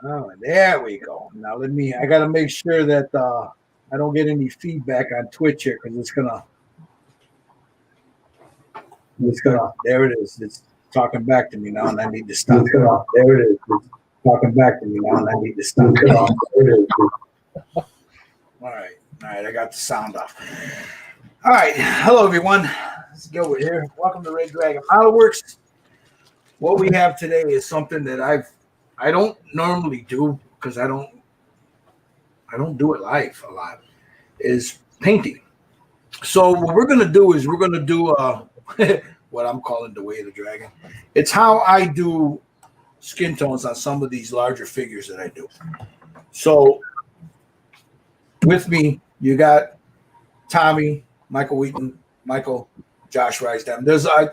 Oh, there we go. Now I got to make sure that I don't get any feedback on Twitch here because there it is. It's talking back to me now and I need to stop. There it is. It's talking back to me now and I need to stop. There it is. All right. All right. I got the sound off. All right. Hello, everyone. Let's go over here. Welcome to Red Dragon Model Works. What we have today is something that I don't normally do because I don't do it live a lot, is painting. So what we're going to do is we're going to do what I'm calling the way of the dragon. It's how I do skin tones on some of these larger figures that I do. So with me, you got Tommy, Michael Wheaton, Michael, Josh Risedam.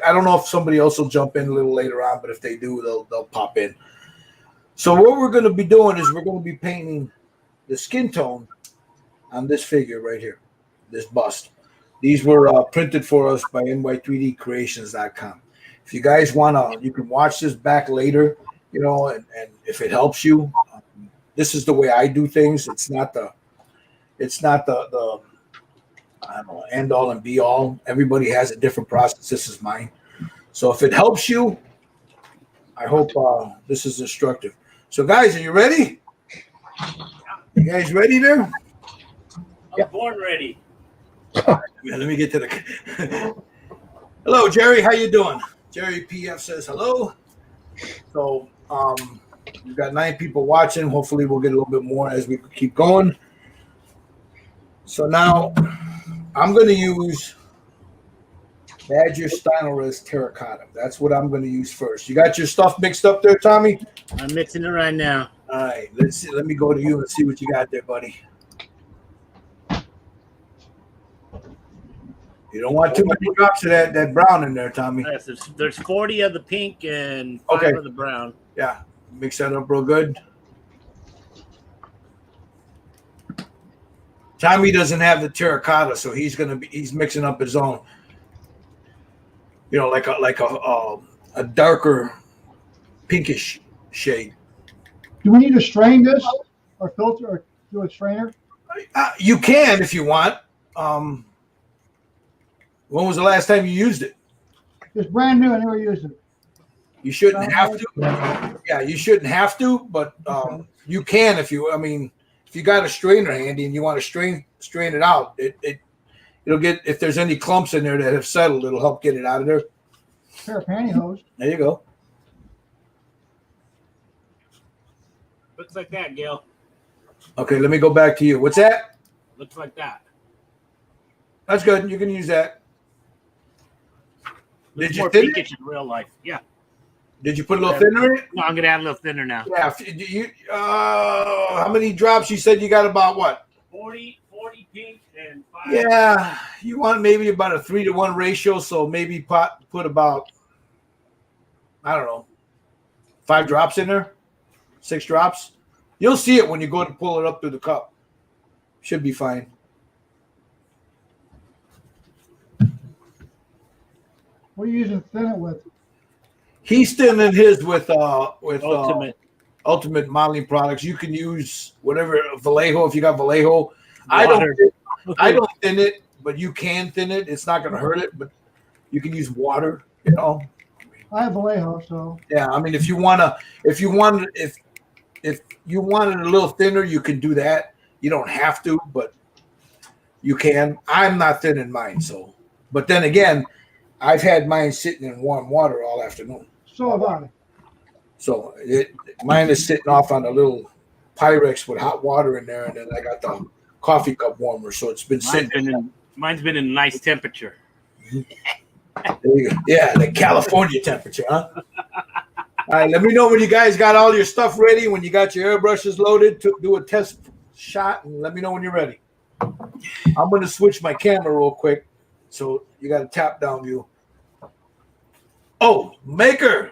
I don't know if somebody else will jump in a little later on, but if they do, they'll pop in. So what we're going to be doing is we're going to be painting the skin tone on this figure right here, this bust. These were printed for us by ny3dcreations.com. If you guys want to, you can watch this back later, and if it helps you, this is the way I do things. It's not the I don't know, end all and be all. Everybody has a different process. This is mine. So if it helps you, I hope this is instructive. So guys, are you ready? You guys ready there? I'm born ready. Yeah, let me get to the. Hello, Jerry. How you doing? Jerry PF says hello. So we've got 9 people watching. Hopefully, we'll get a little bit more as we keep going. So now I'm going to use Badger Steiner's terracotta. That's what I'm going to use first. You got your stuff mixed up there, Tommy? I'm mixing it right now. All right. Let's see. Let me go to you and see what you got there, buddy. You don't want too many drops of that brown in there, Tommy. Yes, there's 40 of the pink and 5 of the brown. Yeah. Mix that up real good. Tommy doesn't have the terracotta, so he's mixing up his own. Like a darker pinkish shade. Do we need to strain this or filter or do a strainer? You can if you want. When was the last time you used it? It's brand new. I never used it. You shouldn't have to. Yeah, you shouldn't have to, but you can if you got a strainer handy and you want to strain it out. It'll get, if there's any clumps in there that have settled, it'll help get it out of there. Pair of pantyhose. There you go. Looks like that, Gail. Okay, let me go back to you. What's that? Looks like that. That's good. You can use that. Did you thin it in real life? Yeah. Did you put a little thinner in it? No, I'm gonna add a little thinner now. Yeah. How many drops? You said you got about what? 40 pink and 5. Yeah, you want maybe about a 3-to-1 ratio. So maybe put about, I don't know, 5 drops in there, 6 drops. You'll see it when you go to pull it up through the cup. Should be fine. What are you using to thin it with? He's thinning his with Ultimate modeling products. You can use whatever Vallejo if you got Vallejo. I don't thin it, but you can thin it. It's not going to hurt it, but you can use water. I have Vallejo, so yeah. If you want it a little thinner, you can do that. You don't have to, but you can. I'm not thinning mine, so. But then again, I've had mine sitting in warm water all afternoon. So have I. So mine is sitting off on a little Pyrex with hot water in there, and then I got the coffee cup warmer, so it's been sitting. Mine's been in a nice temperature. There you go. Yeah, the California temperature, huh? All right, let me know when you guys got all your stuff ready, when you got your airbrushes loaded, to do a test shot, and let me know when you're ready. I'm going to switch my camera real quick, so you got a tap down view. Oh, Maker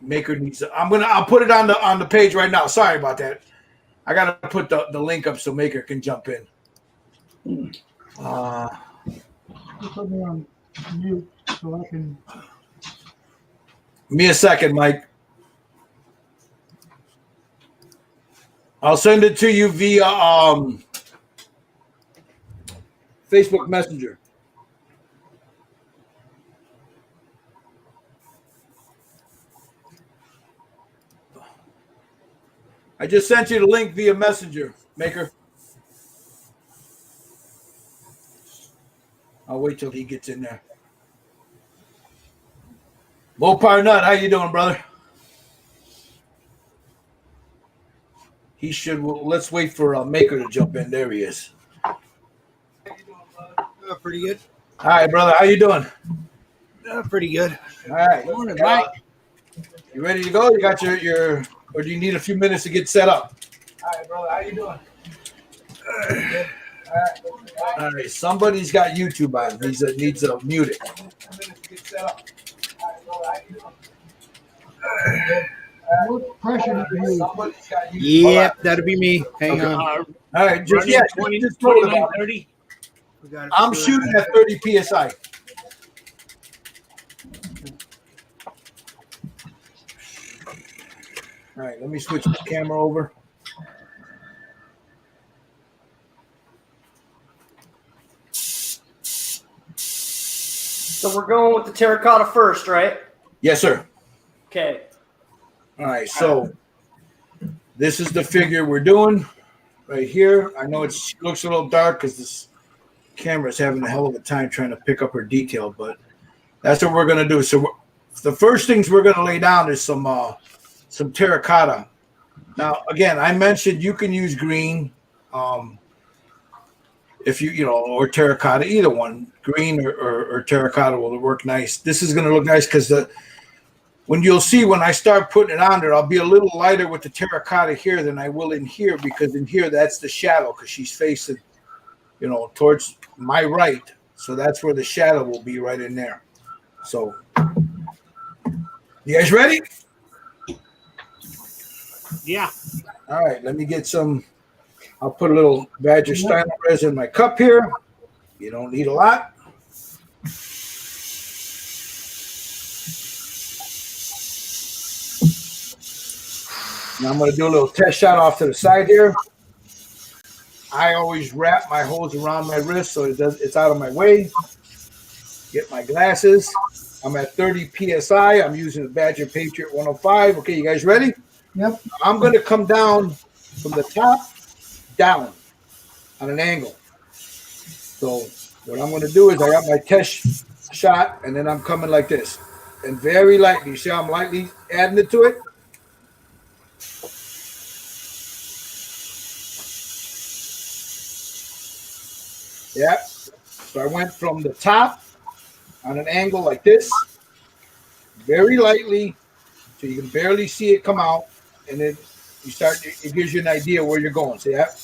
needs to, I'll put it on the page right now. Sorry about that. I got to put the link up so Maker can jump in. You put me on mute so I can. Give me a second, Mike. I'll send it to you via Facebook Messenger. I just sent you the link via Messenger, Maker. I'll wait till he gets in there. Mopar Nut, how you doing, brother? He should. Let's wait for Maker to jump in. There he is. Pretty good. All right, brother. How you doing? Pretty good. All right. Morning, Mike. You ready to go? You got your or do you need a few minutes to get set up? All right, brother. How you doing? All right. Somebody's got YouTube on. Needs to mute it. What pressure do you use? Yep, that'll be me. Hang on. All right. Just Running yeah. 20, Just roll it 29, out. 30. We got it. I'm shooting at 30 psi. All right, let me switch the camera over. So we're going with the terracotta first, right? Yes, sir. Okay. All right, so this is the figure we're doing right here. I know it looks a little dark because this camera is having a hell of a time trying to pick up her detail, but that's what we're going to do. So the first things we're going to lay down is some terracotta. Now, again, I mentioned you can use green, if or terracotta, either one, green or terracotta will work nice. This is going to look nice because when I start putting it on there, I'll be a little lighter with the terracotta here than I will in here, because in here that's the shadow because she's facing, towards my right. So that's where the shadow will be, right in there. So, you guys ready? Yeah. All right, let me get some. I'll put a little Badger Stylo resin in my cup here. You don't need a lot. Now I'm going to do a little test shot off to the side here. I always wrap my hose around my wrist so it's out of my way. Get my glasses. I'm at 30 psi. I'm using the Badger Patriot 105. Okay, you guys ready? Yep. I'm going to come down from the top down on an angle. So what I'm going to do is I got my test shot, and then I'm coming like this. And very lightly. You see how I'm lightly adding it to it? Yeah. So I went from the top on an angle like this, very lightly, so you can barely see it come out, and then it gives you an idea where you're going. See that?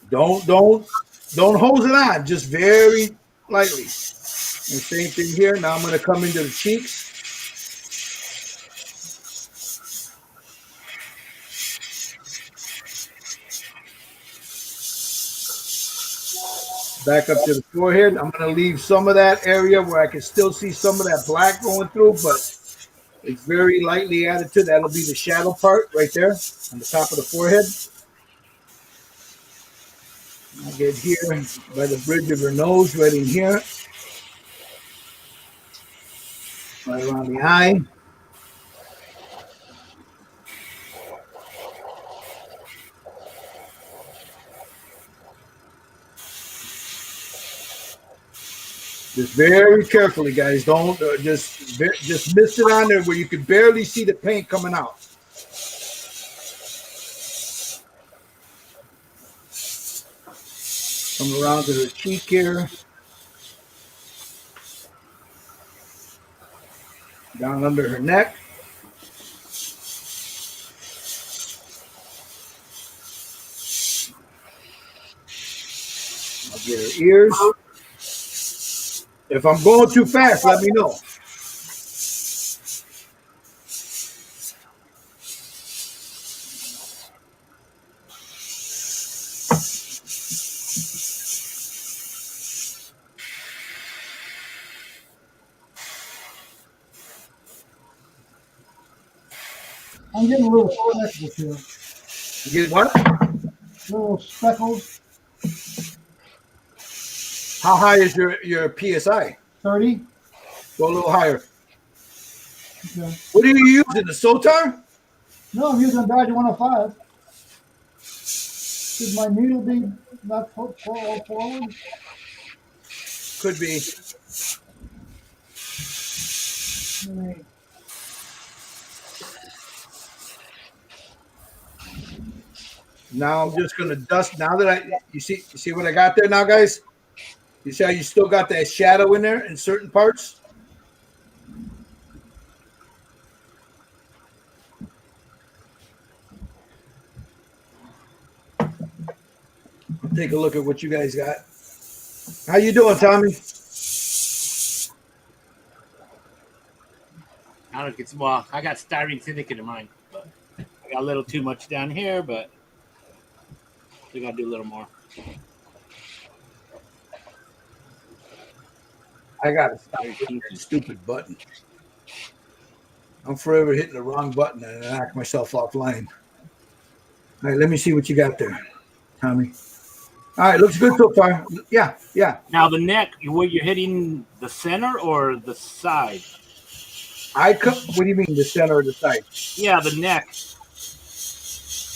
Don't hose it on, just very lightly. And same thing here. Now I'm going to come into the cheeks. Back up to the forehead. I'm going to leave some of that area where I can still see some of that black going through, but it's very lightly added to. That'll be the shadow part right there on the top of the forehead. I'll get here by the bridge of her nose, right in here. Right around the eye. Just very carefully, guys. Don't just mist it on there where you can barely see the paint coming out. Come around to the cheek here. Down under her neck. I'll get her ears. If I'm going too fast, let me know. I'm getting a little speckles here. You get what? Little speckles. How high is your PSI? 30. Go a little higher. Okay. What are you using? The Sotar? No, I'm using a Badger 105. Should my needle be not all forward? Could be. Let me- Now I'm just gonna dust. Now that you see what I got there now, guys. You see how you still got that shadow in there in certain parts. Take a look at what you guys got. How you doing, Tommy? I don't get well. I got styrene syndicate in mine. But I got a little too much down here, but I think I'll do a little more. I got to stop hitting that stupid button. I'm forever hitting the wrong button and I knock myself offline. All right, let me see what you got there, Tommy. All right, looks good so far. Yeah. Now the neck, what you're hitting the center or the side? What do you mean, the center or the side? Yeah, the neck.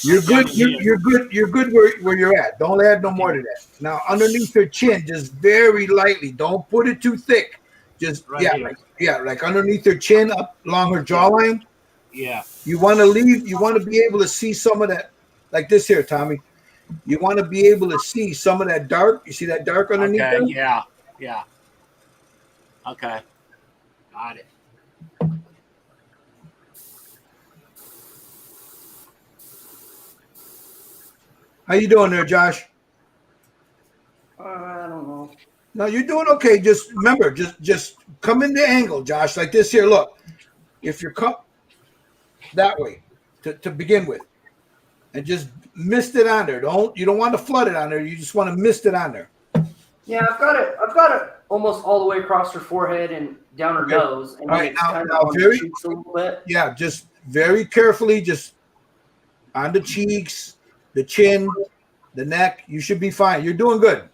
You're good. You're good. You're good where you're at. Don't add no more to that. Now, underneath your chin, just very lightly. Don't put it too thick. Just Right here. like underneath your chin, up along her jawline. Yeah. You want to be able to see some of that, like this here, Tommy. You want to be able to see some of that dark. You see that dark underneath there? Yeah. Okay. Got it. How you doing there, Josh? I don't know. No, you're doing okay. Just remember, just come in the angle, Josh, like this here. Look, if you're come that way to begin with, and just mist it on there. You don't want to flood it on there. You just want to mist it on there. Yeah, I've got it almost all the way across her forehead and down her nose, and all right, it's now kind of on the cheeks a little bit. Yeah, just very carefully, just on the cheeks, the chin, the neck. You should be fine. You're doing good.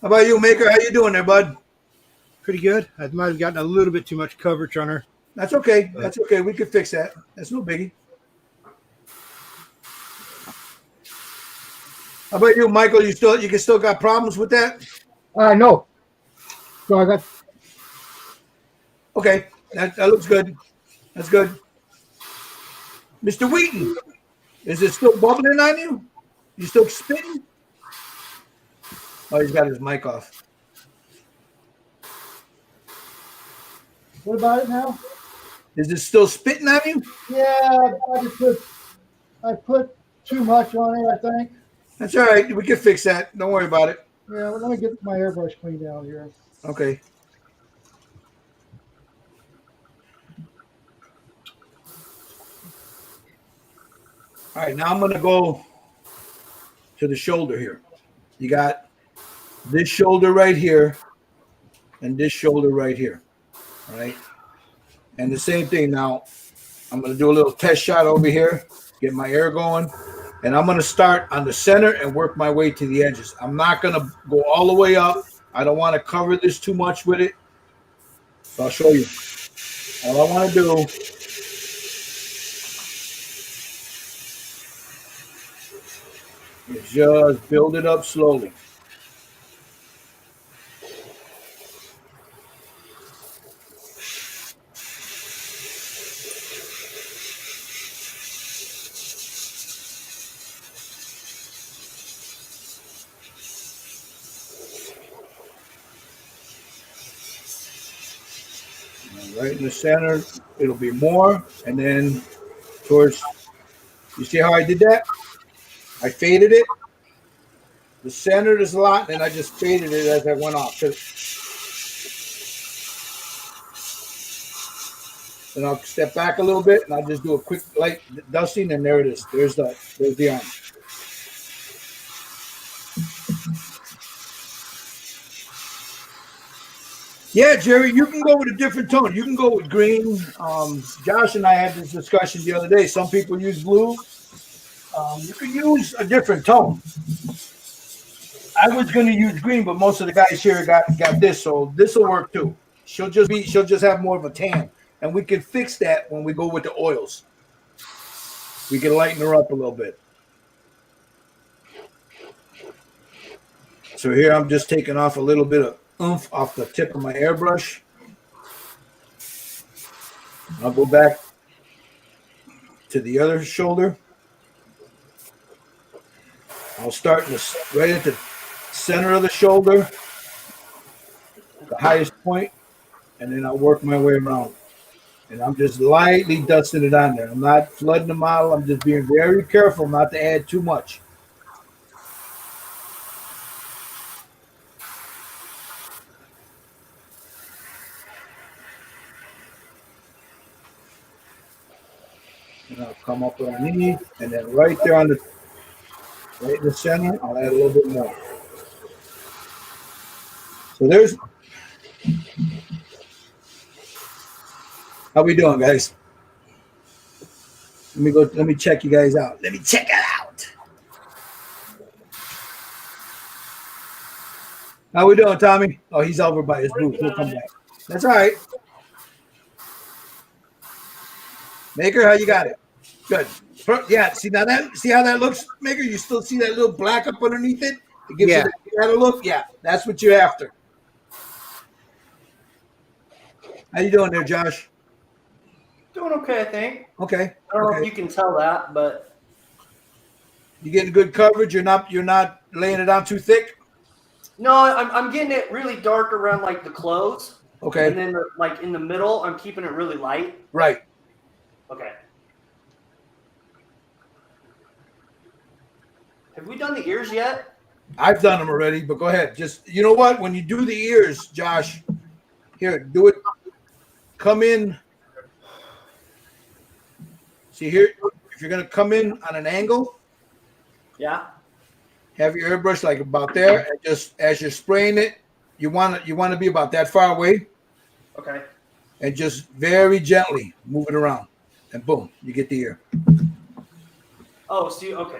How about you, Maker? How you doing there, bud? Pretty good. I might have gotten a little bit too much coverage on her. That's okay. That's okay. We could fix that. That's no biggie. How about you, Michael? You can still got problems with that? No. So I got. Okay, that looks good. That's good. Mr. Wheaton, is it still bubbling on you? You still spitting? Oh, he's got his mic off. What about it now? Is it still spitting on you? Yeah, I put too much on it, I think. That's all right. We can fix that. Don't worry about it. Yeah, well, let me get my airbrush cleaned out here. Okay. All right, now I'm going to go to the shoulder here. You got this shoulder right here and this shoulder right here. All right. And the same thing now. I'm going to do a little test shot over here, get my air going, and I'm going to start on the center and work my way to the edges. I'm not going to go all the way up. I don't want to cover this too much with it. So I'll show you. All I want to do is just build it up slowly. Right in the center, it'll be more, and then towards, you see how I did that? I faded it. The center is a lot, and I just faded it as I went off. Then I'll step back a little bit, and I'll just do a quick light dusting, and there it is. There's the arm. Yeah, Jerry, you can go with a different tone. You can go with green. Josh and I had this discussion the other day. Some people use blue. You can use a different tone. I was going to use green, but most of the guys here got this, so this will work too. She'll just have more of a tan, and we can fix that when we go with the oils. We can lighten her up a little bit. So here I'm just taking off a little bit of oomph off the tip of my airbrush. I'll go back to the other shoulder. I'll start right at the center of the shoulder, the highest point, and then I'll work my way around. And I'm just lightly dusting it on there. I'm not flooding the model. I'm just being very careful not to add too much. And I'll come up underneath, and then right there right in the center, I'll add a little bit more. So there's. How we doing, guys? Let me check you guys out. Let me check it out. How we doing, Tommy? Oh, he's over by his booth. He'll come back. That's all right. Maker, how you got it? Good. Yeah, see how that looks, Maker? You still see that little black up underneath it? It gives it a look. Yeah, that's what you're after. How you doing there, Josh? Doing okay, I think. Okay. I don't know if you can tell that, but you getting good coverage. You're not laying it on too thick. No, I'm getting it really dark around like the clothes. Okay. And then like in the middle, I'm keeping it really light. Right. Okay. Have we done the ears yet? I've done them already, but go ahead. Just, you know what? When you do the ears, Josh, here, do it. Come in. See here, if you're going to come in on an angle. Yeah. Have your airbrush like about there, and just as you're spraying it, you want to be about that far away. Okay. And just very gently move it around, and boom, you get the ear. Oh, see, okay.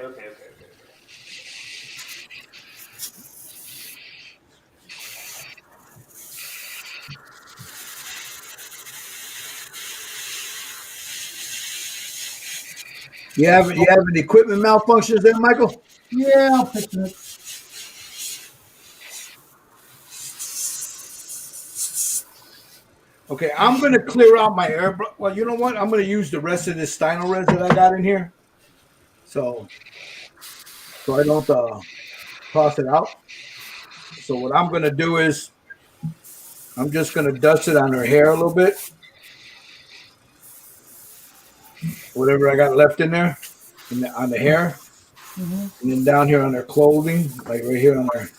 You have any equipment malfunctions there, Michael? Yeah, I'll fix it. Okay, I'm going to clear out my airbrush. Well, you know what? I'm going to use the rest of this Stino res that I got in here. So I don't toss it out. So what I'm going to do is I'm just going to dust it on her hair a little bit. Whatever I got left in there on the hair. Mm-hmm. And then down here on her clothing, like right here on her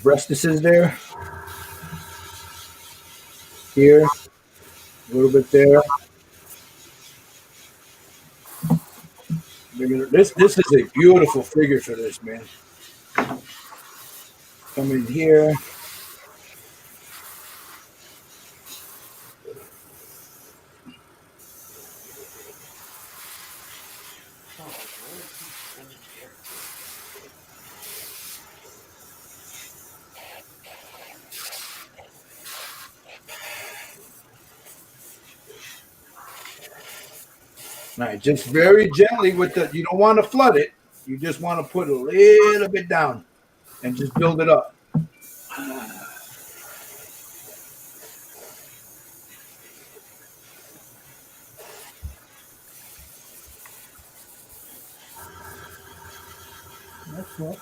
breastises there. Here, a little bit there. This is a beautiful figure for this, man. Come in here. All right, just very gently with you don't want to flood it. You just want to put a little bit down and just build it up. That's what.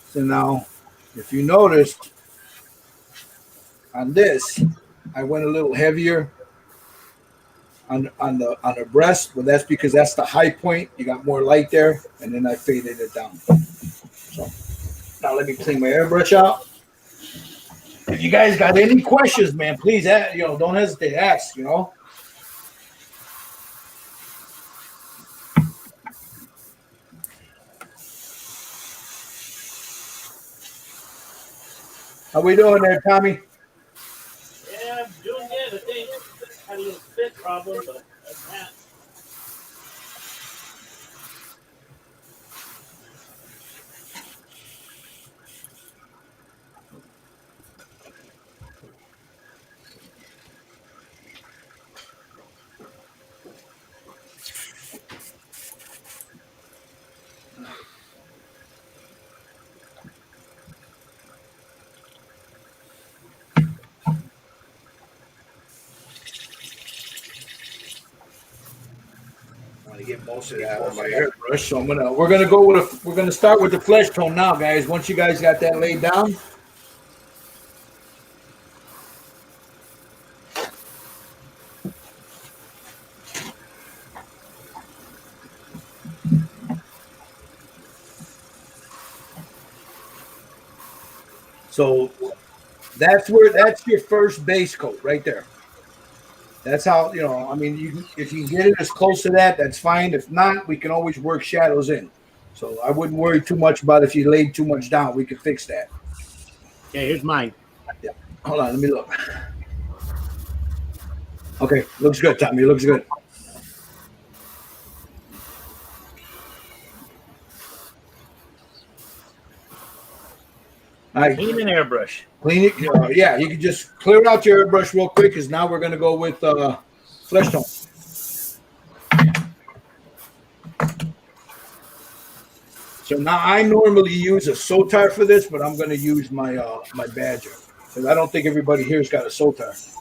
So now, if you noticed on this, I went a little heavier on the breast, but that's because that's the high point. You got more light there, and then I faded it down. So now let me clean my airbrush out. If you guys got any questions, man, please ask, don't hesitate to ask, How we doing there, Tommy? Yeah, I'm doing good. I think had a little spit problem, but that's that. I'm gonna get most of that on my airbrush. So we're gonna start with the flesh tone now, guys. Once you guys got that laid down. So that's your first base coat right there. That's how, I mean, if you can get it as close to that, that's fine. If not, we can always work shadows in. So I wouldn't worry too much about if you laid too much down. We could fix that. Okay, here's mine. Yeah. Hold on, let me look. Okay, looks good, Tommy. Looks good. All right. Clean an airbrush. Clean it. Yeah, you can just clear out your airbrush real quick because now we're going to go with flesh tone. So now I normally use a Sotar for this, but I'm going to use my my Badger because I don't think everybody here's got a Sotar.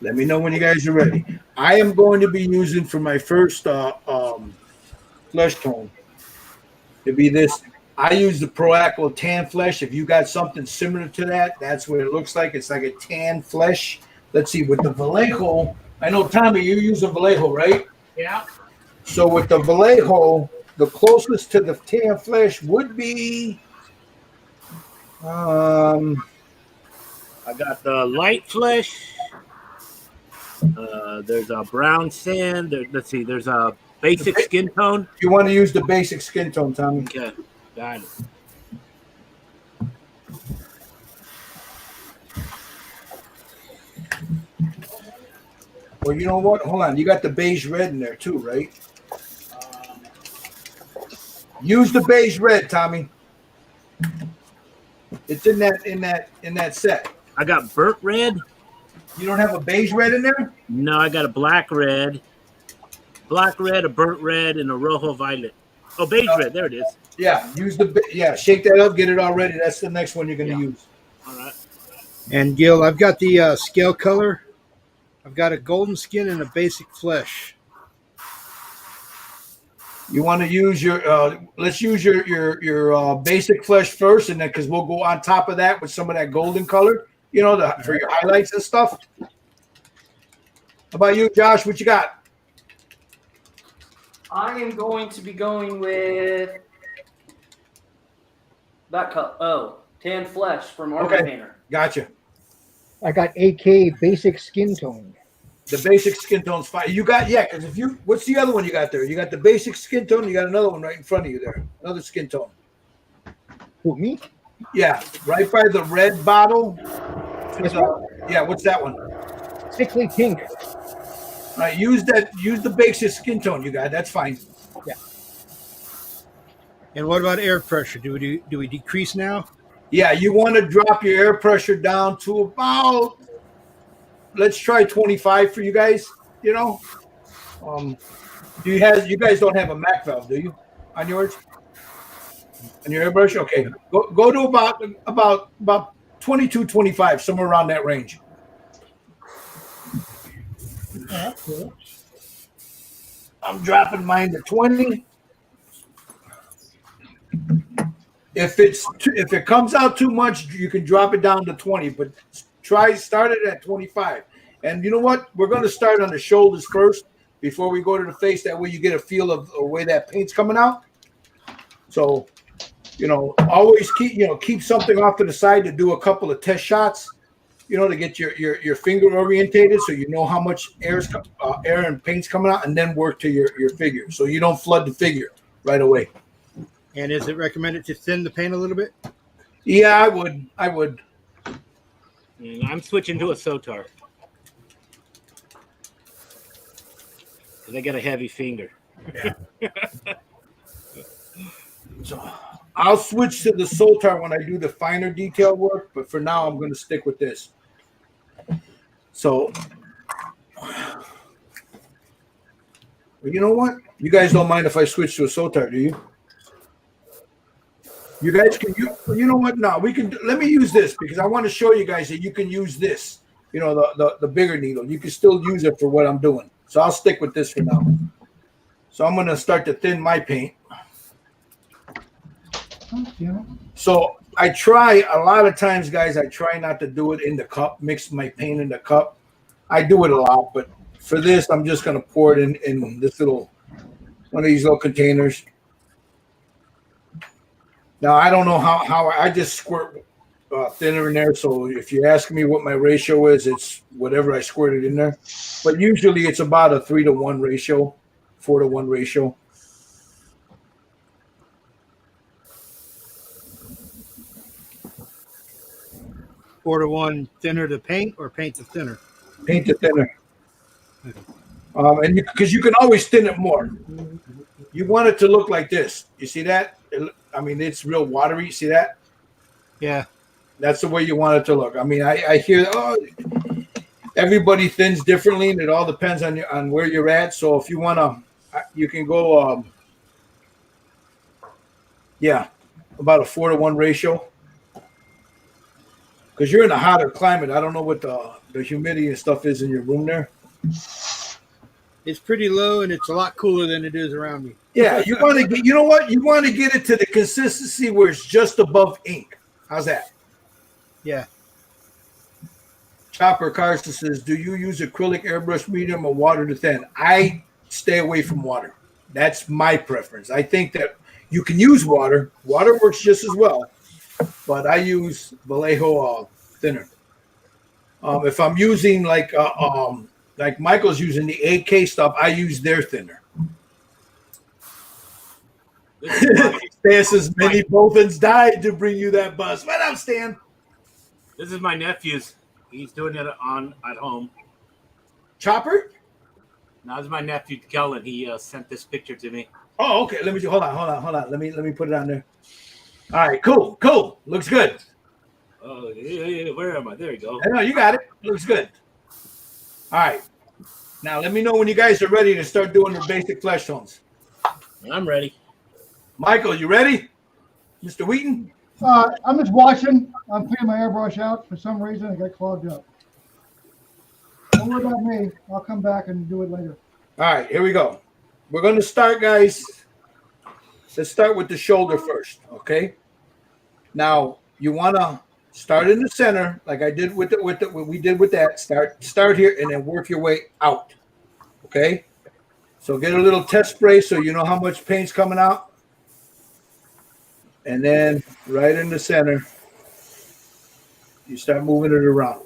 Let me know when you guys are ready. I am going to be using for my first flesh tone to be this. I use the Pro Aqua tan flesh. If you got something similar to that, that's what it looks like. It's like a tan flesh. Let's see, with the Vallejo, I know, Tommy, you use a Vallejo, right? Yeah. So with the Vallejo, the closest to the tan flesh would be I got the light flesh. There's a brown sand. Let's see. There's a basic skin tone. you want to use the basic skin tone, Tommy. Okay, got it. Well, you know what? Hold on. You got the beige red in there too, right? Use the beige red, Tommy. It's in that set. I got burnt red. You don't have a beige red in there? No, I got a black red, a burnt red, and a rojo violet. Oh, beige red. There it is. Yeah. Use shake that up, get it all ready. That's the next one you're going to use. All right. And Gil, I've got the scale color. I've got a golden skin and a basic flesh. You want to use let's use your basic flesh first, and then because we'll go on top of that with some of that golden color, for your highlights and stuff. How about you, Josh? What you got? I am going to be going with that color. Oh, tan flesh from Army Painter. Gotcha. I got AK basic skin tone. The basic skin tone's fine. You got, because what's the other one you got there? You got the basic skin tone. You got another one right in front of you there. Another skin tone. Who, me? Yeah, right by the red bottle. What's that one? Sickly pink. All right, use the basic skin tone you got. That's fine. Yeah. And what about air pressure? Do we decrease now? Yeah, you want to drop your air pressure down to about, let's try 25 for you guys. You guys don't have a Mac valve, do you, on yours? On your airbrush? Okay. Go to about 22, 25, somewhere around that range. Yeah, cool. I'm dropping mine to 20. If it comes out too much, you can drop it down to 20, but start it at 25. And you know what? We're going to start on the shoulders first before we go to the face. That way you get a feel of the way that paint's coming out. So, always keep something off to the side to do a couple of test shots, to get your finger orientated so you know how much air and paint's coming out, and then work to your figure so you don't flood the figure right away. And is it recommended to thin the paint a little bit? Yeah, I would. And I'm switching to a Sotar because I got a heavy finger. So I'll switch to the Sotar when I do the finer detail work, but for now I'm going to stick with this. So, you know what? You guys don't mind if I switch to a Sotar, do you? You guys can you know what? No, we can. Let me use this because I want to show you guys that you can use this. The bigger needle. You can still use it for what I'm doing. So I'll stick with this for now. So I'm going to start to thin my paint. So I try a lot of times, guys. I try not to do it in the cup. Mix my paint in the cup. I do it a lot, but for this, I'm just going to pour it in this one of these little containers. Now, I don't know how I just squirt thinner in there. So if you ask me what my ratio is, it's whatever I squirted in there. But usually it's about a 3-to-1 ratio, 4-to-1 ratio. Four to one thinner to paint or paint to thinner? Paint to thinner. And because you can always thin it more. You want it to look like this. You see that? It's real watery. See that? Yeah. That's the way you want it to look. I hear, everybody thins differently, and it all depends on where you're at. So if you want to, you can go, about a 4-to-1 ratio. Because you're in a hotter climate. I don't know what the humidity and stuff is in your room there. It's pretty low, and it's a lot cooler than it is around me. Yeah, you want to get. You know what? You want to get it to the consistency where it's just above ink. How's that? Yeah. Chopper Carson says, "Do you use acrylic, airbrush, medium, or water to thin?" I stay away from water. That's my preference. I think that you can use water. Water works just as well, but I use Vallejo thinner. If I'm using like Michael's using the AK stuff, I use their thinner. Stan says many Bothans died to bring you that bus. What up, Stan? This is my nephew's. He's doing it at home. Chopper? Now this is my nephew Kellen. He sent this picture to me. Oh, okay. Let me hold on. Let me put it on there. All right, cool. Looks good. Oh, yeah. Where am I? There you go. I know you got it. Looks good. All right. Now let me know when you guys are ready to start doing the basic flesh tones. I'm ready. Michael, you ready? Mr. Wheaton? I'm just watching. I'm cleaning my airbrush out. For some reason, it got clogged up. Don't worry about me. I'll come back and do it later. All right, here we go. We're going to start, guys. Let's start with the shoulder first, okay? Now, you want to start in the center, like I did with what we did with that. Start here and then work your way out, okay? So get a little test spray so you know how much paint's coming out. And then right in the center, you start moving it around.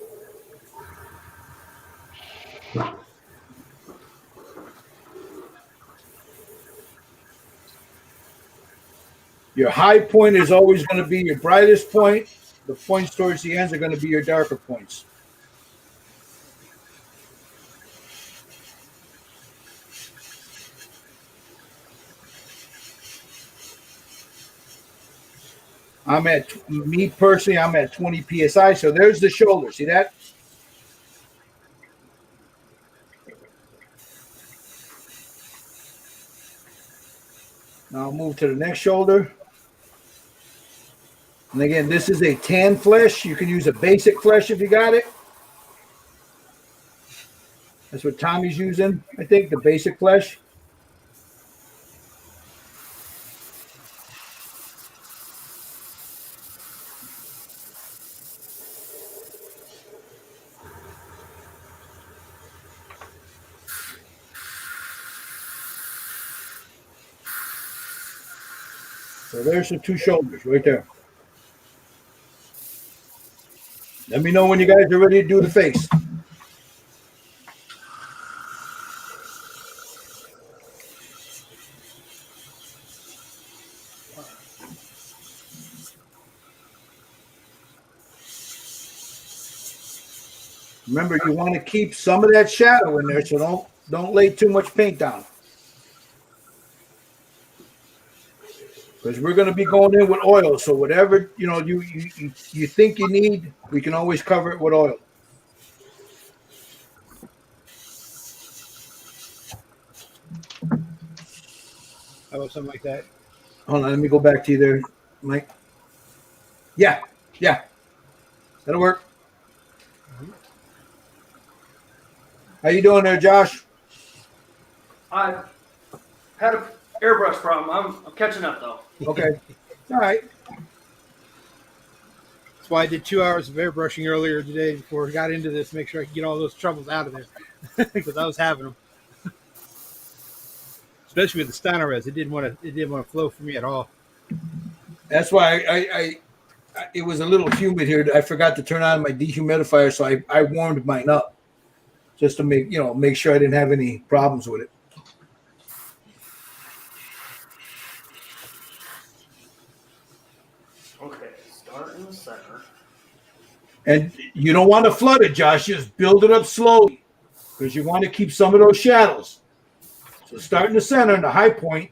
Your high point is always going to be your brightest point. The points towards the ends are going to be your darker points. I'm at 20 psi. So there's the shoulder. See that? Now I'll move to the next shoulder. And again, this is a tan flesh. You can use a basic flesh if you got it. That's what Tommy's using, I think, the basic flesh. So there's the two shoulders right there. Let me know when you guys are ready to do the face. Remember, you want to keep some of that shadow in there, so don't lay too much paint down. Because we're going to be going in with oil, so whatever you think you need, we can always cover it with oil. How about something like that? Hold on, let me go back to you there, Mike. Yeah, that'll work. How you doing there, Josh? I had an airbrush problem. I'm catching up though. Okay, all right. That's why I did 2 hours of airbrushing earlier today before I got into this. Make sure I could get all those troubles out of there because I was having them. Especially with the Steiner res, it didn't want to flow for me at all. That's why I it was a little humid here. I forgot to turn on my dehumidifier, so I warmed mine up just to make sure I didn't have any problems with it. Okay, start in the center. And you don't want to flood it, Josh. Just build it up slowly because you want to keep some of those shadows. So start in the center, in the high point,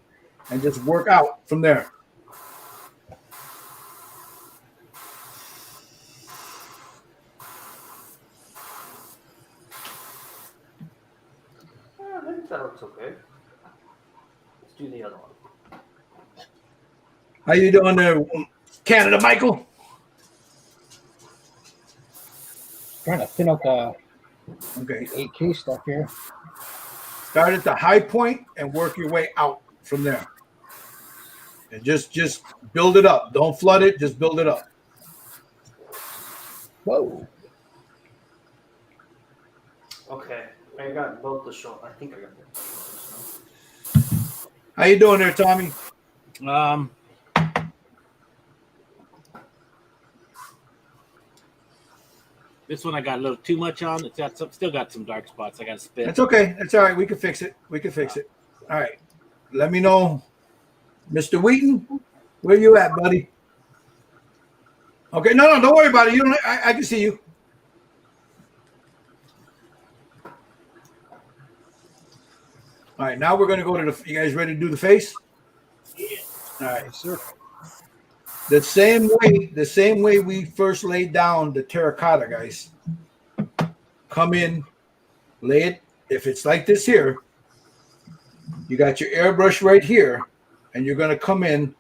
and just work out from there. I think that looks okay. Let's do the other one. How you doing there, Canada, Michael? Trying to thin out the Okay. 8K stuff here. Start at the high point and work your way out from there. And just build it up. Don't flood it. Just build it up. Whoa. Okay, I got both the shoulders. I think I got both the shoulders. How you doing there, Tommy? This one I got a little too much on. It's got still got some dark spots. I got to spit. That's okay. That's all right. We can fix it. All right. Let me know, Mr. Wheaton, where you at, buddy? Okay. No, don't worry about it. You don't. I can see you. All right. Now we're gonna go to the. You guys ready to do the face? Yeah. All right. Yes, sir. The same way we first laid down the terracotta, guys. Come in, lay it. If it's like this here, you got your airbrush right here, and you're gonna come in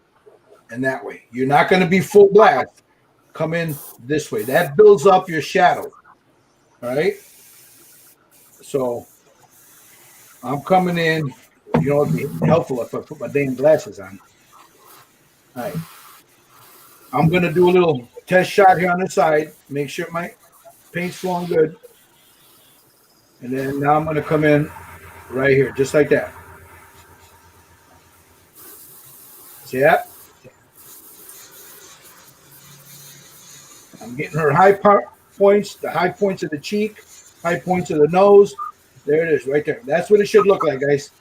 and that way. You're not gonna be full blast. Come in this way. That builds up your shadow. All right. So I'm coming in. It'd be helpful if I put my damn glasses on. All right. I'm going to do a little test shot here on the side. Make sure my paint's flowing good. And then now I'm going to come in right here, just like that. See that? I'm getting her high points, the high points of the cheek, high points of the nose. There it is, right there. That's what it should look like, guys.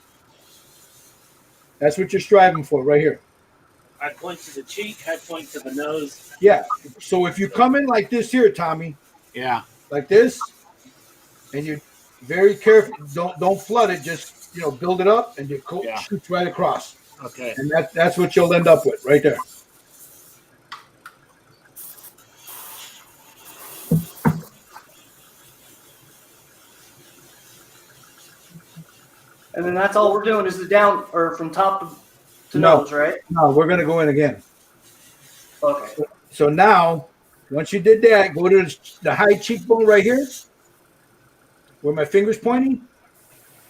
That's what you're striving for right here. High point to the cheek, high point to the nose. Yeah. So if you come in like this here, Tommy, Yeah. like this, and you're very careful, don't flood it. Just build it up, and you shoot right across. Okay. And that's what you'll end up with right there. And then that's all we're doing is the down or from top to No. nose, right? No, we're gonna go in again. Okay. So now, once you did that, go to the high cheekbone right here, where my finger's pointing,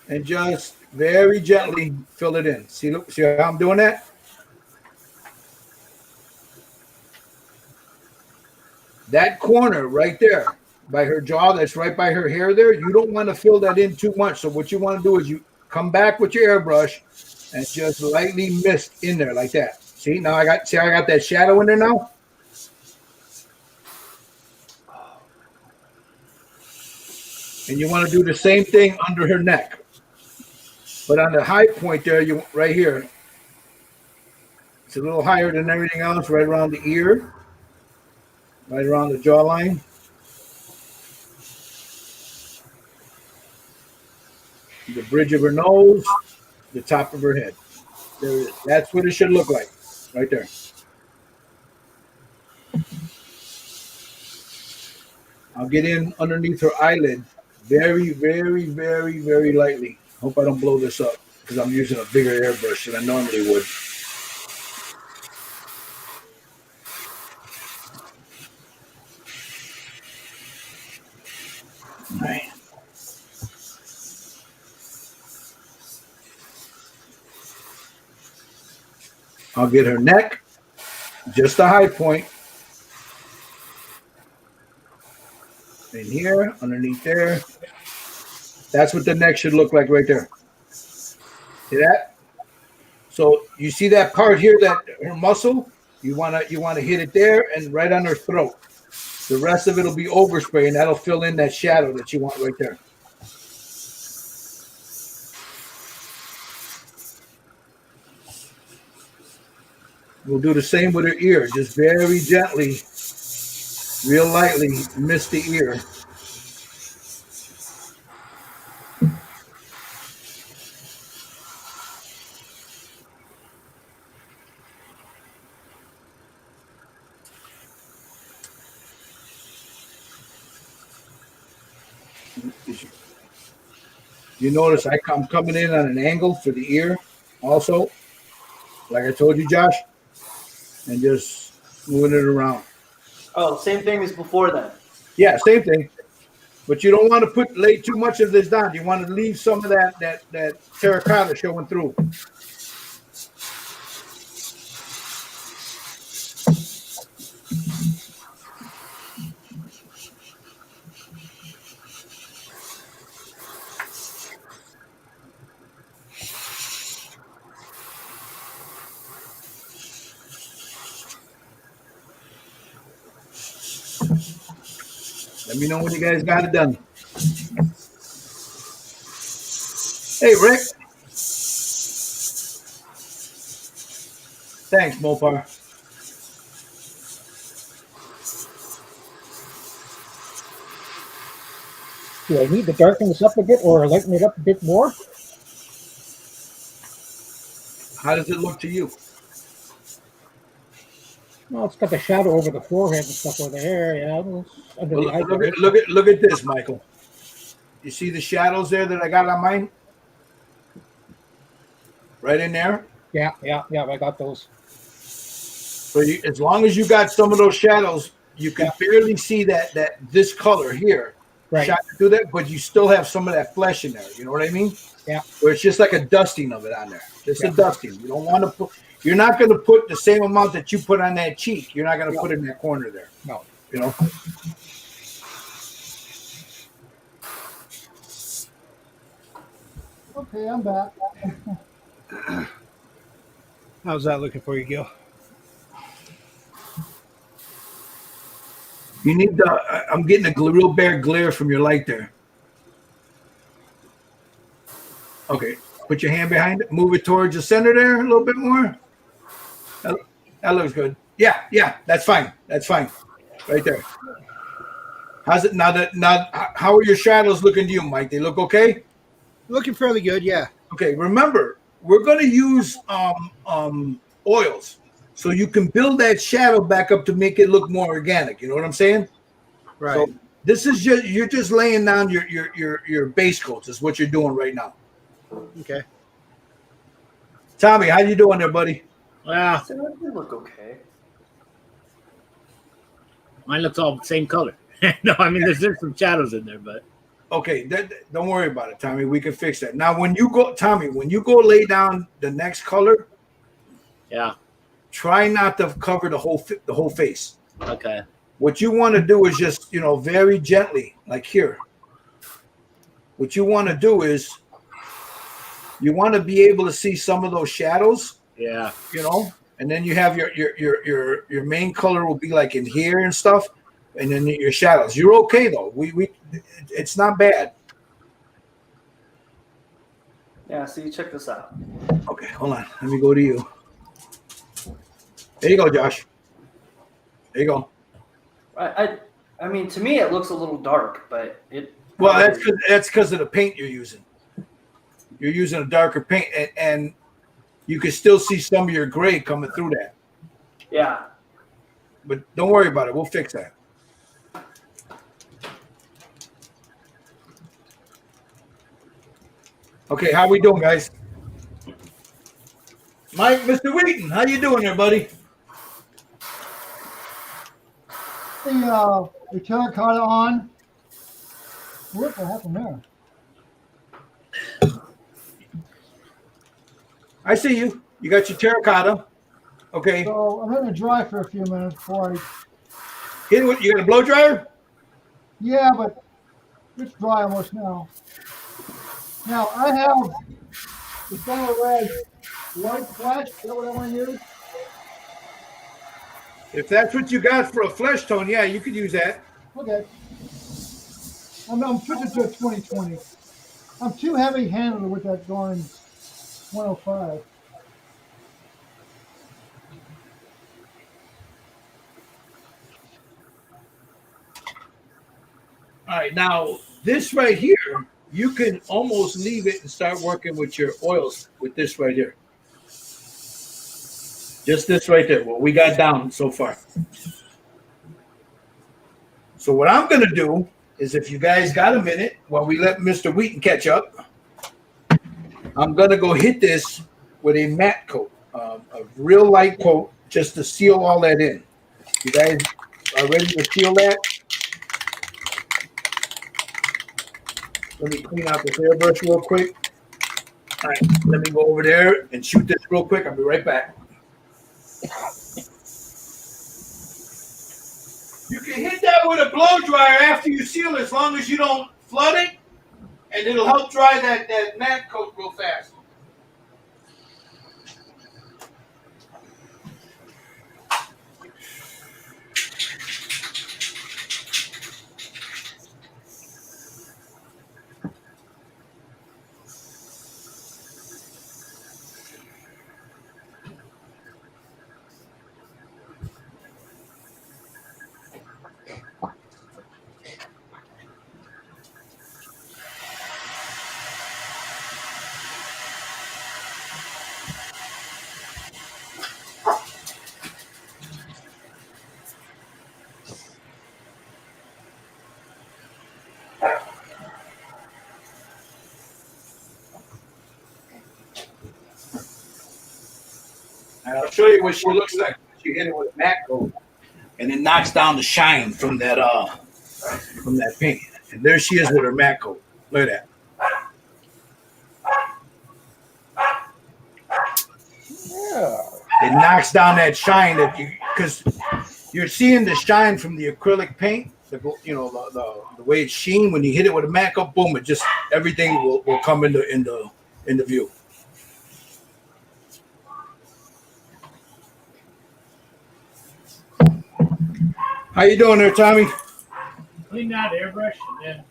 and just very gently fill it in. See how I'm doing that? That corner right there by her jaw, that's right by her hair there, you don't want to fill that in too much. So what you want to do is you come back with your airbrush and just lightly mist in there like that. See, now I got that shadow in there now. And you want to do the same thing under her neck. But on the high point there, you right here, it's a little higher than everything else, right around the ear, right around the jawline. The bridge of her nose, the top of her head. There it is. That's what it should look like, right there. I'll get in underneath her eyelid very, very, very, very lightly. Hope I don't blow this up because I'm using a bigger airbrush than I normally would. All right. I'll get her neck, just the high point. In here, underneath there. That's what the neck should look like right there. See that? So you see that part here, that her muscle, you wanna hit it there and right on her throat. The rest of it will be overspray, and that'll fill in that shadow that you want right there. We'll do the same with her ear, just very gently, real lightly, mist the ear. You notice I'm coming in on an angle for the ear also, like I told you, Josh, and just moving it around. Oh, same thing as before then. Yeah, same thing. But you don't want to lay too much of this down. You want to leave some of that terracotta showing through. Let me know when you guys got it done. Hey, Rick. Thanks, Mopar. Do I need to darken this up a bit or lighten it up a bit more? How does it look to you? Well, it's got the shadow over the forehead and stuff over the hair. Yeah, under the eyebrows. Look at this, Michael. You see the shadows there that I got on mine? Right in there? Yeah, I got those. So as long as you got some of those shadows, you can barely see that this color here. Right. Shot through that, but you still have some of that flesh in there. You know what I mean? Yeah. Where it's just like a dusting of it on there. Just a dusting. You don't want to put. You're not going to put the same amount that you put on that cheek. You're not going to put it in that corner there. No. You know. Okay, I'm back. How's that looking for you, Gil? You need the. I'm getting a real bad glare from your light there. Okay, put your hand behind it. Move it towards the center there a little bit more. That looks good. Yeah, that's fine. That's fine. Right there. How's it now? How are your shadows looking to you, Mike? They look okay? Looking fairly good, yeah. Okay, remember, we're going to use oils. So you can build that shadow back up to make it look more organic. You know what I'm saying? Right. So this is you're just laying down your base coats is what you're doing right now. Okay. Tommy, how you doing there, buddy? Well, So that did look okay. mine looks all the same color. No, I mean there's some shadows in there, but Okay, don't worry about it, Tommy. We can fix that. Now, when you go lay down the next color, yeah. try not to cover the whole face. Okay. What you want to do is just, very gently, like here. What you want to do is you want to be able to see some of those shadows, Yeah. and then you have your main color will be like in here and stuff, and then your shadows. You're okay though. It's not bad. Yeah, see, check this out. Okay, hold on. Let me go to you. There you go, Josh. There you go. I mean, to me, it looks a little dark, but it. Well, that's because of the paint you're using. You're using a darker paint, and you can still see some of your gray coming through that. Yeah. But don't worry about it. We'll fix that. Okay, how we doing, guys? Mike, Mr. Wheaton, how you doing there, buddy? The terracotta on. What happened there? I see you. You got your terracotta. Okay. So I'm letting it dry for a few minutes before I. Hit it. You got a blow dryer? Yeah, but it's dry almost now. Now I have the Dollar Red light flash. Is that what I want to use? If that's what you got for a flesh tone, yeah, you could use that. Okay. I'm switching to a 2020. I'm too heavy-handed with that going 105. All right, now this right here, you can almost leave it and start working with your oils with this right here. Just this right there, what we got down so far. So what I'm going to do is, if you guys got a minute while we let Mr. Wheaton catch up, I'm going to go hit this with a matte coat, a real light coat, just to seal all that in. You guys are ready to seal that? Let me clean out this airbrush real quick. All right, let me go over there and shoot this real quick. I'll be right back. You can hit that with a blow dryer after you seal it, as long as you don't flood it, and it'll help dry that matte coat real fast. And I'll show you what she looks like when you hit it with a matte coat, and it knocks down the shine from that paint. And there she is with her matte coat. Look at that. Yeah. It knocks down that shine because you're seeing the shine from the acrylic paint. The way it's sheen when you hit it with a matte coat, boom! It just everything will come into view. How you doing there, Tommy? Clean that airbrush and then.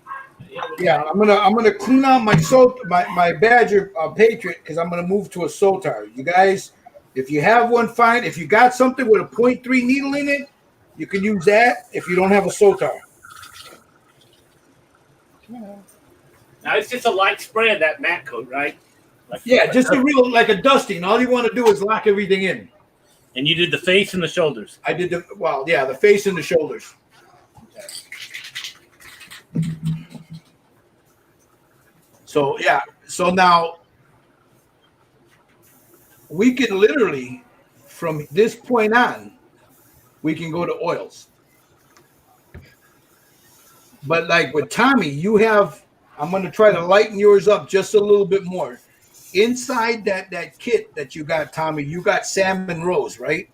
Yeah, I'm gonna clean out my Badger Patriot, because I'm gonna move to a Sotar. You guys, if you have one, fine. If you got something with a 0.3 needle in it, you can use that. If you don't have a Sotar, Now it's just a light spray of that matte coat, right? yeah, just like a dusting. All you want to do is lock everything in. And you did the face and the shoulders. I did the face and the shoulders. So yeah, so now we can literally, from this point on, we can go to oils. But like with Tommy, I'm going to try to lighten yours up just a little bit more. Inside that kit that you got, Tommy, you got salmon rose, right?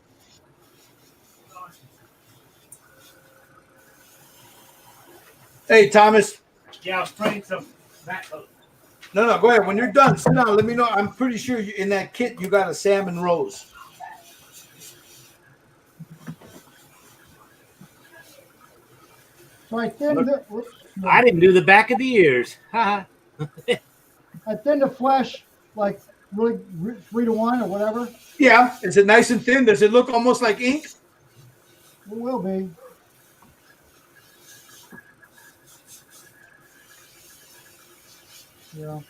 Hey, Thomas. Yeah, I was spraying some matte coat. No, go ahead. When you're done, sit down. Let me know. I'm pretty sure in that kit you got a salmon rose. So I thinned it. Whoops, no. I didn't do the back of the ears. Ha. I thinned the flesh like really 3-to-1 or whatever. Yeah. Is it nice and thin? Does it look almost like ink? It will be. Yeah. All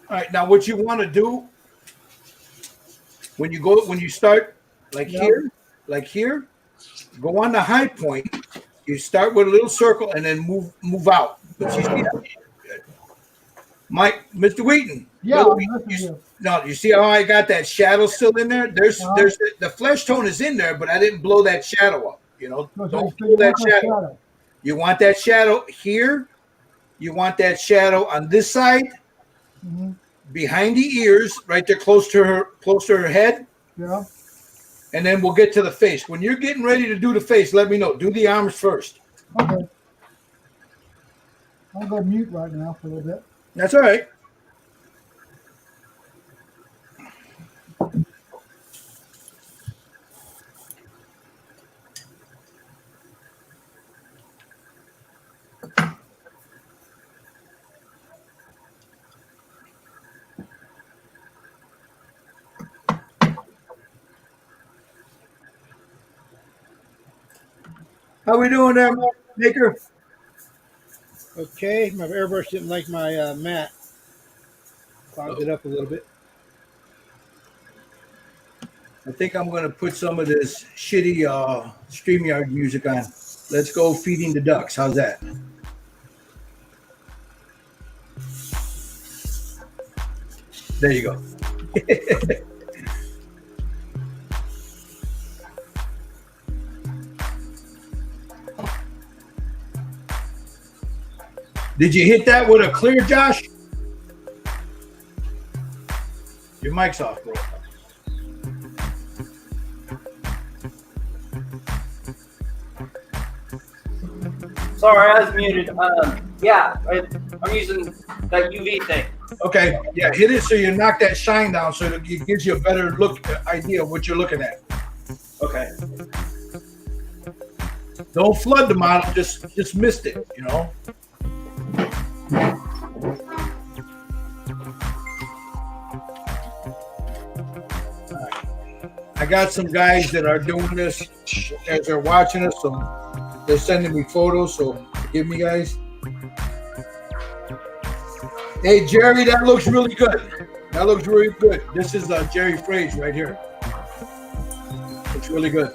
right. Now, what you want to do when you start like here, go on the high point. You start with a little circle and then move out. But you see that? Mr. Wheaton. Yeah. You see how I got that shadow still in there? There's the flesh tone is in there, but I didn't blow that shadow up. Don't blow that shadow. You want that shadow here. You want that shadow on this side, behind the ears, right there, close to her head. Yeah. And then we'll get to the face. When you're getting ready to do the face, let me know. Do the arms first. Okay. I'll go mute right now for a little bit. That's all right. How we doing there, Maker? Okay, my airbrush didn't like my mat. Clogged it up a little bit. I think I'm going to put some of this shitty StreamYard music on. Let's go feeding the ducks. How's that? There you go. Did you hit that with a clear, Josh? Your mic's off, bro. Sorry, I was muted. Yeah, I'm using that UV thing. Okay, yeah, hit it so you knock that shine down so it gives you a better idea of what you're looking at. Okay. Don't flood the model, just missed it, I got some guys that are doing this as they're watching us, so they're sending me photos, so forgive me, guys. Hey, Jerry, that looks really good. That looks really good. This is Jerry Fraze right here. Looks really good.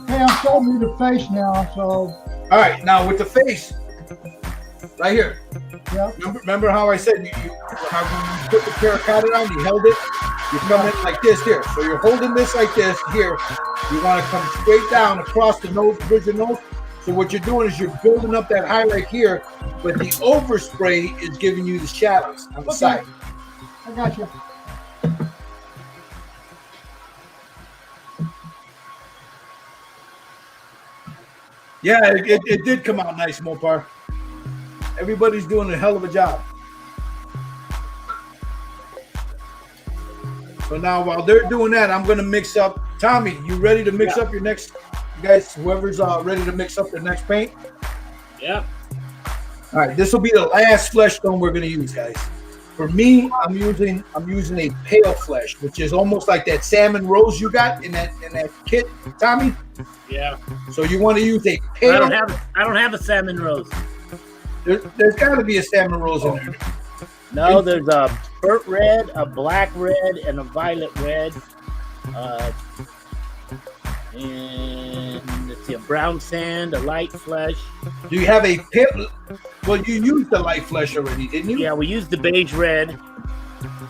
Hey, I'm showing you the face now, so. All right, now with the face, right here. Yeah. Remember how I said how when you put the terracotta on, you held it? You come in like this here. So you're holding this like this here. You want to come straight down across the nose, bridge your nose. So what you're doing is you're building up that highlight here, but the overspray is giving you the shadows on the side. I got you. Yeah, it did come out nice, Mopar. Everybody's doing a hell of a job. So now while they're doing that, I'm going to mix up. Tommy, you ready to mix up your next, you guys, whoever's ready to mix up their next paint? Yep. All right, this will be the last flesh tone we're going to use, guys. For me, I'm using a pale flesh, which is almost like that salmon rose you got in that kit, Tommy. Yeah. So you want to use a pale. I don't have a salmon rose. There's got to be a salmon rose in there. No, there's a burnt red, a black red, and a violet red. And let's see, a brown sand, a light flesh. Do you have a pale? Well, you used the light flesh already, didn't you? Yeah, we used the beige red.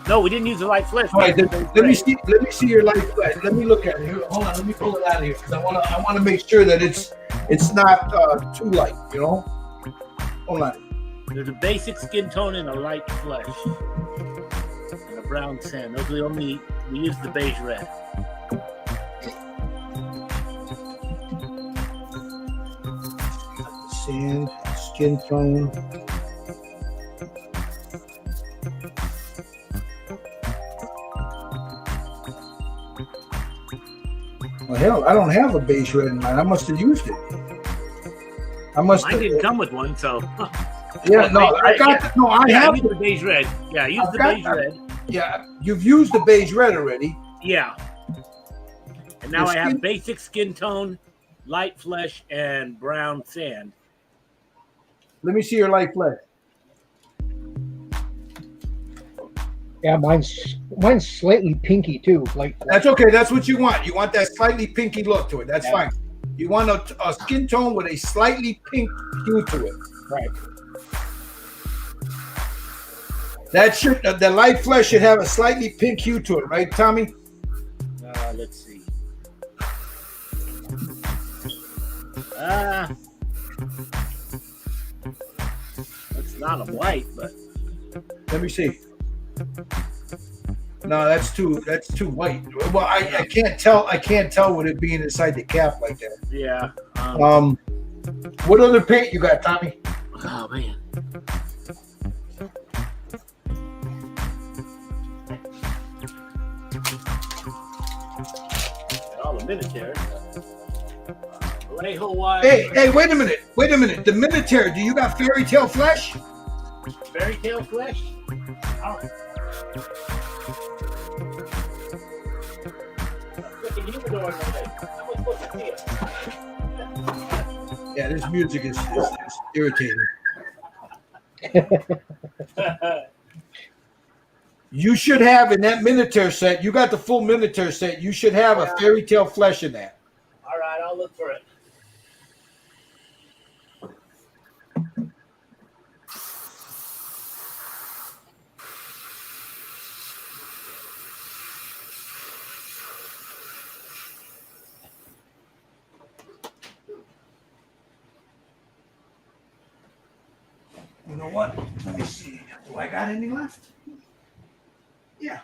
No, we didn't use the light flesh. All right, let me see your light flesh. Let me look at it. Here, hold on, let me pull it out of here because I want to make sure that it's not too light. Hold on. There's a basic skin tone and a light flesh and a brown sand. Those are the only. We used the beige red. Sand, skin tone. All Well, hell, I don't have a beige red in mine. I must have used it. I must Mine have. didn't come with one, so. Yeah, no, Beige I red, got. yeah. No, I Yeah, have. use the beige red. Yeah, use I've the got beige that. red. Yeah, you've used the beige red already. Yeah. And now The I have skin- basic skin tone, light flesh, and brown sand. Let me see your light flesh. Yeah, mine's slightly pinky too. Like That's okay. That's what you want. You want that slightly pinky look to it. That's Yeah. fine. You want a skin tone with a slightly pink hue to it. right. That should the light flesh should have a slightly pink hue to it, right, Tommy? Let's see. It's not a white, but Let me see. No, that's too white. Well, I can't tell. I can't tell with it being inside the cap like that. yeah. What other paint you got, Tommy? Oh man. All the military. Hawaii. Hey, wait a minute. The Minotaur. Do you got fairy tale flesh? Fairy tale flesh. All right. Fucking humidor in my head. How am I supposed to see it? Yeah, this music is irritating. You should have in that Minotaur set. You got the full Minotaur set. You should have a fairy tale flesh in that. All right, I'll look for it. You know what? Let me see. Do I got any left? Yeah.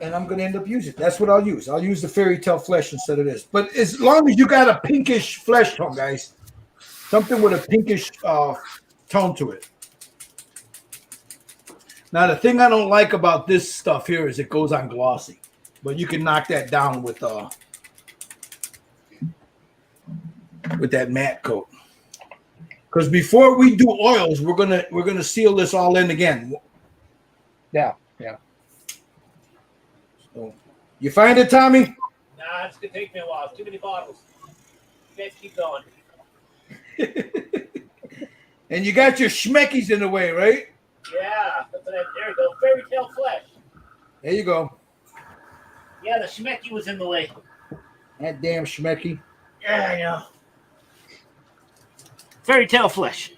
And I'm going to end up using it. That's what I'll use. I'll use the fairy tale flesh instead of this. But as long as you got a pinkish flesh tone, guys, something with a pinkish tone to it. Now, the thing I don't like about this stuff here is it goes on glossy. But you can knock that down with that matte coat. Because before we do oils, we're gonna seal this all in again. Yeah. So, you find it, Tommy? Nah, it's gonna take me a while. Too many bottles. You guys keep going. And you got your schmeckies in the way, right? Yeah, that's what there you go. Fairy tale flesh. There you go. Yeah, the schmecky was in the way. That damn schmecky. Yeah, I know. Fairy tale flesh.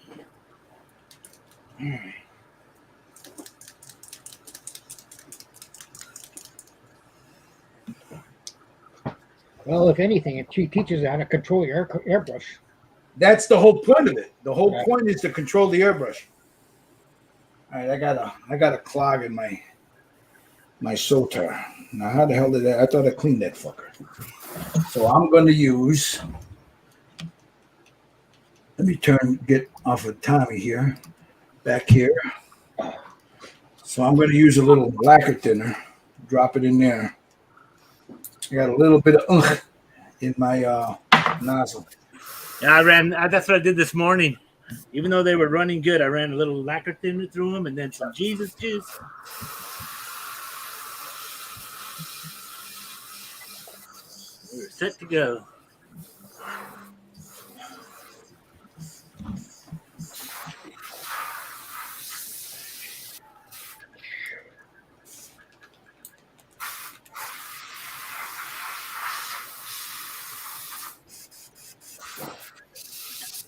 Well, if anything, it teaches you how to control your airbrush. That's the whole point of it. The whole point is to control the airbrush. All right, I got a clog in my sotar. Now, how the hell did that? I thought I cleaned that fucker. So I'm going to use. Let me get off of Tommy here, back here. So I'm going to use a little lacquer thinner, drop it in there. I got a little bit of in my nozzle. Yeah, that's what I did this morning. Even though they were running good, I ran a little lacquer thinner through them and then some Jesus juice. We were set to go.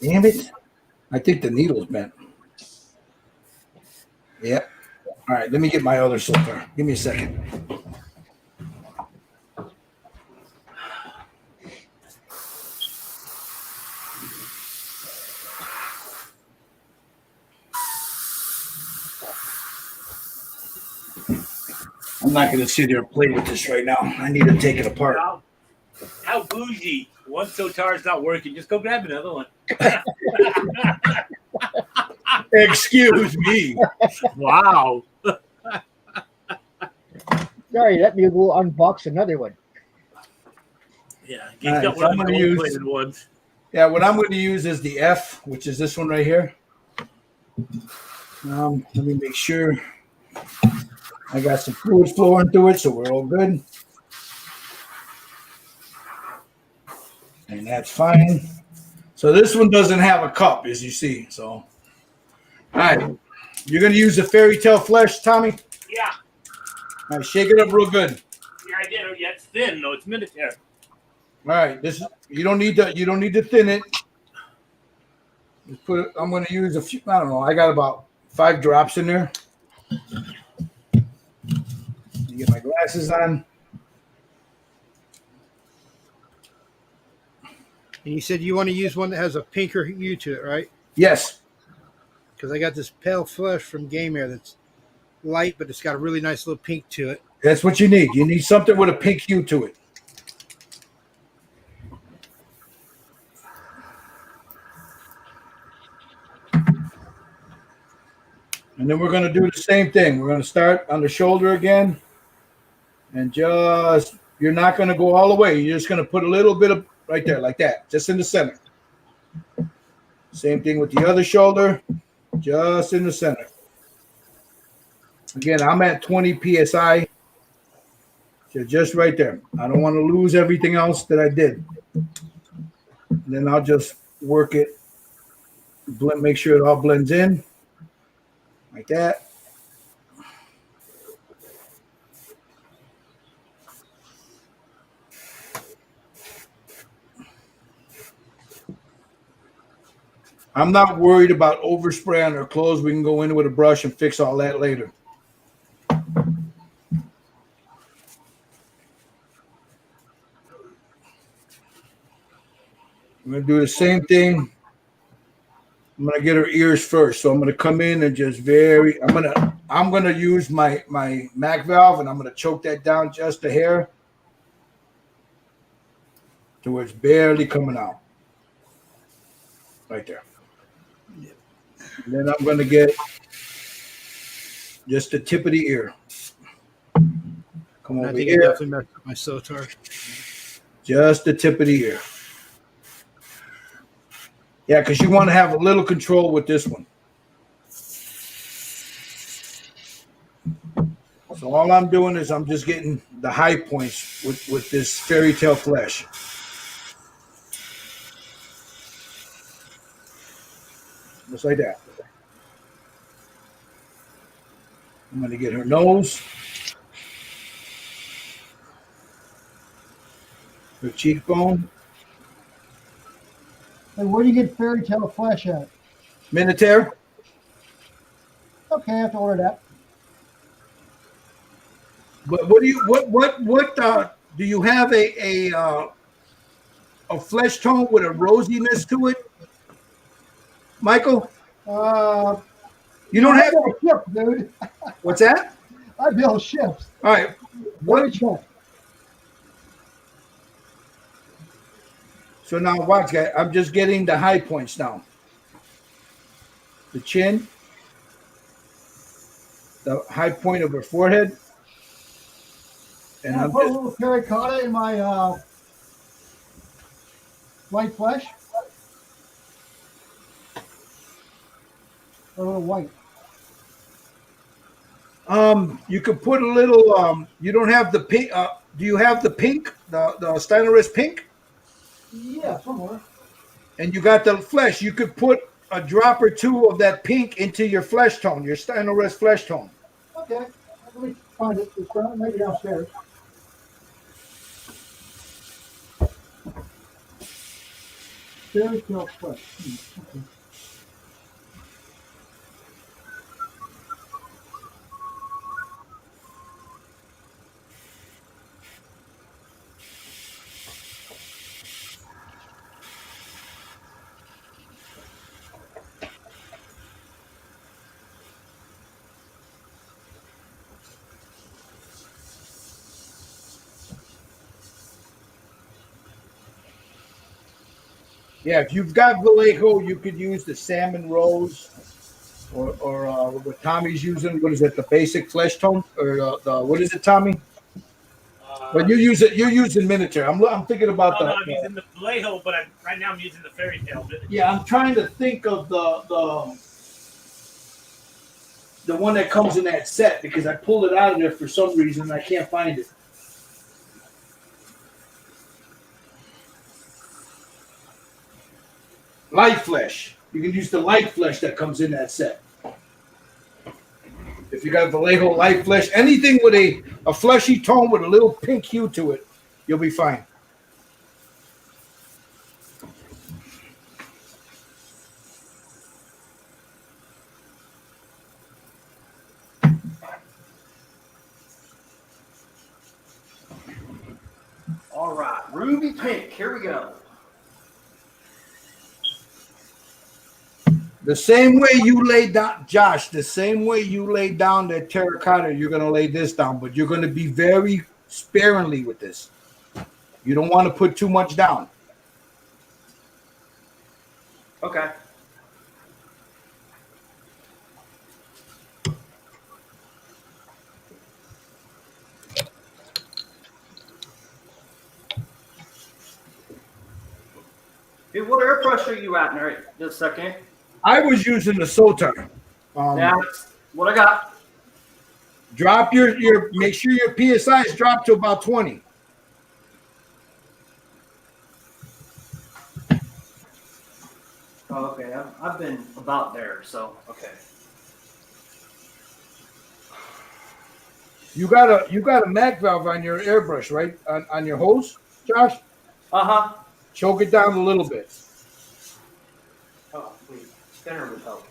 Damn it. I think the needle's bent. Yep. All right, let me get my other sotar. Give me a second. I'm not going to sit here and play with this right now. I need to take it apart. How bougie. One sotar is not working. Just go grab another one. Excuse me. Wow. Sorry, let me go unbox another one. Yeah, he's All right, got so one I'm of the gonna use- gold-plated ones. Yeah, what I'm going to use is the F, which is this one right here. Let me make sure I got some fluid flowing through it, so we're all good. And that's fine. So this one doesn't have a cup, as you see. So, all right, you're going to use the fairy tale flesh, Tommy. Yeah, All right, shake it up real good. yeah, I did. Yeah, it's thin. No, it's military. All right, this is you don't need to thin it. Just put it. I'm going to use a few. I don't know. I got about 5 drops in there. Get my glasses on. And you said you want to use one that has a pinker hue to it, right? Yes. Because I got this pale flesh from Game Air that's light, but it's got a really nice little pink to it. That's what you need. You need something with a pink hue to it. And then we're going to do the same thing. We're going to start on the shoulder again. And just, you're not going to go all the way. You're just going to put a little bit of right there, like that, just in the center. Same thing with the other shoulder, just in the center. Again, I'm at 20 PSI. So just right there. I don't want to lose everything else that I did. And then I'll just work it, make sure it all blends in, like that. I'm not worried about overspray on our clothes. We can go in with a brush and fix all that later. I'm going to do the same thing. I'm going to get her ears first. So I'm going to come in and just I'm going to use my Mac valve, and I'm going to choke that down just a hair to where it's barely coming out. Right there. And then I'm going to get just the tip of the ear. Come over I think here. it definitely messed up my Sotar. Just the tip of the ear. Yeah, because you want to have a little control with this one. So all I'm doing is I'm just getting the high points with this fairy tale flesh. Just like that. I'm going to get her nose, her cheekbone. Hey, where do you get fairy tale flesh at? Minotaur. Okay, I have to order that. But what do you have a flesh tone with a rosiness to it, Michael? You don't have I build ships, dude. what's that? I build ships. All right. What is that? So now watch, guys. I'm just getting the high points now. The chin, the high point of her forehead, and I I'm put a just little terracotta in my white flesh. A little white. You could put a little. You don't have the pink. Do you have the pink? The Steinerist pink? Yeah, somewhere. And you got the flesh. You could put a drop or two of that pink into your flesh tone, your Steinerist flesh tone. Okay, let me find it. It's maybe downstairs. Fairy tale flesh. Okay. Yeah, if you've got Vallejo, you could use the salmon rose, or what Tommy's using. What is it? The basic flesh tone, or the what is it, Tommy? But you're using miniature. I'm thinking about no, I'm using the Vallejo, but right now I'm using the fairy tale. Yeah, I'm trying to think of the one that comes in that set because I pulled it out of there for some reason and I can't find it. Light flesh. You can use the light flesh that comes in that set. If you got Vallejo light flesh, anything with a fleshy tone with a little pink hue to it, you'll be fine. All right, ruby pink. Here we go. The same way you lay down, Josh, the same way you lay down that terracotta, you're going to lay this down, but you're going to be very sparingly with this. You don't want to put too much down. Okay. Hey, what airbrush are you at right this second? I was using the Sotar. That's what I got. Drop your make sure your PSI is dropped to about 20. Oh, okay. I've been about there, so okay. You got a mag valve on your airbrush, right? On your hose, Josh? Uh-huh. Choke it down a little bit. Oh, wait. Spinner would help.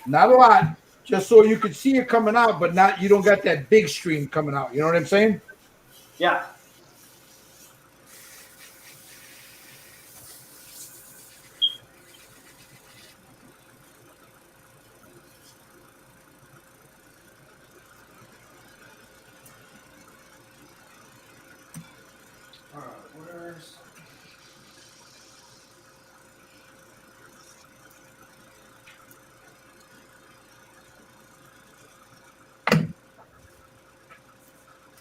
Not a lot, just so you can see it coming out, but not you don't got that big stream coming out. You know what I'm saying? Yeah. All right, where's...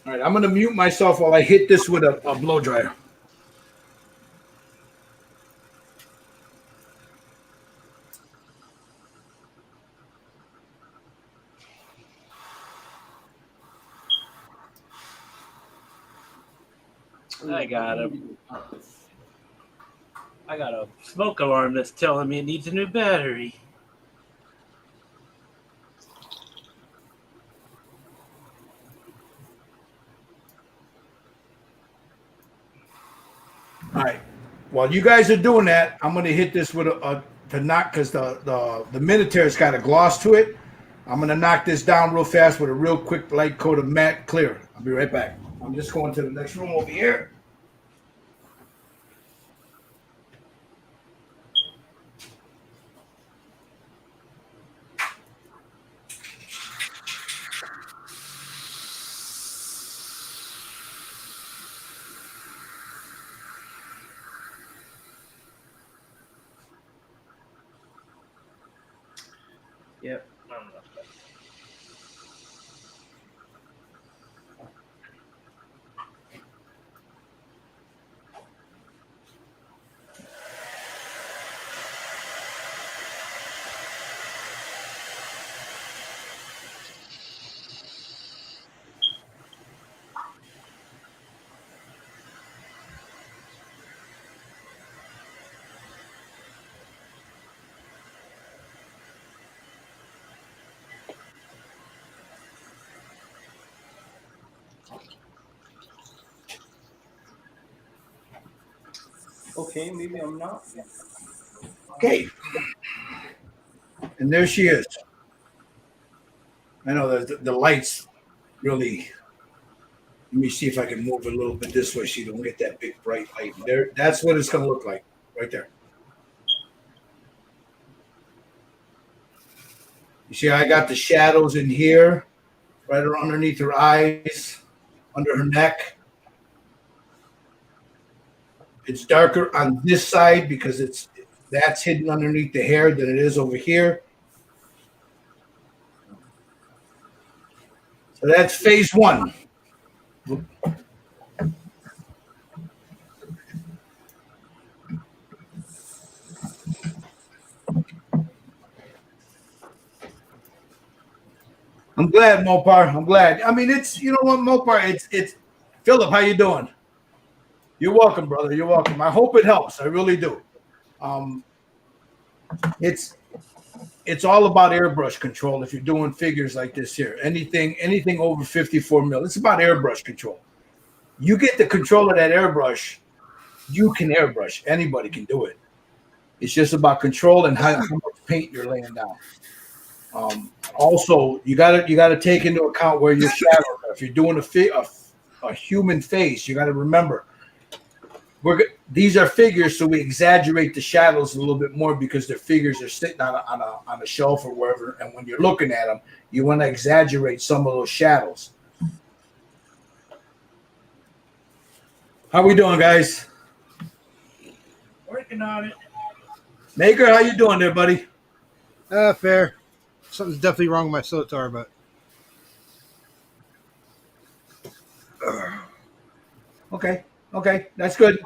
All right, I'm gonna mute myself while I hit this with a blow dryer. I got a smoke alarm that's telling me it needs a new battery. All right. While you guys are doing that, I'm gonna hit this with a to knock because the Minotaur's got a gloss to it. I'm gonna knock this down real fast with a real quick light coat of matte clear. I'll be right back. I'm just going to the next room over here. Yep. Okay, maybe I'm not. Okay. And there she is. I know the lights really. Let me see if I can move it a little bit this way so you don't get that big bright light. There, that's what it's gonna look like right there. You see, I got the shadows in here, right underneath her eyes, under her neck. It's darker on this side because that's hidden underneath the hair than it is over here. So that's phase one. I'm glad, Mopar. I'm glad. I mean, it's, you know what, Mopar, it's Philip, how you doing? You're welcome, brother. You're welcome. I hope it helps. I really do. Um, it's all about airbrush control if you're doing figures like this here. Anything over 54 mil. It's about airbrush control. You get the control of that airbrush, you can airbrush. Anybody can do it. It's just about control and how much paint you're laying down. Also, you gotta take into account where your shadows are. If you're doing a human face, you got to remember these are figures, so we exaggerate the shadows a little bit more because their figures are sitting on a shelf or wherever, and when you're looking at them, you want to exaggerate some of those shadows. How we doing, guys? Working on it. Maker, how you doing there, buddy? Fair. Something's definitely wrong with my Sotar, but Okay, that's good.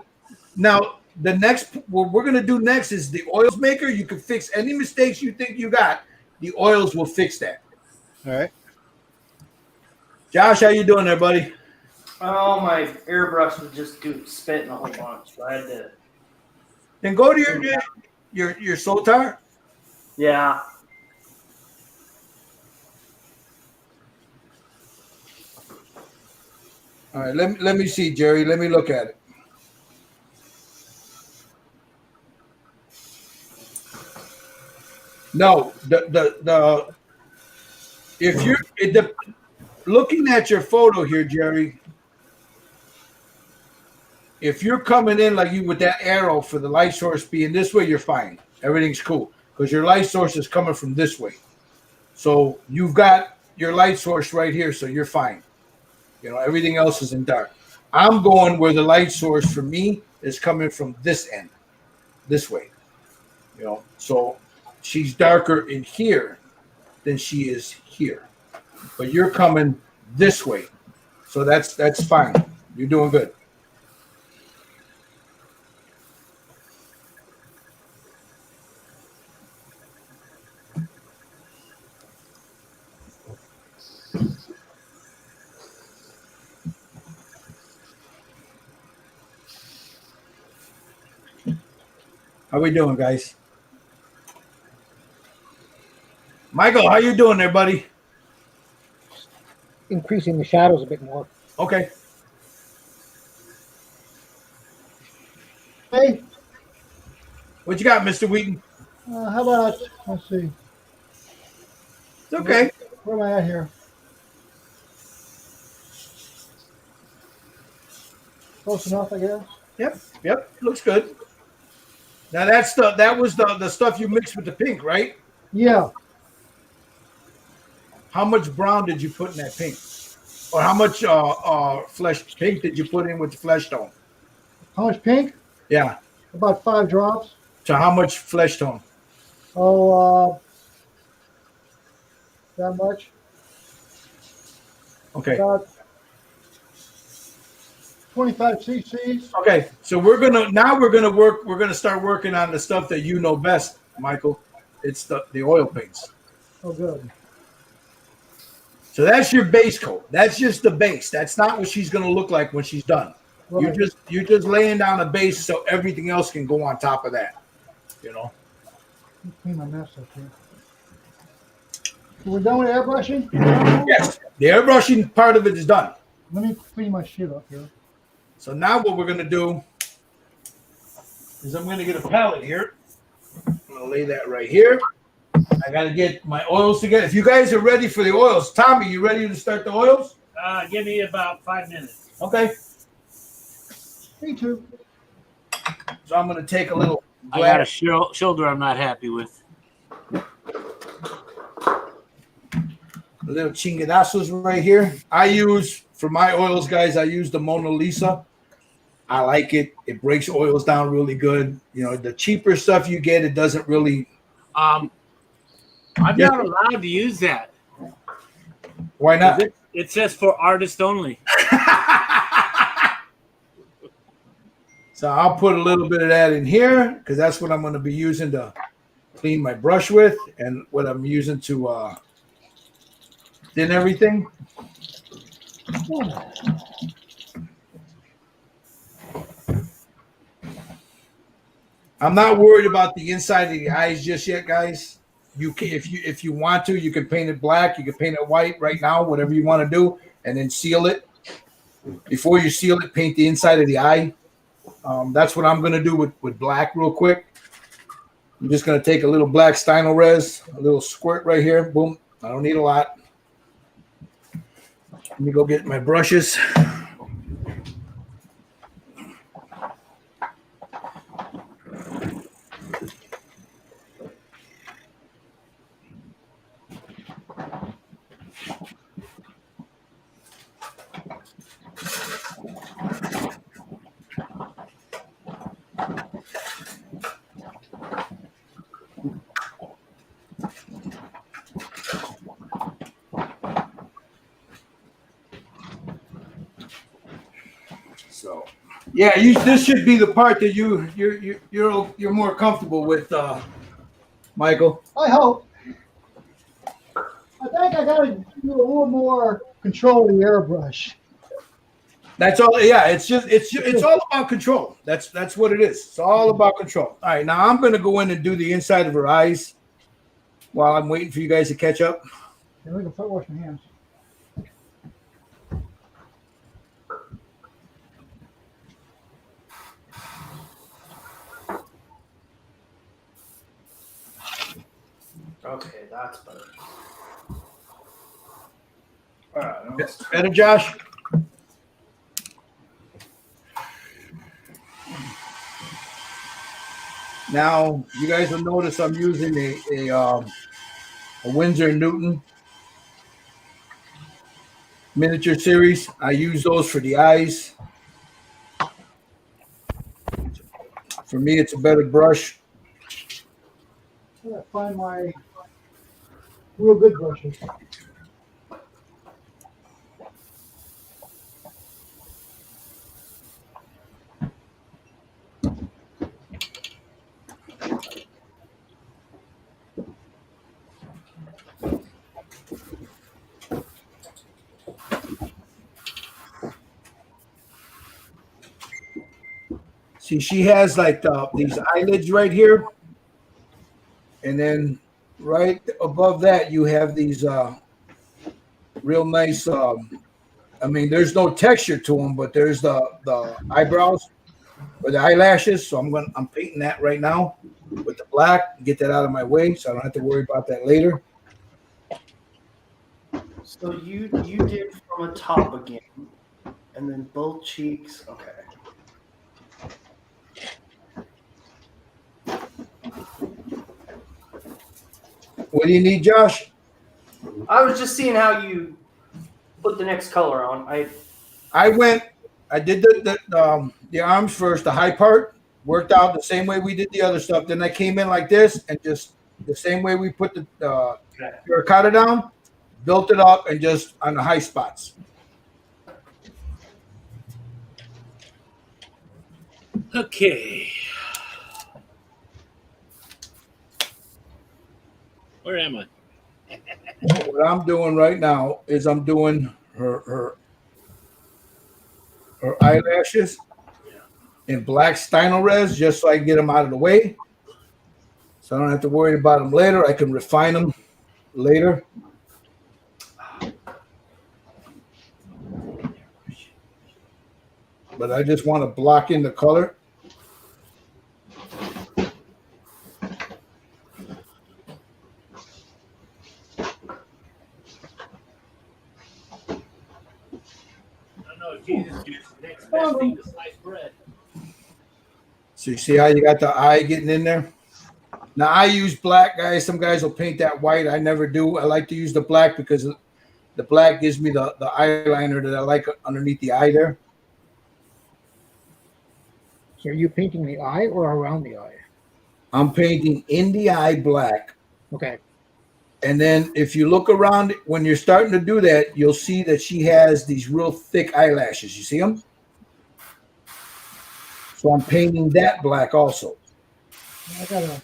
Now, the next what we're gonna do next is the oils maker. You can fix any mistakes you think you got. The oils will fix that. all right. Josh, how you doing there, buddy? Oh, my airbrush was just spitting a whole bunch. So I had to. Then go to your Sotar. Yeah. All right, let me see, Jerry. Let me look at it. No, if you're looking at your photo here, Jerry, if you're coming in like you with that arrow for the light source being this way, you're fine. Everything's cool because your light source is coming from this way. So you've got your light source right here, so you're fine. You know, everything else is in dark. I'm going where the light source for me is coming from this end, this way. You know, so she's darker in here than she is here. But you're coming this way. So that's fine. You're doing good. How we doing, guys? Michael, how you doing there, buddy? Increasing the shadows a bit more. Okay. Hey, What you got, Mr. Wheaton? how about, let's see, It's okay. where am I at here? Close enough, I guess. Yep. Looks good. Now that was the stuff you mixed with the pink, right? Yeah, How much brown did you put in that pink? Or how much flesh pink did you put in with the flesh tone? how much pink? Yeah. About 5 drops. So how much flesh tone? Oh, that much. Okay. About 25 cc's. Okay. So we're gonna start working on the stuff that you know best, Michael. It's the oil paints. Oh, good. So that's your base coat. That's just the base. That's not what she's gonna look like when she's done. Right. You're just laying down a base so everything else can go on top of that. You know. Clean my mess up here. So we're done with airbrushing? Yes. The airbrushing part of it is done. Let me clean my shit up here. So now what we're gonna do is I'm gonna get a palette here. I'm gonna lay that right here. I gotta get my oils together. If you guys are ready for the oils, Tommy, you ready to start the oils? Give me about 5 minutes. Okay. Me too. So I'm gonna take a little I got a shoulder I'm not happy with. little chingadazos right here. For my oils, guys, I use the Mona Lisa. I like it. It breaks oils down really good. You know, the cheaper stuff you get, it doesn't really. I'm not allowed to use that. Why not? It says for artists only. So I'll put a little bit of that in here because that's what I'm going to be using to clean my brush with, and what I'm using to and everything. I'm not worried about the inside of the eyes just yet, guys. You can, if you want to, you can paint it black. You can paint it white right now, whatever you want to do, and then seal it. Before you seal it, paint the inside of the eye. That's what I'm going to do with black real quick. I'm just going to take a little black Stynylrez, res, a little squirt right here. Boom. I don't need a lot. Let me go get my brushes. So, yeah, this should be the part that you're more comfortable with, Michael. I hope. I think I got to do a little more control of the airbrush. That's all. Yeah, it's all about control. That's what it is. It's all about control. All right, now I'm going to go in and do the inside of her eyes while I'm waiting for you guys to catch up. Yeah, we can wash my hands. Okay, that's better. All right, better, Josh. Now you guys will notice I'm using a Winsor & Newton miniature series. I use those for the eyes. For me, it's a better brush. I gotta find my real good brushes. See, she has like these eyelids right here. And then right above that, you have these real nice, I mean, there's no texture to them, but there's the eyebrows or the eyelashes. So I'm painting that right now with the black, get that out of my way so I don't have to worry about that later. So you did from a top again, and then both cheeks. Okay. What do you need, Josh? I was just seeing how you put the next color on. I did the arms first, the high part, worked out the same way we did the other stuff. Then I came in like this and just the same way we put the terracotta down, built it up and just on the high spots. Okay. Where am I? What I'm doing right now is I'm doing her eyelashes in black Stynylrez just so I can get them out of the way. So I don't have to worry about them later. I can refine them later. But I just want to block in the color. Jesus juice, the next best thing to slice bread. So you see how you got the eye getting in there? Now I use black, guys. Some guys will paint that white. I never do. I like to use the black because the black gives me the eyeliner that I like underneath the eye there. So are you painting the eye or around the eye? I'm painting in the eye black. Okay. And then if you look around, when you're starting to do that, you'll see that she has these real thick eyelashes. You see them? So I'm painting that black also. I gotta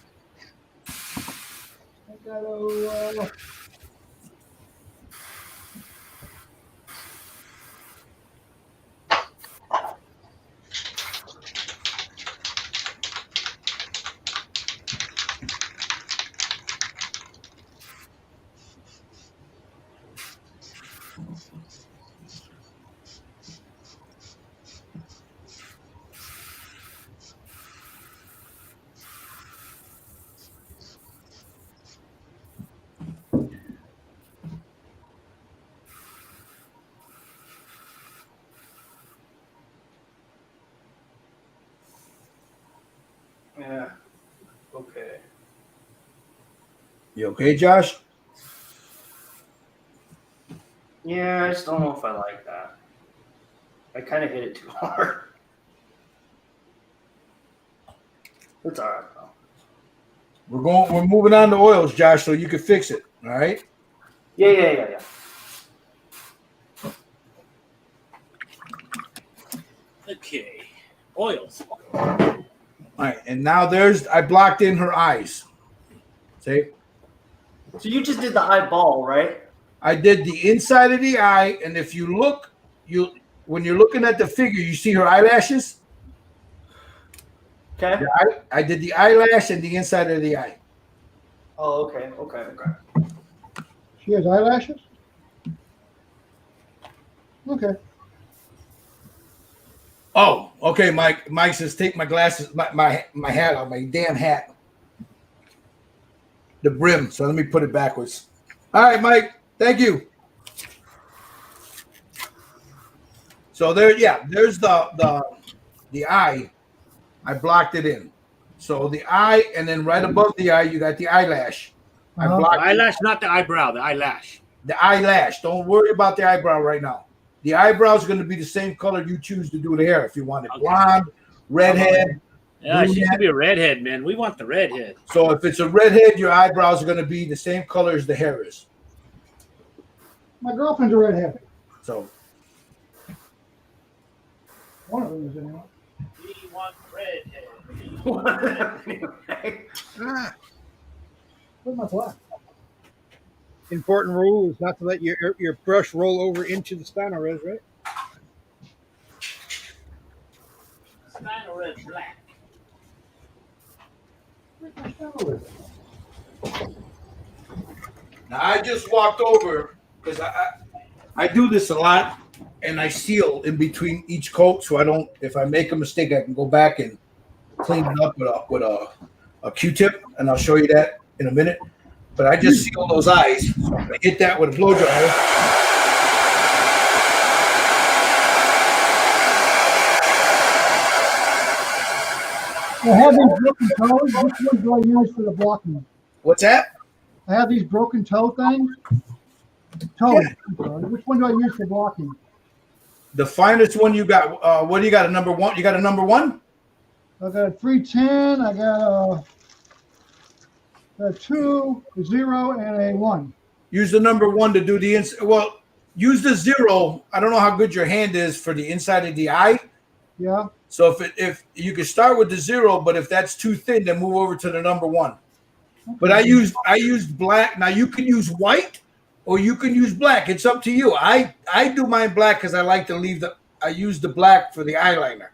You okay, Josh? Yeah, I just don't know if I like that. I kind of hit it too hard. It's all right though. We're moving on to oils, Josh, so you can fix it. All right. Yeah. Okay. Oils. All right, and now I blocked in her eyes. See? So you just did the eyeball, right? I did the inside of the eye, and if you look, when you're looking at the figure, you see her eyelashes. Okay. I did the eyelash and the inside of the eye. Oh, okay. She has eyelashes? Okay. Oh, okay. Mike says take my glasses, my hat off, my damn hat. The brim. So let me put it backwards. All right, Mike. Thank you. So there's the eye. I blocked it in. So the eye, and then right above the eye, you got the eyelash. I Uh-huh. The blocked eyelash, not the eyebrow, the eyelash. the eyelash. Don't worry about the eyebrow right now. The eyebrow is going to be the same color you choose to do the hair. If you want it Okay. blonde, redhead. Yeah, she brunette. could be a redhead, man. We want the redhead. So if it's a redhead, your eyebrows are going to be the same color as the hair is. My girlfriend's a redhead. So One of them is anyway. We want redhead. Where's my black? Important rule is not to let your brush roll over into the spinal res, right? Spinal red black. Where's my shadow? now I just walked over because I do this a lot, and I seal in between each coat, so I don't. If I make a mistake, I can go back and clean it up with a Q-tip, and I'll show you that in a minute. But I just seal those eyes. So I'm gonna hit that with a blow dryer. I have these broken toes. Which one do I use for the blocking? What's that? I have these broken toe things. Toes. I'm sorry. Which one do I use for blocking? The finest one you got. What do you got? A number one? You got a number one? I got a 310. I got a 2, a 0, and a 1. Use the number one to do the well. Use the 0. I don't know how good your hand is for the inside of the eye. Yeah. So if you can start with the 0, but if that's too thin, then move over to the number 1. Okay. But I used black. Now you can use white or you can use black. It's up to you. I do mine black because I like to I use the black for the eyeliner.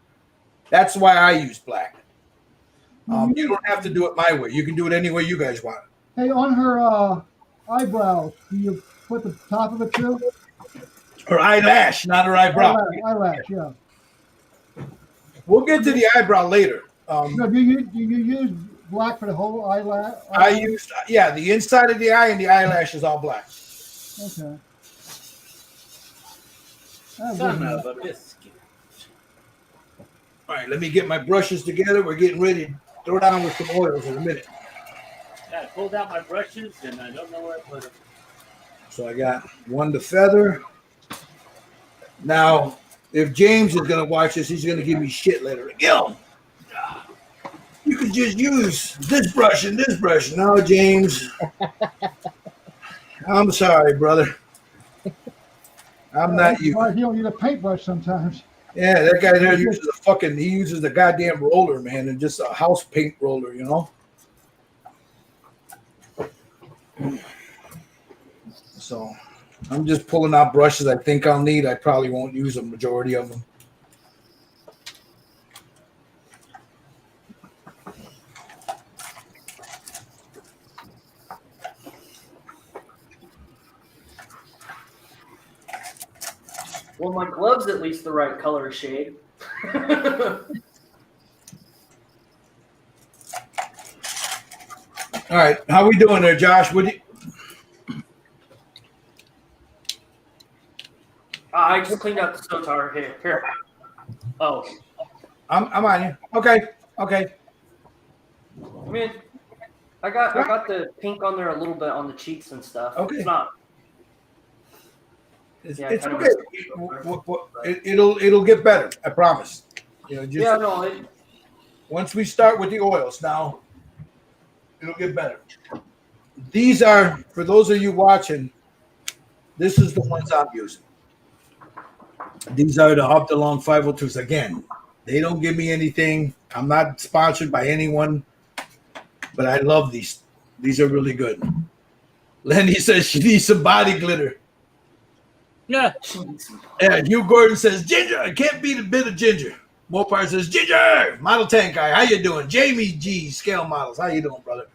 That's why I use black. You don't have to do it my way. You can do it any way you guys want. Hey, on her eyebrows, do you put the top of it too? Her eyelash, not her eyebrow. Eyelash, yeah. We'll get to the eyebrow later. No, do you use black for the whole eyelash? I used the inside of the eye and the eyelash is all black. Okay. Son of a biscuit. All right, let me get my brushes together. We're getting ready to throw down with some oils in a minute. I pulled out my brushes and I don't know where I put them. So I got one to feather. Now, if James is going to watch this, he's going to give me shit later. Gil, you could just use this brush and this brush. No, James. I'm sorry, brother. I'm not you. You don't need a paintbrush sometimes. Yeah, that guy there uses the goddamn roller, man, and just a house paint roller, you know? So I'm just pulling out brushes I think I'll need. I probably won't use a majority of them. Well, my glove's at least the right color shade. All right, how we doing there, Josh? I just cleaned out the stotar. Here. Oh, I'm on you. Okay. come in. I got the pink on there a little bit on the cheeks and stuff. Okay. It's not. It's, Yeah, it's kind of okay. messed It'll get better. I promise. You know, just Yeah, no. once we start with the oils now, it'll get better. These are, for those of you watching, this is the ones I'm using. These are the Optilong 502s. Again, they don't give me anything. I'm not sponsored by anyone, but I love these. These are really good. Lenny says she needs some body glitter. Yeah. Yeah, Hugh Gordon says, Ginger, I can't beat a bit of ginger. Mopar says, Ginger, Model Tank Guy, how you doing? Jamie G, Scale Models, how you doing, brother?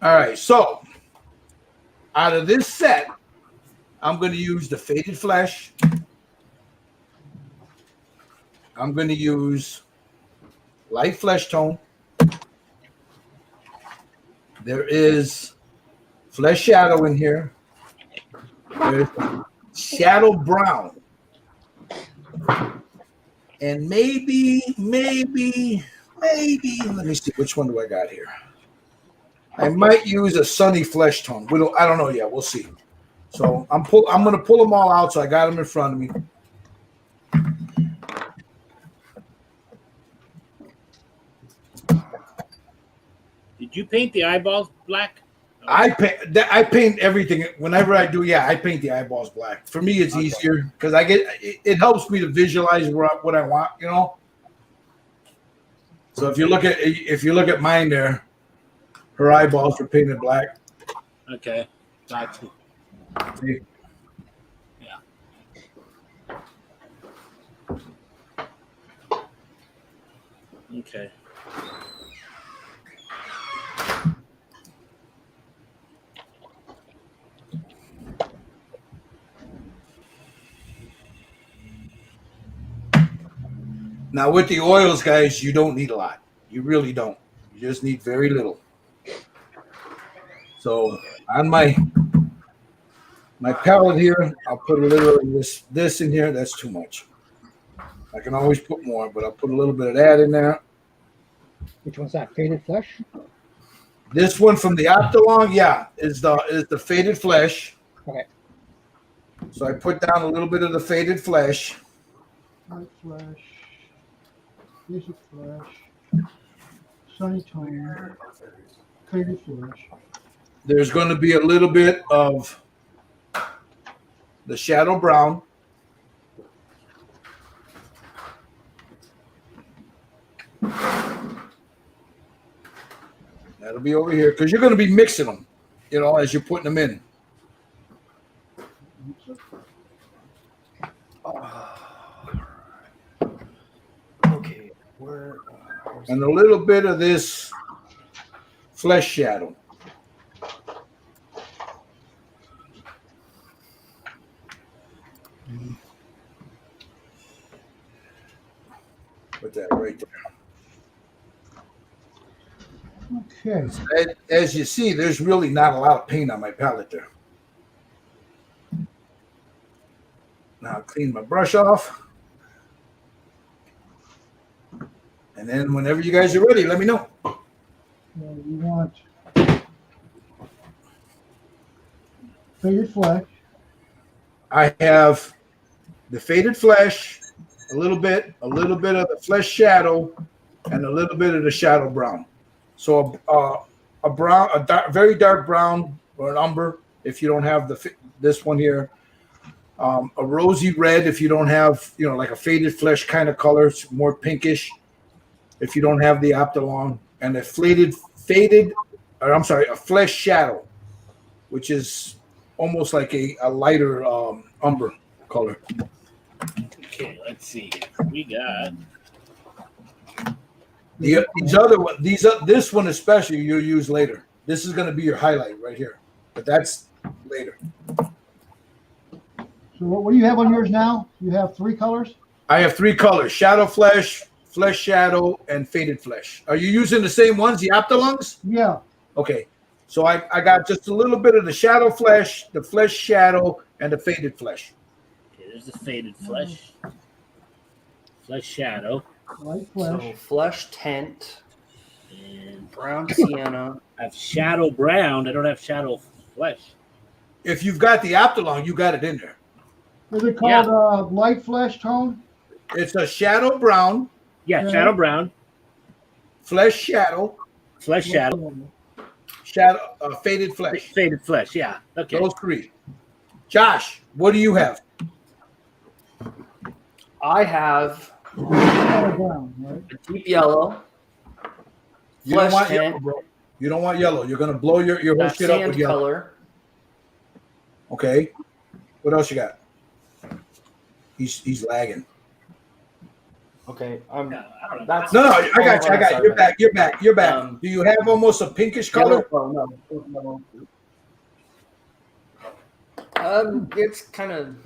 All right, so out of this set, I'm going to use the Faded Flesh. I'm going to use Light Flesh Tone. There is Flesh Shadow in here. There's Shadow Brown. And maybe, let me see, which one do I got here? I might use a Sunny Flesh Tone. I don't know yet. We'll see. So I'm going to pull them all out, so I got them in front of me. Did you paint the eyeballs black? I paint everything. Whenever I do, I paint the eyeballs black. For me, it's easier because it helps me to visualize what I want, you know. So if you look at mine there, her eyeballs are painted black. Okay, gotcha. See? Yeah. Okay. Now with the oils, guys, you don't need a lot. You really don't. You just need very little. So on my palette here, I'll put a little of this in here. That's too much. I can always put more, but I'll put a little bit of that in there. Which one's that? Faded Flesh? This one from the Optilong, is the Faded Flesh. Okay. So I put down a little bit of the Faded Flesh. Light Flesh. Basic Flesh. Sunny Tone. Faded Flesh. There's going to be a little bit of the Shadow Brown. That'll be over here because you're going to be mixing them, you know, as you're putting them in. Okay. And a little bit of this Flesh Shadow. Put that right there. Okay. As you see, there's really not a lot of paint on my palette there. Now I'll clean my brush off. And then whenever you guys are ready, let me know. You want Faded Flesh. I have the Faded Flesh, a little bit of the Flesh Shadow, and a little bit of the Shadow Brown. So very dark brown or an umber if you don't have this one here. A rosy red if you don't have, you know, like a Faded Flesh kind of color, it's more pinkish if you don't have the Optilong, and a Flesh Shadow, which is almost like a lighter umber color. Okay, let's see. We got this one especially you'll use later. This is going to be your highlight right here, but that's later. So what do you have on yours now? You have 3 colors? I have 3 colors: Shadow Flesh, Flesh Shadow, and Faded Flesh. Are you using the same ones, the Optilongs? Yeah. Okay. So I got just a little bit of the Shadow Flesh, the Flesh Shadow, and the Faded Flesh. okay, there's the Faded Flesh. Flesh Shadow. Light Flesh. So Flesh Tint. And Brown sienna. I have shadow brown. I don't have shadow flesh. If you've got the Optilong, you got it in there. Is it Yeah. called light flesh tone? It's a shadow brown, Yeah, Okay. shadow brown, flesh shadow, flesh shadow, faded flesh. faded flesh. Yeah. Okay. Those three. Josh, what do you have? I have Shadow brown, right? a deep yellow, You don't flesh want tint, yellow, bro. You don't want yellow. You're gonna blow your whole shit up with sand yellow. color. Okay. What else you got? He's lagging. Okay, Yeah, I don't know. that's No, I got you. I got you. You're back. You're back. You're back. Um, Do you have almost a pinkish yellow. color? Oh, no. It's kind of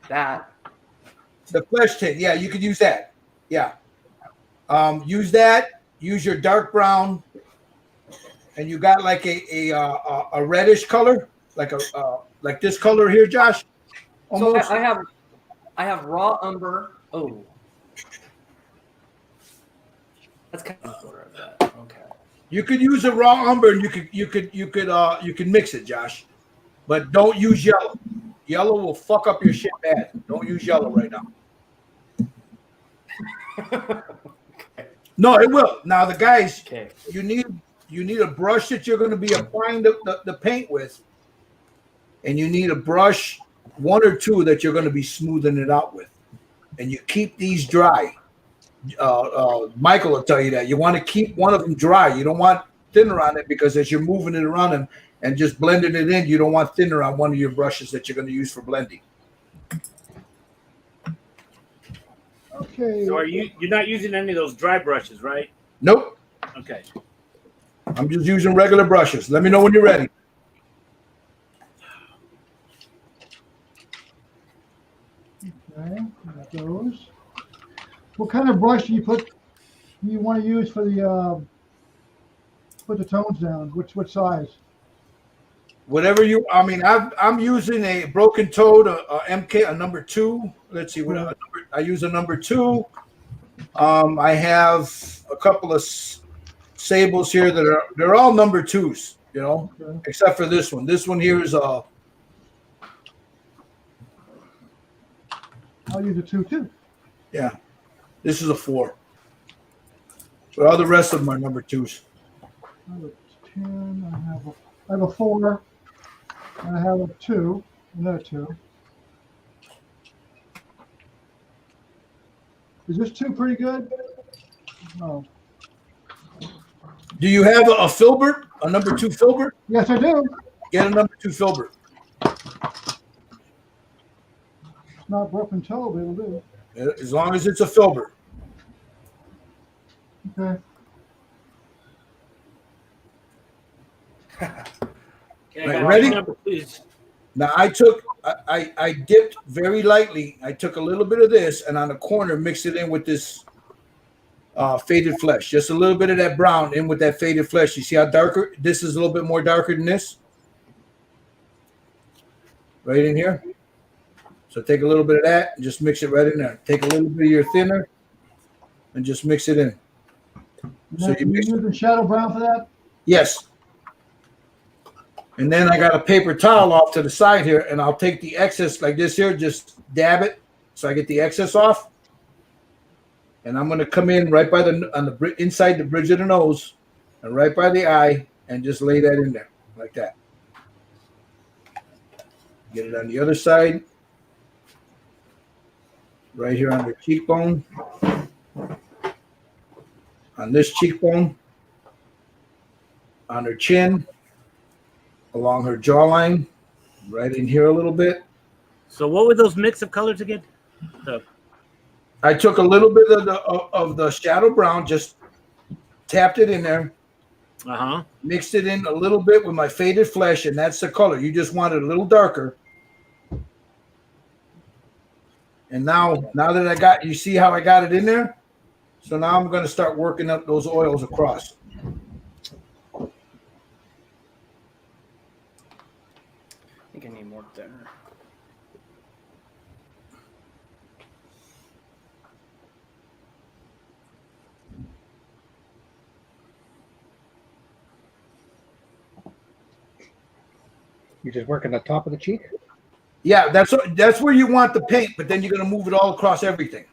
that. The flesh tint. Yeah, you could use that. Yeah. Use that. Use your dark brown, and you got like a reddish color, like like this color here, Josh. So Almost. I have raw umber. Oh, that's kind of the color of that. Okay. You could use a raw umber, and you could mix it, Josh, but don't use yellow. Yellow will fuck up your shit bad. Don't use yellow right now. Okay. No, it will. Now the guys, Okay. you need a brush that you're going to be applying the paint with, and you need a brush, one or two that you're going to be smoothing it out with, and you keep these dry. Michael will tell you that you want to keep one of them dry. You don't want thinner on it because as you're moving it around and just blending it in, you don't want thinner on one of your brushes that you're going to use for blending. Okay. So you're not using any of those dry brushes, right? Nope. Okay. I'm just using regular brushes. Let me know when you're ready. Okay, got those. What kind of brush do you want to use for the put the tones down? Which size? Whatever you, I mean, I'm using a broken toad, a MK, a number 2. Let's see what I use a number 2. I have a couple of sables here that they're all number 2s, you know, Okay. except for this one. This one here is I'll use a 2 too. yeah, this is a 4. But all the rest of them are number 2s. I have a 10. I have a 4. And I have a 2. Another 2. Is this 2 pretty good? No. Do you have a filbert, a number 2 filbert? Yes, I do. Get a number 2 filbert. It's not broken toe, but it'll do. As long as it's a filbert. Okay. Okay, Right, guys, ready? number, please. Now I dipped very lightly. I took a little bit of this and on the corner mixed it in with this faded flesh. Just a little bit of that brown in with that faded flesh. You see how darker? This is a little bit more darker than this. Right in here. So take a little bit of that and just mix it right in there. Take a little bit of your thinner and just mix it in. So you You mix it. using shadow brown for that? Yes. And then I got a paper towel off to the side here, and I'll take the excess like this here, just dab it so I get the excess off. And I'm going to come in right by inside the bridge of the nose and right by the eye and just lay that in there like that. Get it on the other side. Right here on the cheekbone. On this cheekbone. On her chin. Along her jawline, right in here a little bit. So what were those mix of colors again? I took a little bit of the shadow brown, just tapped it in there, mixed it in a little bit with my faded flesh, and that's the color. You just want it a little darker. And now that you see how I got it in there? So now I'm going to start working up those oils across. I think I need more there. You just work on the top of the cheek? Yeah, that's where you want the paint, but then you're gonna move it all across everything.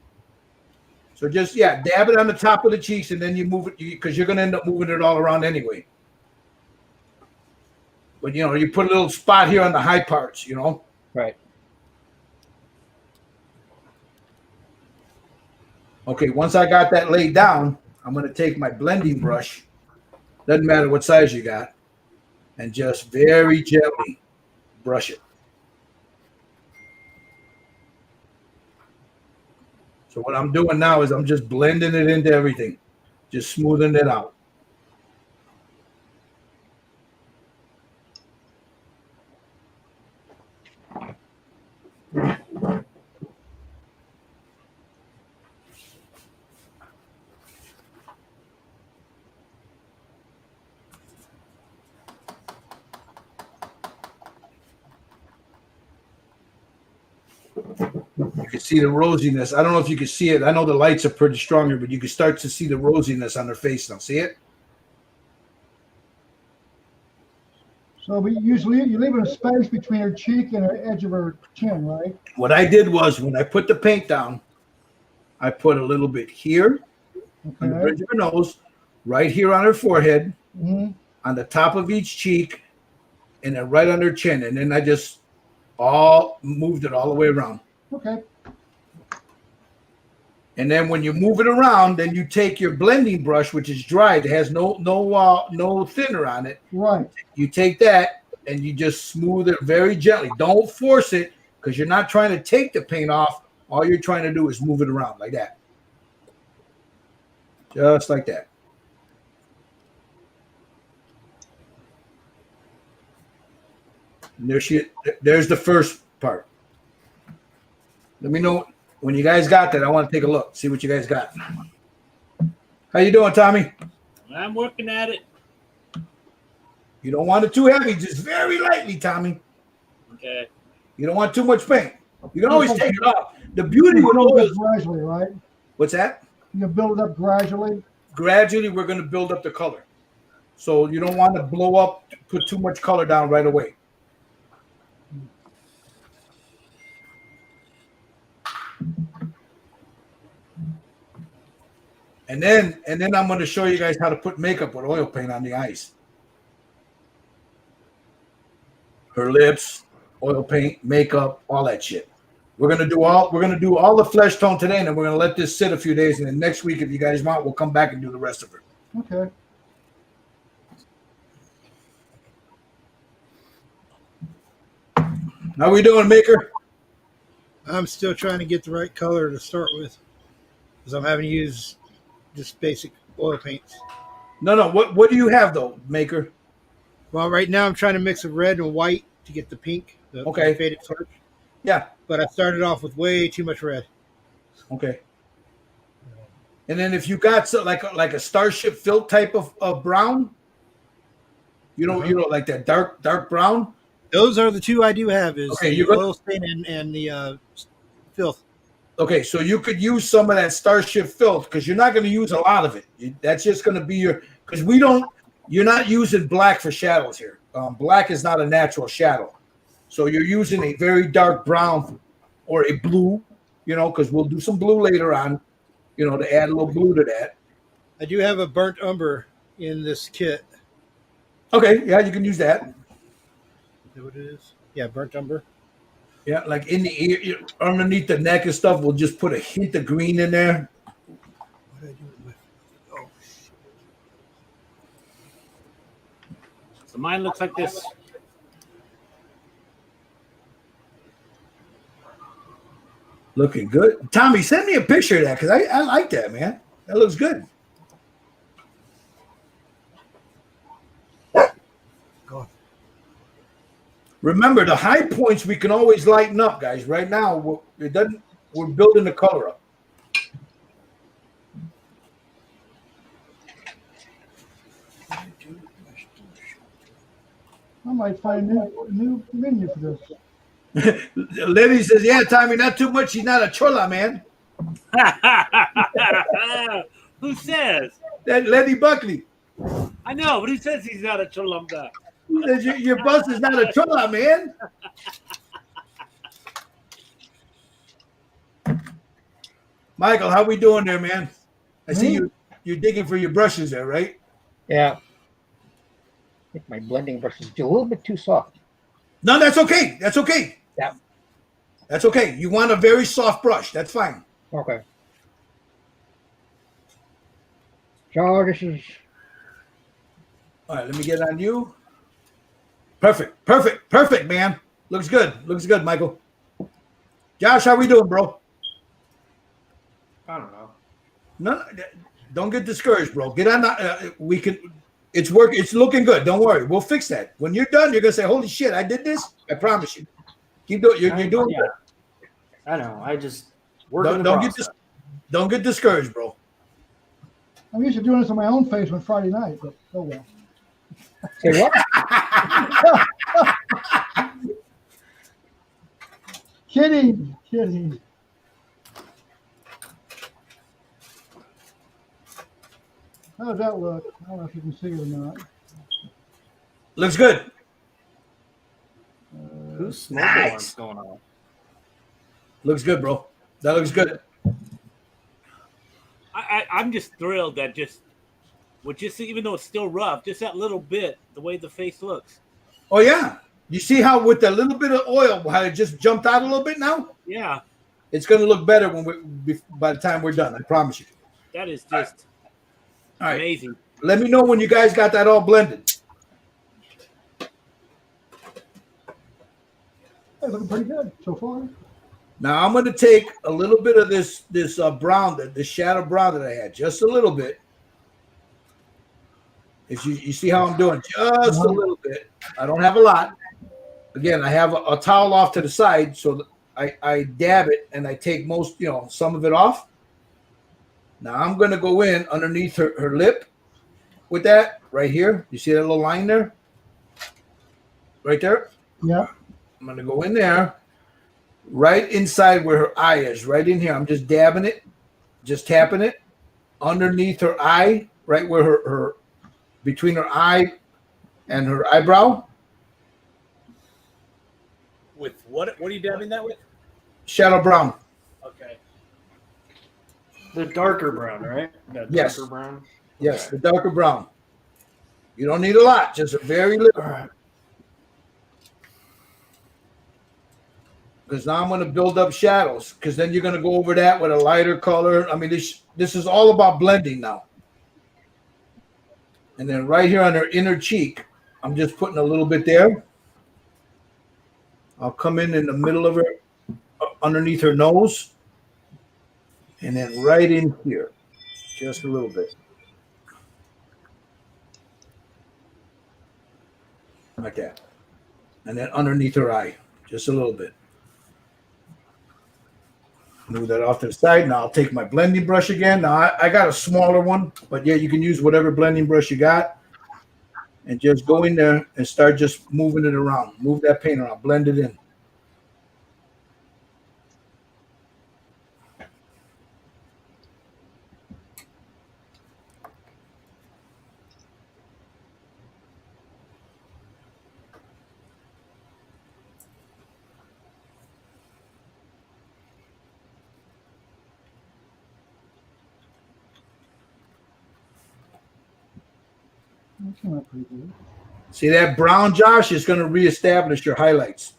So just dab it on the top of the cheeks, and then you move it because you're gonna end up moving it all around anyway. But you put a little spot here on the high parts, Right. Okay, once I got that laid down, I'm gonna take my blending brush, doesn't matter what size you got, and just very gently brush it. So what I'm doing now is I'm just blending it into everything, just smoothing it out. You can see the rosiness. I don't know if you can see it. I know the lights are pretty stronger, but you can start to see the rosiness on her face now. See it? So we usually you leave a space between her cheek and the edge of her chin, right? What I did was when I put the paint down, I put a little bit here on the bridge of her nose, right here on her forehead, on the top of each cheek, and then right on her chin. And then I just all moved it all the way around. Okay. And then when you move it around, then you take your blending brush, which is dry, that has no thinner on it. Right. You take that and you just smooth it very gently. Don't force it because you're not trying to take the paint off. All you're trying to do is move it around like that. Just like that. And there's the first part. Let me know when you guys got that. I want to take a look, see what you guys got. How you doing, Tommy? I'm working at it. You don't want it too heavy, just very lightly, Tommy. Okay. You don't want too much paint. You can always take it off. The beauty with build it oils. up gradually, right? What's that? You build it up gradually. Gradually, we're going to build up the color. So you don't want to blow up, put too much color down right away. And then I'm going to show you guys how to put makeup with oil paint on the eyes. Her lips, oil paint, makeup, all that shit. We're gonna do all the flesh tone today, and then we're gonna let this sit a few days, and then next week, if you guys want, we'll come back and do the rest of it. Okay. How we doing, Maker? I'm still trying to get the right color to start with, because I'm having to use just basic oil paints. No. What do you have though, Maker? Well, right now I'm trying to mix a red and white to get the pink, the faded flesh. Yeah. But I started off with way too much red. Okay. And then if you got like a Starship Filth type of brown, you know, like that dark brown. Those are the two I do have. Is okay, the oil stain and the filth. Okay, so you could use some of that Starship Filth because you're not going to use a lot of it. That's just going to be because you're not using black for shadows here. Black is not a natural shadow. So you're using a very dark brown or a blue, because we'll do some blue later on, to add a little blue to that. I do have a burnt umber in this kit. Okay, yeah, you can use that. Is that what it is? Yeah, burnt umber. Yeah, like in the ear, underneath the neck and stuff, we'll just put a hint of green in there. What did I do with my... Oh, shit. So mine looks like this. Looking good. Tommy, send me a picture of that because I like that, man. That looks good. God. Remember, the high points we can always lighten up, guys. Right now, we're building the color up. I might find a new menu for this. Lily says, yeah, Tommy, not too much. He's not a chola, man. Who says? That Lenny Buckley. I know, but who says he's not a cholumda? Your bus is not a truck, man. Michael, how we doing there, man? I see you're digging for your brushes there, right? Yeah. I think my blending brush is a little bit too soft. No, that's okay. That's okay. Yeah. That's okay. You want a very soft brush. That's fine. Okay. So this is All right, let me get on you. Perfect, perfect, perfect, man. Looks good. Looks good, Michael. Josh, how we doing, bro? I don't know. No, don't get discouraged, bro. Get on. We can. It's working. It's looking good. Don't worry. We'll fix that. When you're done, you're gonna say, "Holy shit, I did this." I promise you. Keep doing. You're doing Yeah. good. I know. I just working the Don't process. don't get discouraged, bro. I'm used to doing this on my own face on Friday night, but oh well. say what? Kidding, kidding. How does that look? I don't know if you can see it or not. Looks good. Who's smoke Nice. alarms going on? Looks good, bro. That looks good. I'm just thrilled that even though it's still rough, just that little bit, the way the face looks. Oh yeah. You see how with that little bit of oil, how it just jumped out a little bit now? Yeah, It's gonna look better by the time we're done. I promise you. that is just All right. amazing. Let me know when you guys got that all blended. Hey, looking pretty good so far. Now I'm going to take a little bit of this brown, the shadow brown that I had, just a little bit. If you see how I'm doing, just a little bit. I don't have a lot. Again, I have a towel off to the side, so I dab it and I take some of it off. Now I'm going to go in underneath her lip with that right here. You see that little line there? Right there? Yeah. I'm going to go in there, right inside where her eye is, right in here. I'm just dabbing it, just tapping it underneath her eye, right where her between her eye and her eyebrow. With what are you dabbing that with? Shadow brown. Okay. The darker brown, right? That Yes. darker brown. Yes, Okay. the darker brown. You don't need a lot, just a very little. All right. Because now I'm going to build up shadows, because then you're going to go over that with a lighter color. I mean, this is all about blending now. And then right here on her inner cheek, I'm just putting a little bit there. I'll come in the middle of her, underneath her nose. And then right in here, just a little bit. Like that. And then underneath her eye, just a little bit. Move that off to the side. Now I'll take my blending brush again. Now I got a smaller one, but yeah, you can use whatever blending brush you got. And just go in there and start just moving it around. Move that paint around. Blend it in. That came out pretty good. See that brown, Josh, is going to reestablish your highlights.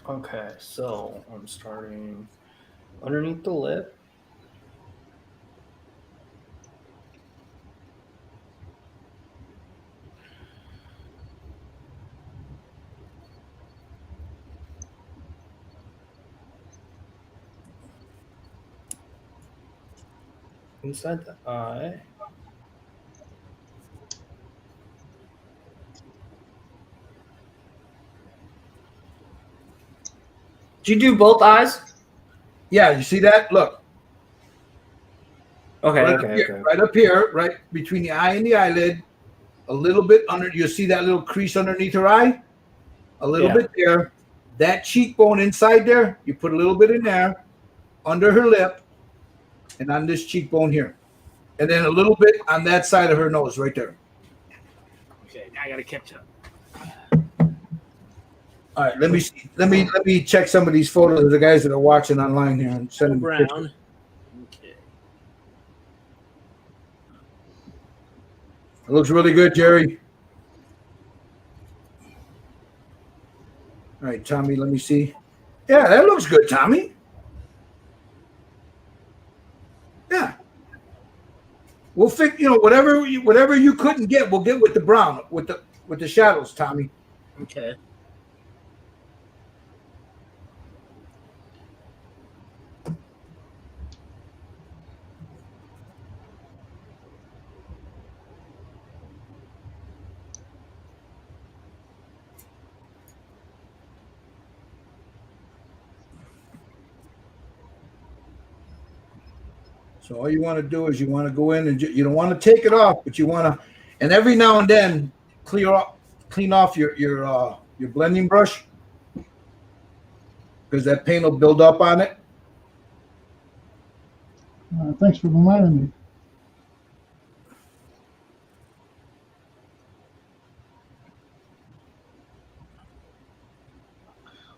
Okay, so I'm starting underneath the lip. Inside the eye. Did you do both eyes? Yeah, you see that? Look. Okay, Right, okay, up here, okay. right up here, right between the eye and the eyelid. A little bit under. You see that little crease underneath her eye? A little Yeah. bit there. That cheekbone inside there, you put a little bit in there. under her lip and on this cheekbone here. And then a little bit on that side of her nose right there. Okay, I gotta catch up. All right, let me see. Let me check some of these photos of the guys that are watching online here and send them Brown. pictures. Okay. It looks really good, Jerry. All right, Tommy, let me see. Yeah, that looks good, Tommy. Yeah. We'll fix, whatever you couldn't get, we'll get with the brown, with the shadows, Tommy. Okay. So all you want to do is you want to go in and you don't want to take it off, but you want to, and every now and then clean off your blending brush because that paint will build up on it. Thanks for reminding me.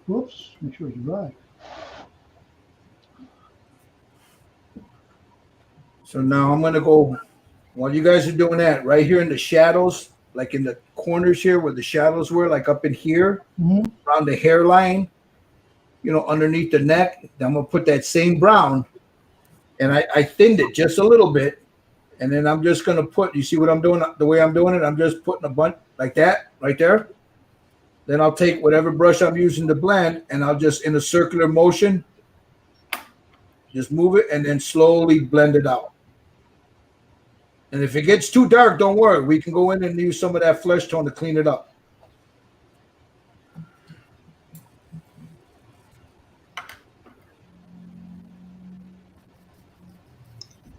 Whoops, make sure it's dry. So now I'm going to go, while you guys are doing that, right here in the shadows, like in the corners here where the shadows were, like up in here, around the hairline, underneath the neck. I'm going to put that same brown, and I thinned it just a little bit, and then I'm just going to put, you see what I'm doing, the way I'm doing it? I'm just putting a bunch like that right there. Then I'll take whatever brush I'm using to blend, and I'll just, in a circular motion, just move it and then slowly blend it out. And if it gets too dark, don't worry. We can go in and use some of that flesh tone to clean it up.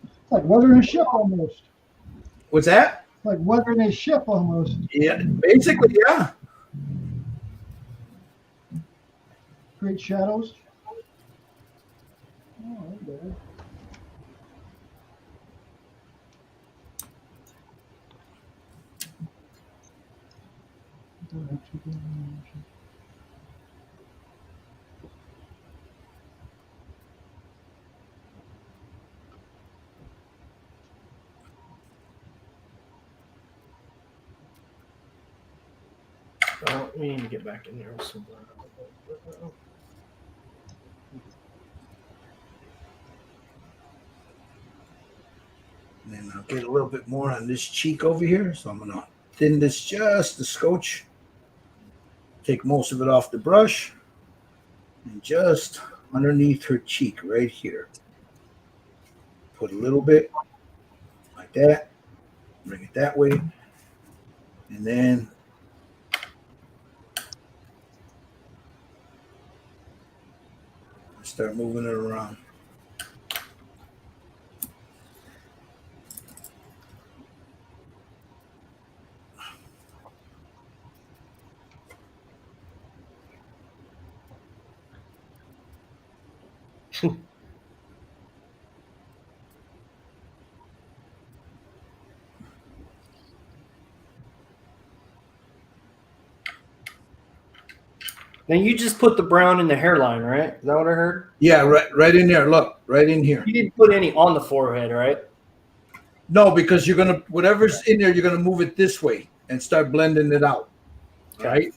It's like weathering a ship almost. What's that? It's like weathering a ship almost. Yeah, basically, yeah. Great shadows. Oh, okay. Oh, we need to get back in there with some brown. And then I'll get a little bit more on this cheek over here. So I'm going to thin this just a scotch. Take most of it off the brush. And just underneath her cheek right here. Put a little bit like that. Bring it that way. And then start moving it around. Now you just put the brown in the hairline, right? Is that what I heard? Yeah, right in there. Look, right in here. You didn't put any on the forehead, right? No, because you're gonna, whatever's in there, you're gonna move it this way and start blending it out. Okay. Right?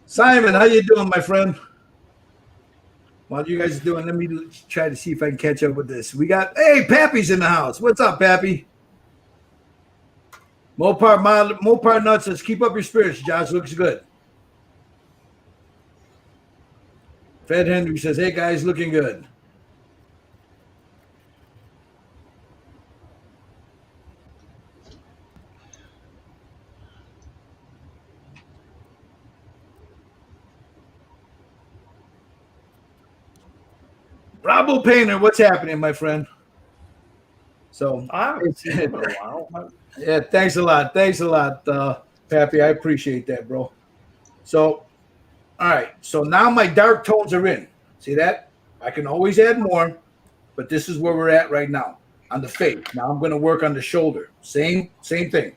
Simon, how you doing, my friend? While you guys are doing, let me try to see if I can catch up with this. We got, hey, Pappy's in the house. What's up, Pappy? Mopar Nuts says, keep up your spirits. Josh looks good. Fed Henry says, hey, guys, looking good. Bravo Painter, what's happening, my friend? So, I haven't seen him in a while. yeah, thanks a lot. Thanks a lot, Pappy. I appreciate that, bro. So, all right. So now my dark tones are in. See that? I can always add more, but this is where we're at right now on the face. Now I'm going to work on the shoulder. Same thing.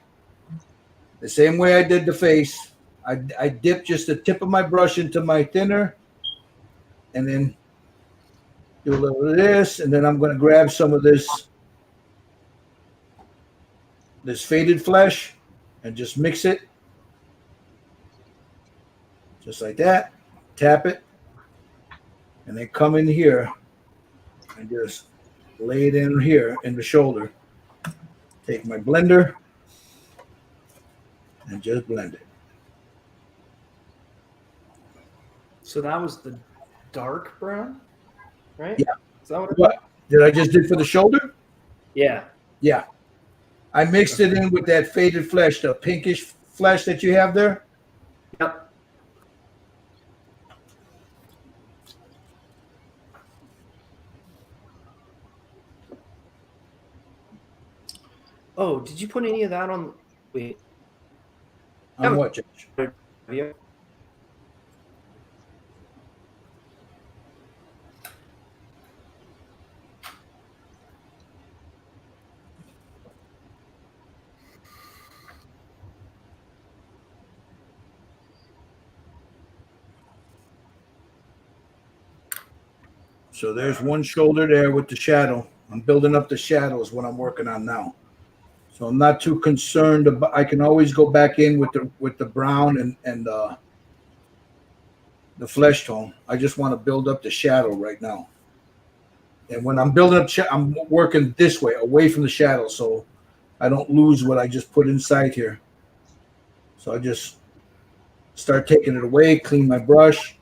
The same way I did the face. I dip just the tip of my brush into my thinner, and then do a little of this, and then I'm going to grab some of this faded flesh and just mix it just like that. Tap it, and then come in here and just lay it in here in the shoulder. Take my blender and just blend it. So that was the dark brown, right? Yeah. Is that what it was? What did I just did for the shoulder? Yeah. Yeah. I mixed it in with that faded flesh, the pinkish flesh that you have there. Yep. Oh, did you put any of that on? Wait. On what, Josh? Yeah. So there's one shoulder there with the shadow. I'm building up the shadows, what I'm working on now. So I'm not too concerned about. I can always go back in with the brown and the flesh tone. I just want to build up the shadow right now. And when I'm building up, I'm working this way, away from the shadow, so I don't lose what I just put inside here. So I just start taking it away, clean my brush,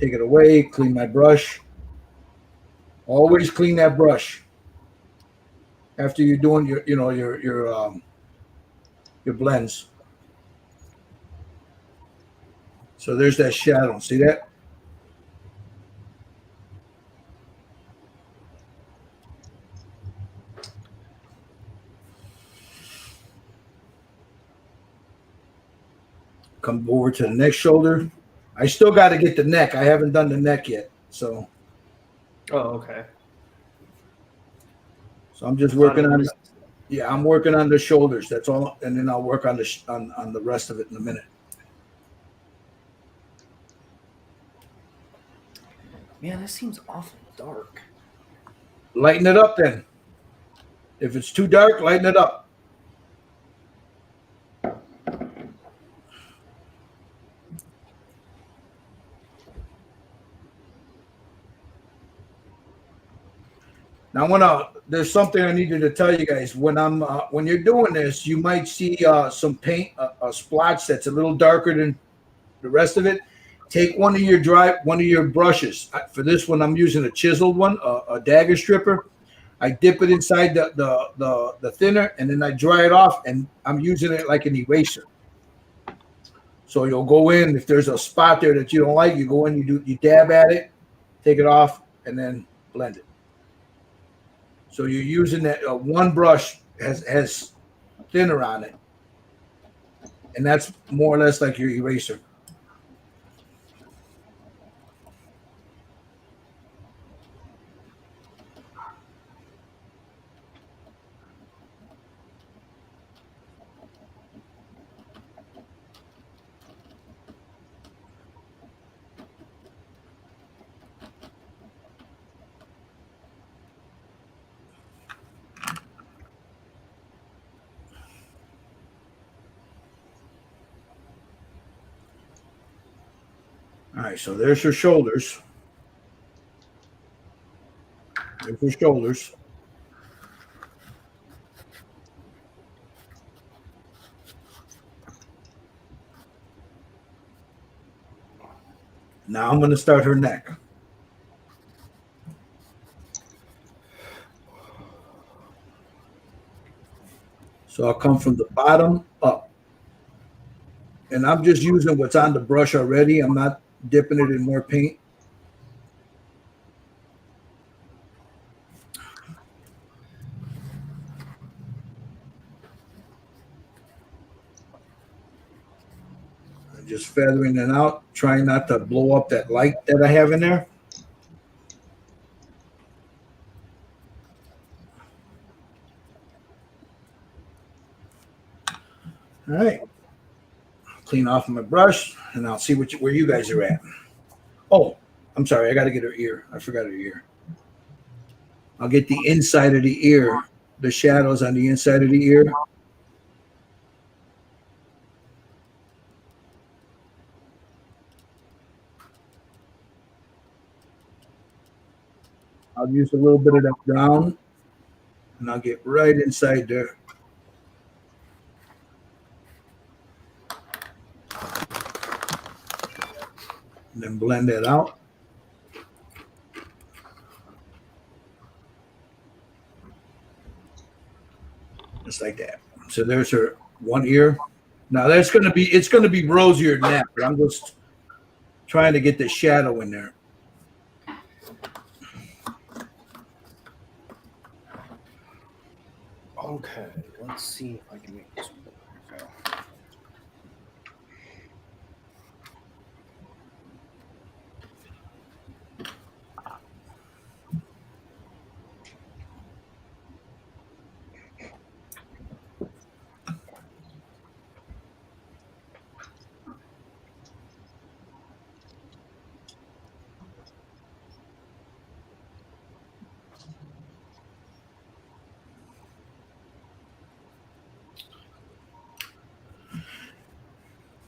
take it away, clean my brush. Always clean that brush after you're doing your blends. So there's that shadow. See that? Come over to the next shoulder. I still got to get the neck. I haven't done the neck yet. So Oh, okay. I'm just working on. Yeah, I'm working on the shoulders. That's all, and then I'll work on the on the rest of it in a minute. Man, this seems awful dark. Lighten it up then. If it's too dark, lighten it up. Now, there's something I needed to tell you guys. When you're doing this, you might see some paint, splotch that's a little darker than the rest of it. Take one of your brushes. For this one, I'm using a chiseled one, a dagger stripper. I dip it inside the thinner, and then I dry it off, and I'm using it like an eraser. So you'll go in, if there's a spot there that you don't like, you go in, you dab at it, take it off, and then blend it. So you're using that one brush has thinner on it, and that's more or less like your eraser. All right, so there's your shoulders. There's your shoulders. Now I'm going to start her neck. So I'll come from the bottom up. And I'm just using what's on the brush already. I'm not dipping it in more paint. Just feathering it out, trying not to blow up that light that I have in there. All right. Clean off my brush, and I'll see where you guys are at. Oh, I'm sorry. I got to get her ear. I forgot her ear. I'll get the inside of the ear, the shadows on the inside of the ear. I'll use a little bit of that brown, and I'll get right inside there. And then blend that out. Just like that. So there's her one ear. Now it's gonna be rosier than that, but I'm just trying to get the shadow in there. Okay, let's see if I can make this work.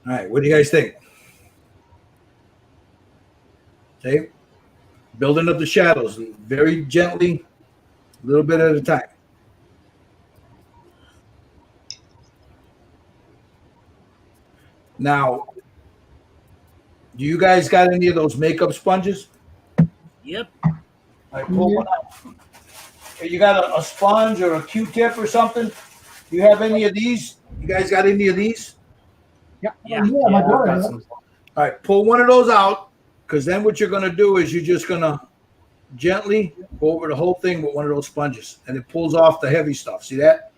All right, what do you guys think? Okay, building up the shadows very gently, a little bit at a time. Now, do you guys got any of those makeup sponges? Yep. All right, pull one out. Okay, you got a sponge or a Q-tip or something? Do you have any of these? You guys got any of these? Yeah. My I've daughter got has. some. All right, pull one of those out, because then what you're going to do is you're just going to gently go over the whole thing with one of those sponges, and it pulls off the heavy stuff. See that?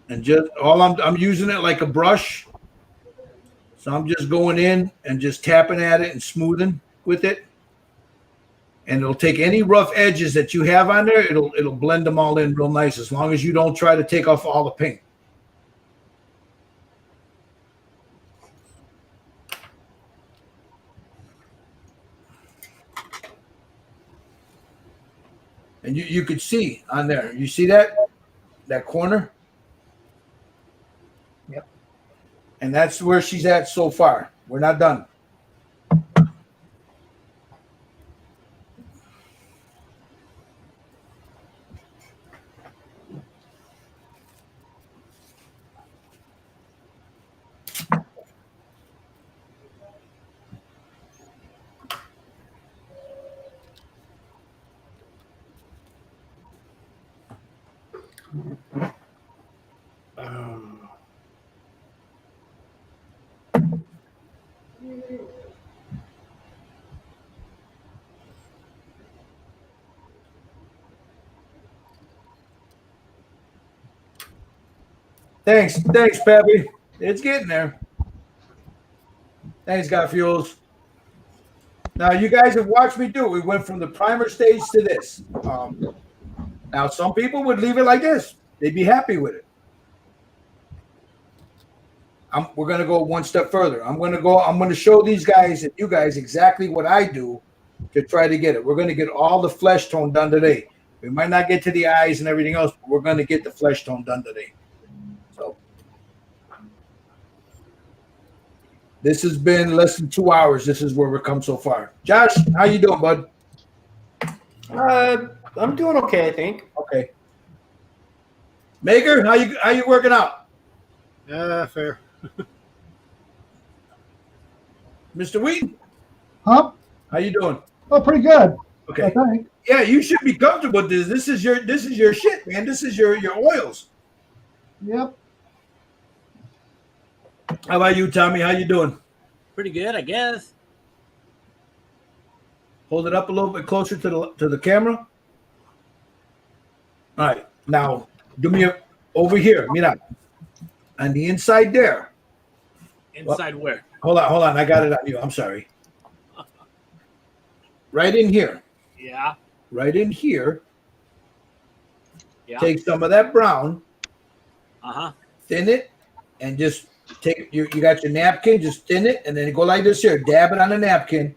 And just I'm using it like a brush. So I'm just going in and just tapping at it and smoothing with it. And it'll take any rough edges that you have on there, it'll blend them all in real nice, as long as you don't try to take off all the paint. And you could see on there. You see that corner? Yep. And that's where she's at so far. We're not done. Thanks, Peppy. It's getting there. Thanks, Garfuels. Now, you guys have watched me do it. We went from the primer stage to this. Now, some people would leave it like this. They'd be happy with it. We're going to go one step further. I'm going to show these guys and you guys exactly what I do to try to get it. We're going to get all the flesh tone done today. We might not get to the eyes and everything else, but we're going to get the flesh tone done today. So this has been less than 2 hours. This is where we've come so far. Josh, how you doing, bud? I'm doing okay, I think. Okay. Maker, how you working out? Fair. Mr. Wheaton, Huh? how you doing? Oh, pretty good. Okay. I think. Yeah, you should be comfortable with this. This is your shit, man. This is your oils. Yep. How about you, Tommy? How you doing? Pretty good, I guess. Hold it up a little bit closer to the camera. All right. Now, do me over here. Mira. on the inside there. Inside where? Hold on. I got it on you. I'm sorry. Right in here. Yeah. Right in here. Yeah. Take some of that brown, Uh-huh. thin it, and just take you got your napkin, just thin it, and then go like this here, dab it on the napkin,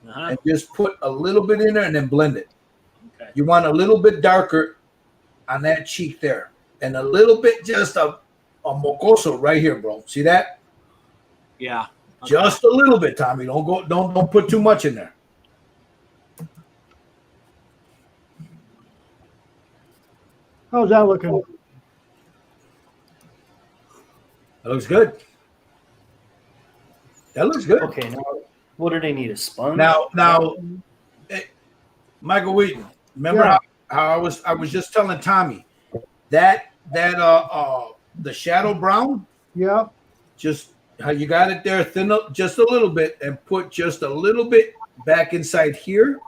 Uh-huh. and just put a little bit in there and then blend it. Okay. You want a little bit darker on that cheek there, and a little bit just a mocoso right here, bro. See that? Yeah. Okay. Just a little bit, Tommy. Don't put too much in there. How's that looking? That looks good. That looks good. Okay, now what do they need? A sponge? Now, Michael Wheaton. Remember Yeah. how I was just telling Tommy that the shadow brown, Yeah. just how you got it there, thin up just a little bit and put just a little bit back inside here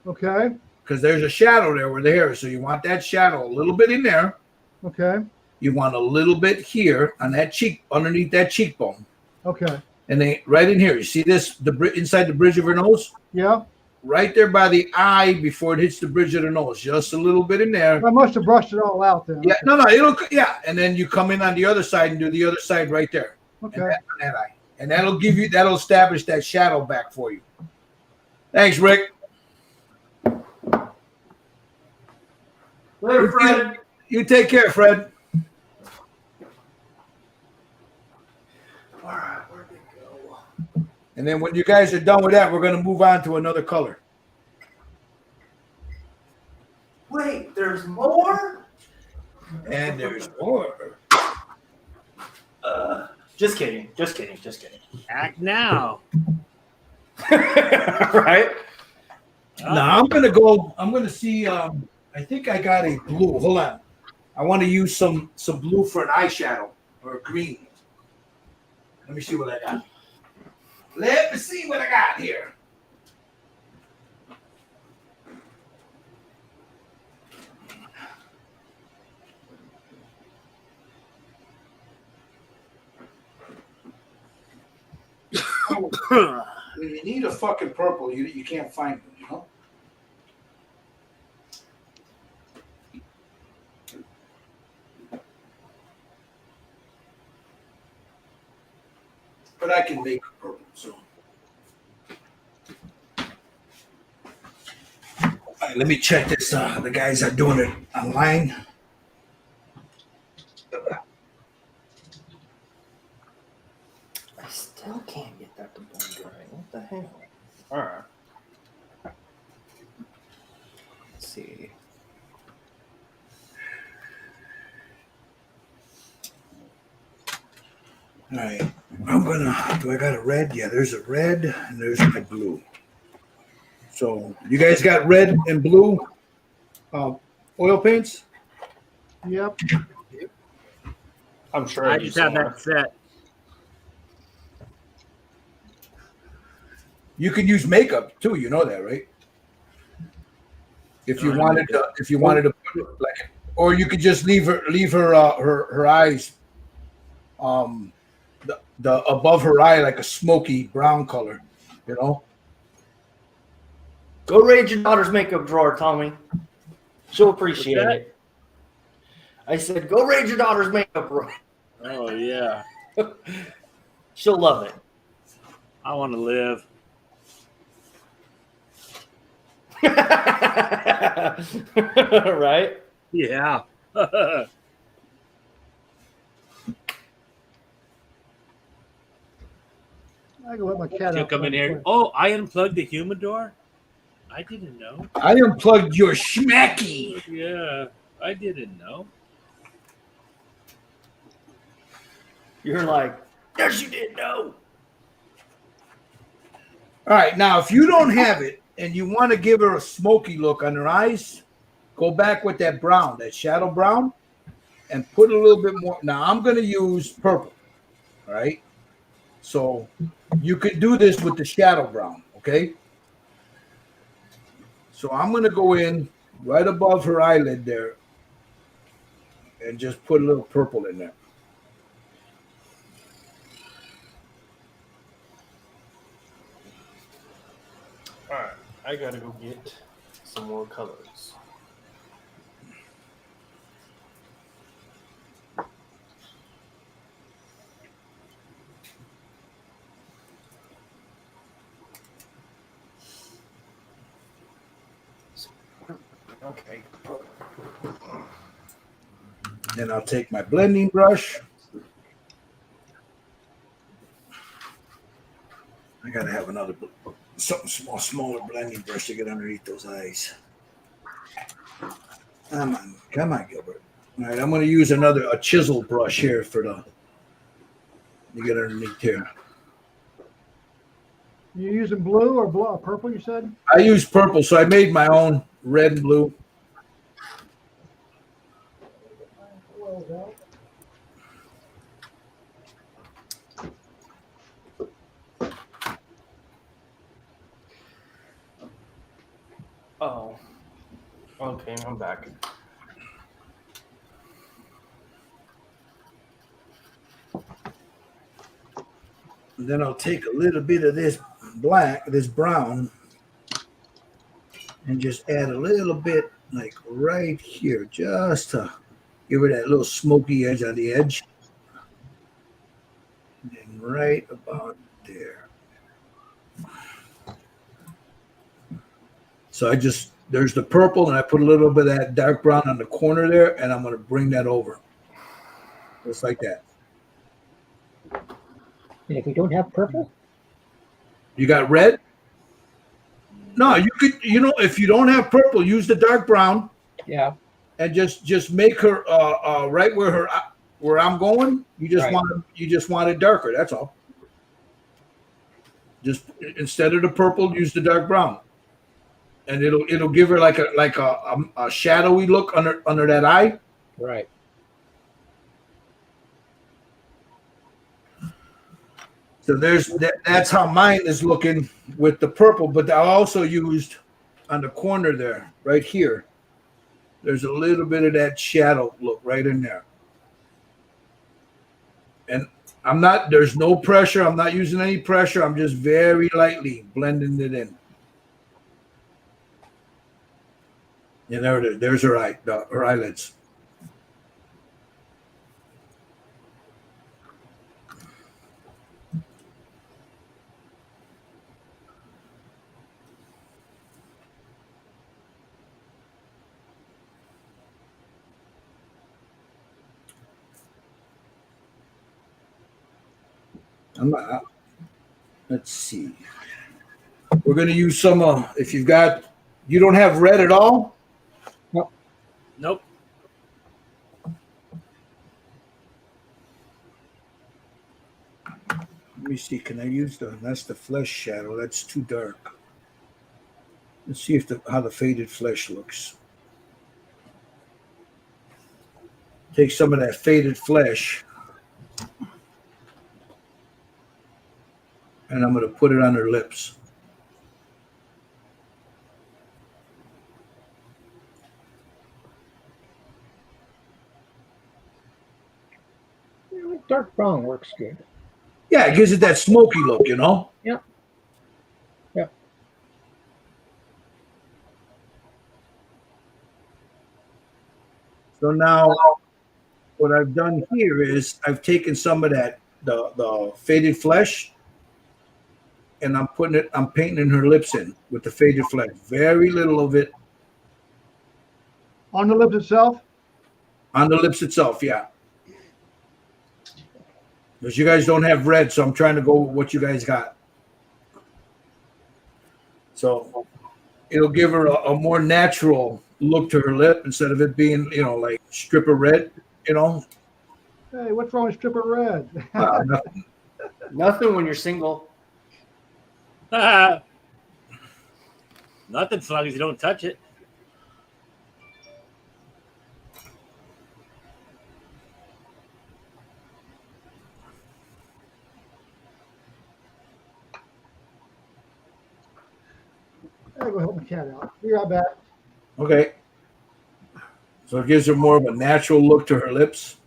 Okay. because there's a shadow there where the hair is. So you want that shadow a little bit in there. Okay. You want a little bit here on that cheek, underneath that cheekbone, Okay. and then right in here. You see this inside the bridge of her nose, Yeah. right there by the eye before it hits the bridge of the nose, just a little bit in there. I must have brushed it all out then. Yeah, no, and then you come in on the other side and do the other side right there, Okay. and that eye, and that'll establish that shadow back for you. Thanks, Rick. Later, Fred. You take care, Fred. All right, where'd they go? And then when you guys are done with that, we're going to move on to another color. Wait, there's more? And there's more. Just kidding. Act now. Right? Now I'm going to see. I think I got a blue. Hold on. I want to use some blue for an eyeshadow or green. Let me see what I got. Let me see what I got here. When you need a fucking purple, you can't find them, you know? But I can make purple, so. All right, let me check this. The guys are doing it online. I still can't get that to blend right. What the hell? All right. Let's see. All right, do I got a red? Yeah, there's a red and there's my blue. So you guys got red and blue oil paints? Yep. I'm sure I just have that set. You can use makeup too, you know that, right? If you wanted to put it like, or you could just leave her eyes the above her eye like a smoky brown color, you know. Go raid your daughter's makeup drawer, Tommy. She'll appreciate it. I said, go raid your daughter's makeup drawer. Oh yeah. She'll love it. I want to live. Right? Yeah. I can let my cat She'll out. come in here. Oh, I unplugged the humidor. I didn't know. I unplugged your schmacky. Yeah, I didn't know. You're like, yes, you did know. All right, now if you don't have it and you want to give her a smoky look on her eyes, go back with that brown, that shadow brown, and put a little bit more. Now I'm going to use purple, all right? So you could do this with the shadow brown, okay? So I'm going to go in right above her eyelid there and just put a little purple in there. I gotta go get some more colors. Okay. Then I'll take my blending brush. I gotta have another something smaller blending brush to get underneath those eyes. Come on, Gilbert. All right, I'm gonna use a chisel brush here to get underneath here. You using blue or purple? You said. I use purple, so I made my own red and blue. Oh. Okay, I'm back. And then I'll take a little bit of this brown, and just add a little bit, like right here, just to give her that little smoky edge on the edge. And right about there. So there's the purple, and I put a little bit of that dark brown on the corner there, and I'm going to bring that over. Just like that. And if we don't have purple? You got red? No, you could, if you don't have purple, use the dark brown. Yeah. And just make her right where I'm going. You just want it darker. That's all. Just instead of the purple, use the dark brown, and it'll give her like a shadowy look under that eye. Right. So that's how mine is looking with the purple. But I also used on the corner there, right here. There's a little bit of that shadow look right in there. And there's no pressure. I'm not using any pressure. I'm just very lightly blending it in. And there it is. There's her eyelids. Let's see. We're going to use some, if you don't have red at all? Nope. Let me see. Can I use that's the flesh shadow. That's too dark. Let's see how the faded flesh looks. Take some of that faded flesh. And I'm going to put it on her lips. Dark brown works good. Yeah, it gives it that smoky look, Yep. Yep. So now what I've done here is I've taken some of that, the faded flesh, and I'm painting in her lips in with the faded flesh. Very little of it. On the lips itself? On the lips itself, yeah. Because you guys don't have red, so I'm trying to go with what you guys got. So it'll give her a more natural look to her lip instead of it being, like strip of red, Hey, what's wrong with stripper red? Nothing. Nothing when you're single. Nothing as long as you don't touch it. I go help my cat out. Be right back. Okay. So it gives her more of a natural look to her lips.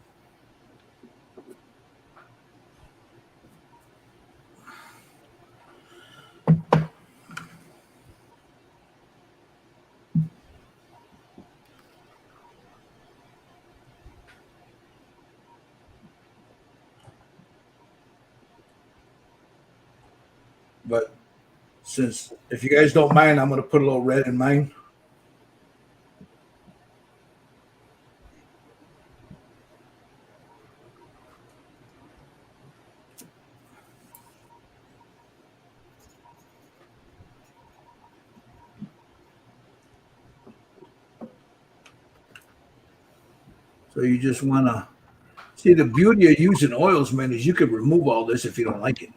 But since if you guys don't mind, I'm gonna put a little red in mine. So you just wanna see the beauty of using oils, man, is you can remove all this if you don't like it.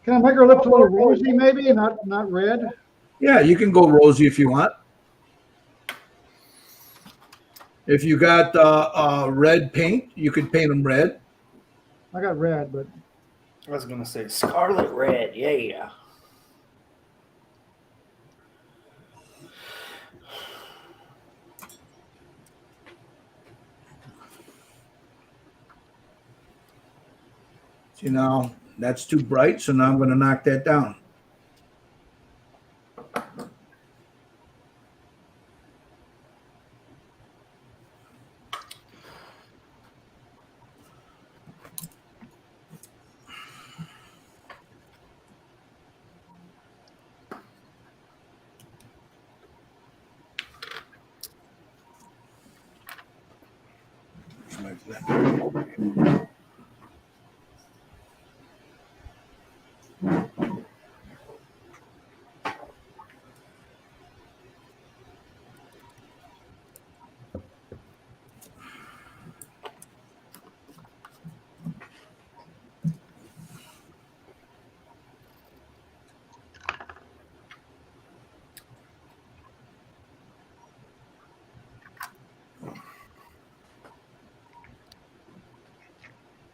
Can I make her lips a little rosy, maybe, and not red? Yeah, you can go rosy if you want. If you got red paint, you could paint them red. I got red, but I was gonna say scarlet red. Yeah. See, now that's too bright, so now I'm going to knock that down. Like that.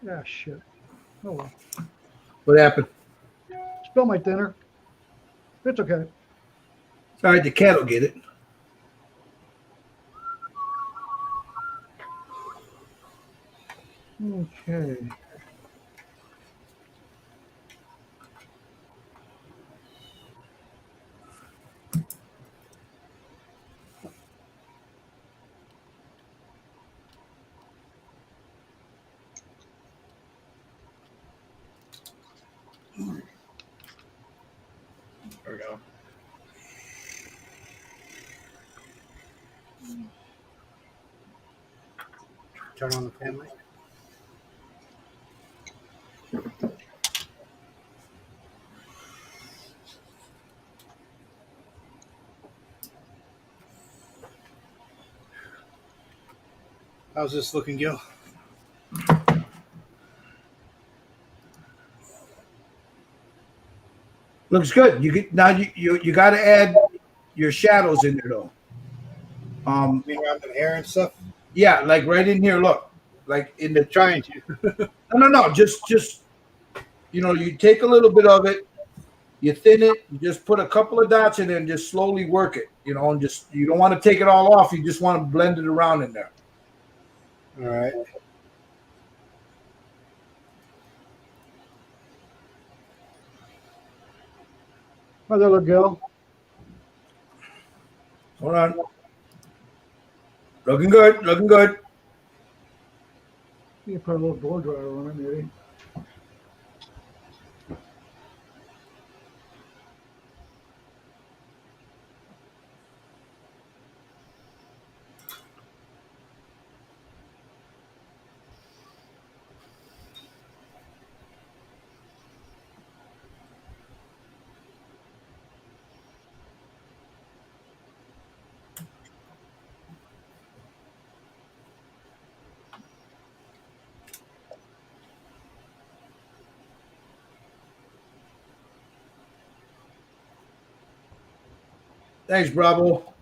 yeah, shit. Oh well. What happened? Spill my dinner. It's okay. All right, the cat will get it. Okay. There we go. Turn on the fan light. How's this looking, Gil? Looks good. You get now. You got to add your shadows in there though. I mean, around the hair and stuff. Yeah, like right in here. Look, like in the Trying to. no. Just you take a little bit of it, you thin it, you just put a couple of dots in it, and just slowly work it. And just you don't want to take it all off. You just want to blend it around in there. All right. How's that look, Gil? Hold on. Looking good. Looking good. You can put a little blow dryer on it, maybe. Thanks, Bravo.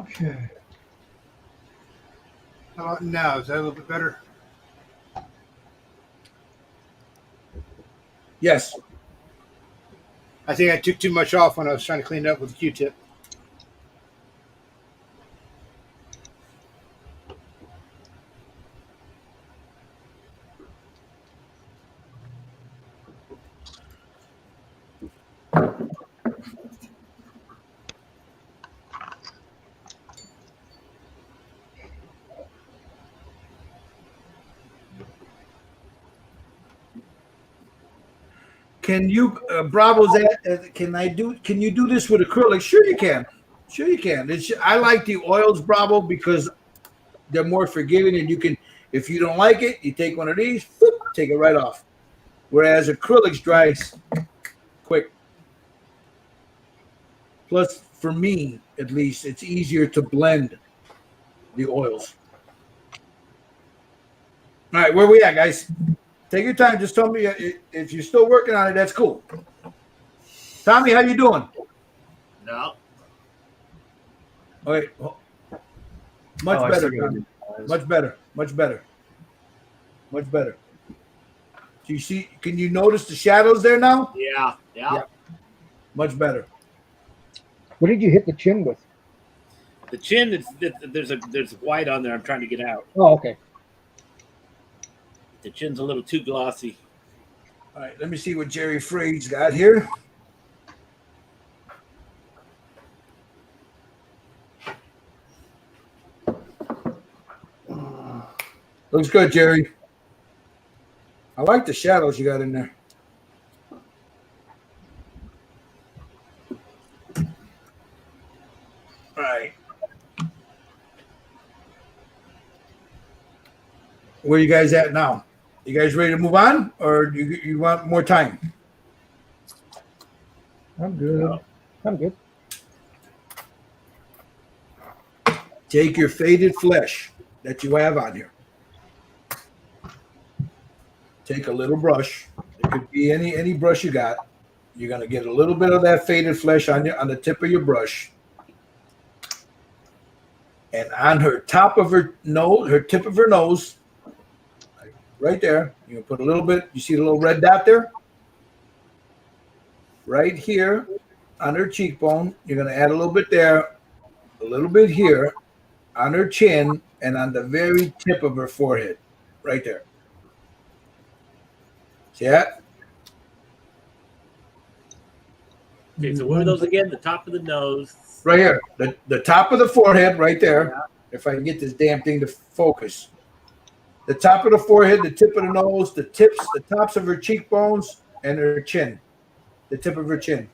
Okay. How about now? Is that a little bit better? Yes. I think I took too much off when I was trying to clean it up with a Q-tip. Can you, Bravo's at, can you do this with acrylic? Sure you can. Sure you can. I like the oils, Bravo, because they're more forgiving, and you can, if you don't like it, you take one of these, whoop, take it right off. Whereas acrylics dries quick. Plus, for me, at least, it's easier to blend the oils. All right, where we at, guys? Take your time. Just tell me if you're still working on it. That's cool. Tommy, how you doing? No. All right. Much I better, see what Tommy. it is. Much better. Much better. Much better. Do you see? Can you notice the shadows there now? Yeah. Yeah. Much better. What did you hit the chin with? The chin, there's white on there. I'm trying to get out. Oh, okay. The chin's a little too glossy. All right. Let me see what Jerry Freyd's got here. Looks good, Jerry. I like the shadows you got in there. All right. Where you guys at now? You guys ready to move on, or you want more time? I'm good. I'm good. Take your faded flesh that you have on here. Take a little brush. It could be any brush you got. You're gonna get a little bit of that faded flesh on the tip of your brush, and on her top of her nose, her tip of her nose, right there. You can put a little bit. You see the little red dot there? Right here on her cheekbone. You're gonna add a little bit there, a little bit here, on her chin, and on the very tip of her forehead, right there. See that? Okay, so what are those again? The top of the nose. Right here. The top of the forehead, right there. If I can get this damn thing to focus. The top of the forehead, the tip of the nose, the tops of her cheekbones, and her chin. The tip of her chin.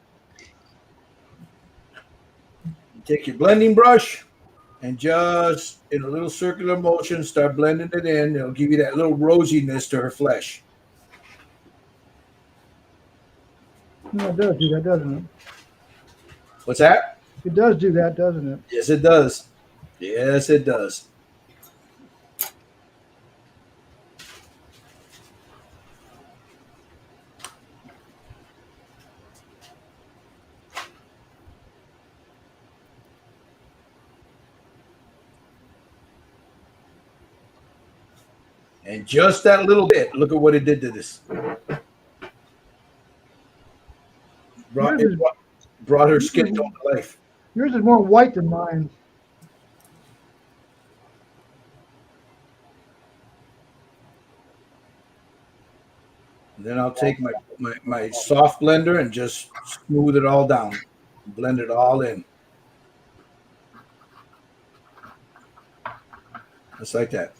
You take your blending brush and just in a little circular motion start blending it in. It'll give you that little rosiness to her flesh. Yeah, it does do that, doesn't it? What's that? It does do that, doesn't it? Yes, it does. Yes, it does. And just that little bit, look at what it did to this. Brought her skin to life. Yours is more white than mine. And then I'll take my soft blender and just smooth it all down. Blend it all in. Just like that.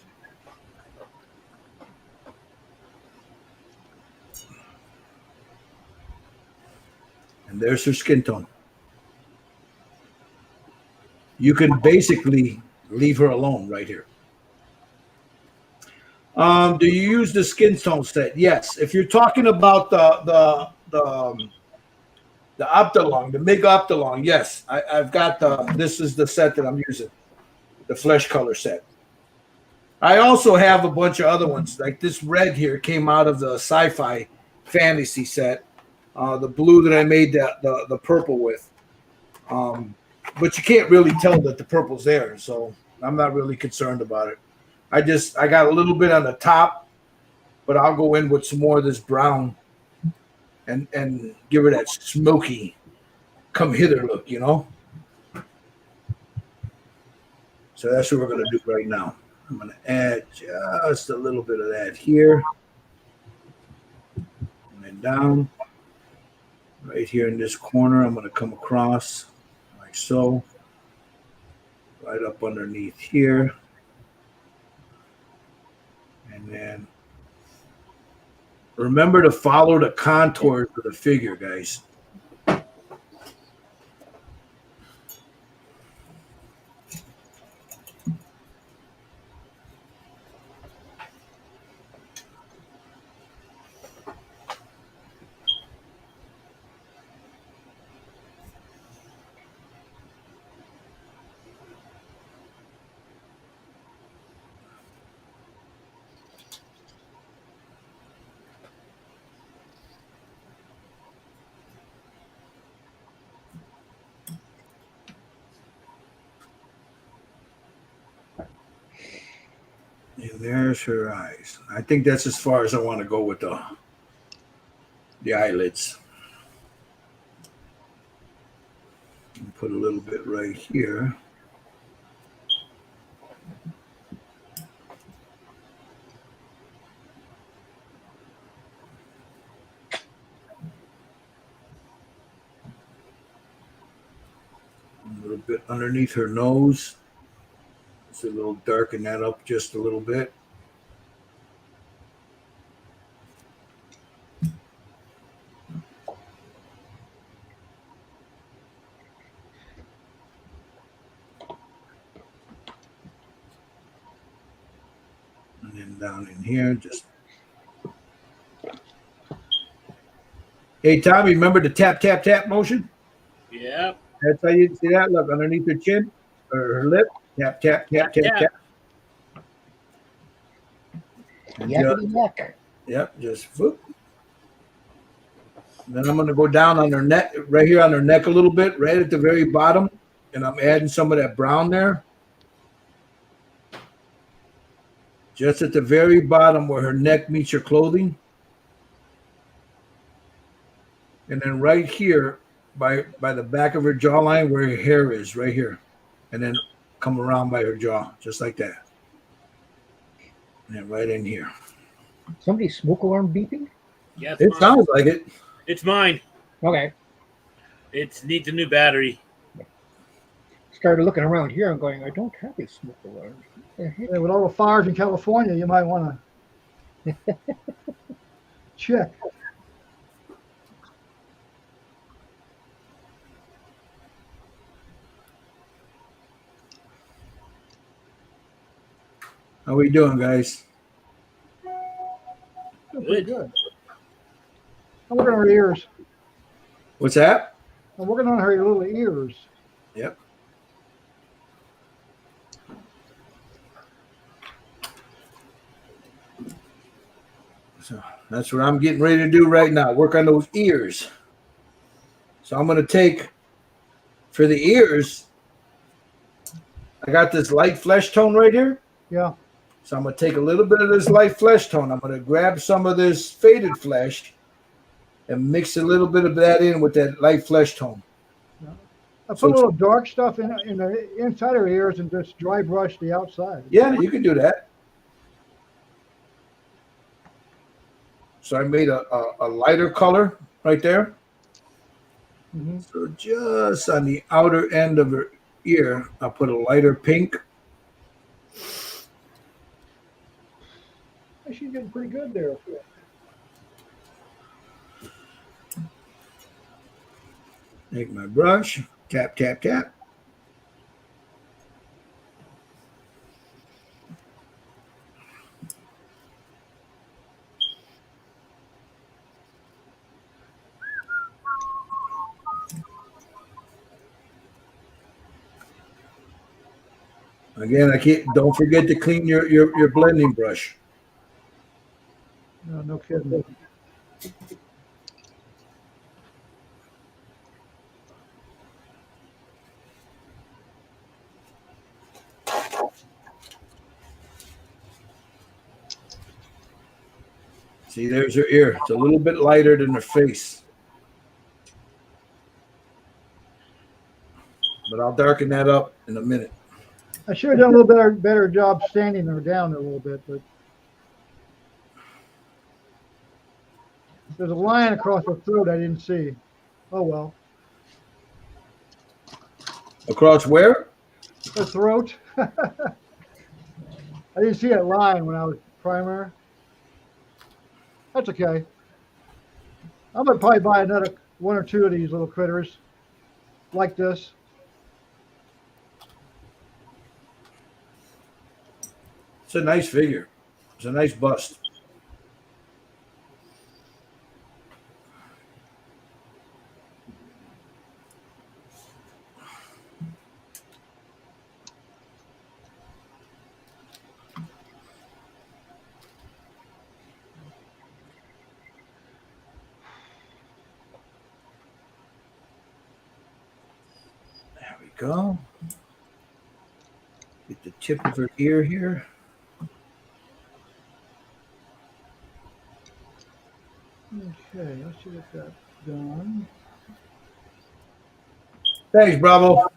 And there's her skin tone. You can basically leave her alone right here. Do you use the skin tone set? Yes. If you're talking about the Optilong, the MIG Optilong, yes. I've got this is the set that I'm using, the flesh color set. I also have a bunch of other ones. Like this red here came out of the sci-fi fantasy set. The blue that I made the purple with. but you can't really tell that the purple's there, so I'm not really concerned about it. I got a little bit on the top, but I'll go in with some more of this brown and give her that smoky come hither look, you know. So that's what we're gonna do right now. I'm gonna add just a little bit of that here and then down. Right here in this corner, I'm gonna come across like so. Right up underneath here. And then remember to follow the contours of the figure, guys. And there's her eyes. I think that's as far as I want to go with the eyelids. Put a little bit right here. A little bit underneath her nose. It's a little darken that up just a little bit. And then down in here, just. Hey, Tommy, remember the tap, tap, tap motion? Yep. That's how you see that. Look, underneath her chin or her lip. Tap, tap, tap, tap, tap. Yakety yak. Yep, just whoop. Then I'm going to go down on her neck, right here on her neck a little bit, right at the very bottom. And I'm adding some of that brown there. Just at the very bottom where her neck meets her clothing. And then right here by the back of her jawline where her hair is, right here. And then come around by her jaw, just like that. And then right in here. Somebody's smoke alarm beeping? Yeah, It sounds like it. it's mine. Okay. It needs a new battery. Started looking around here and going, I don't have a smoke alarm. What the heck? Yeah, with all the fires in California, you might want to check. How we doing, guys? Doing pretty good. I'm working on her ears. What's that? I'm working on her little ears. Yep. So that's what I'm getting ready to do right now. Work on those ears. So I'm going to take, for the ears, I got this light flesh tone right here. Yeah. So I'm going to take a little bit of this light flesh tone. I'm going to grab some of this faded flesh and mix a little bit of that in with that light flesh tone. I put a little dark stuff in the inside her ears and just dry brush the outside. Yeah, you can do that. So I made a lighter color right there. Mm-hmm. So just on the outer end of her ear, I'll put a lighter pink. She's getting pretty good there. Take my brush, tap, tap, tap. Again, don't forget to clean your blending brush. No kidding. See, there's her ear. It's a little bit lighter than her face. But I'll darken that up in a minute. I should have done a little better job standing her down a little bit, but there's a line across her throat I didn't see. Oh well. Across where? Her throat. I didn't see that line when I was primer. That's okay. I'm gonna probably buy another one or two of these little critters like this. It's a nice figure. It's a nice bust. There we go. Get the tip of her ear here. Okay, let's see what that's done. Thanks, Bravo.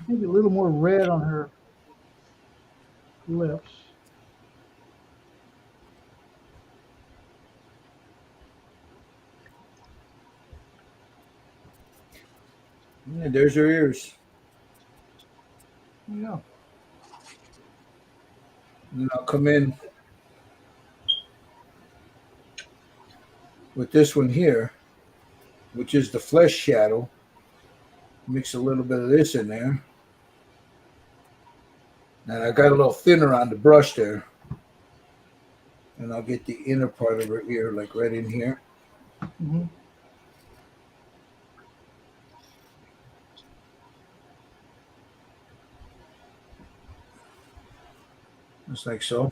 Maybe a little more red on her lips. Yeah, there's her ears. Yeah. And I'll come in with this one here, which is the flesh shadow. Mix a little bit of this in there. And I got a little thinner on the brush there. And I'll get the inner part of her ear, like right in here. Mm-hmm. Just like so.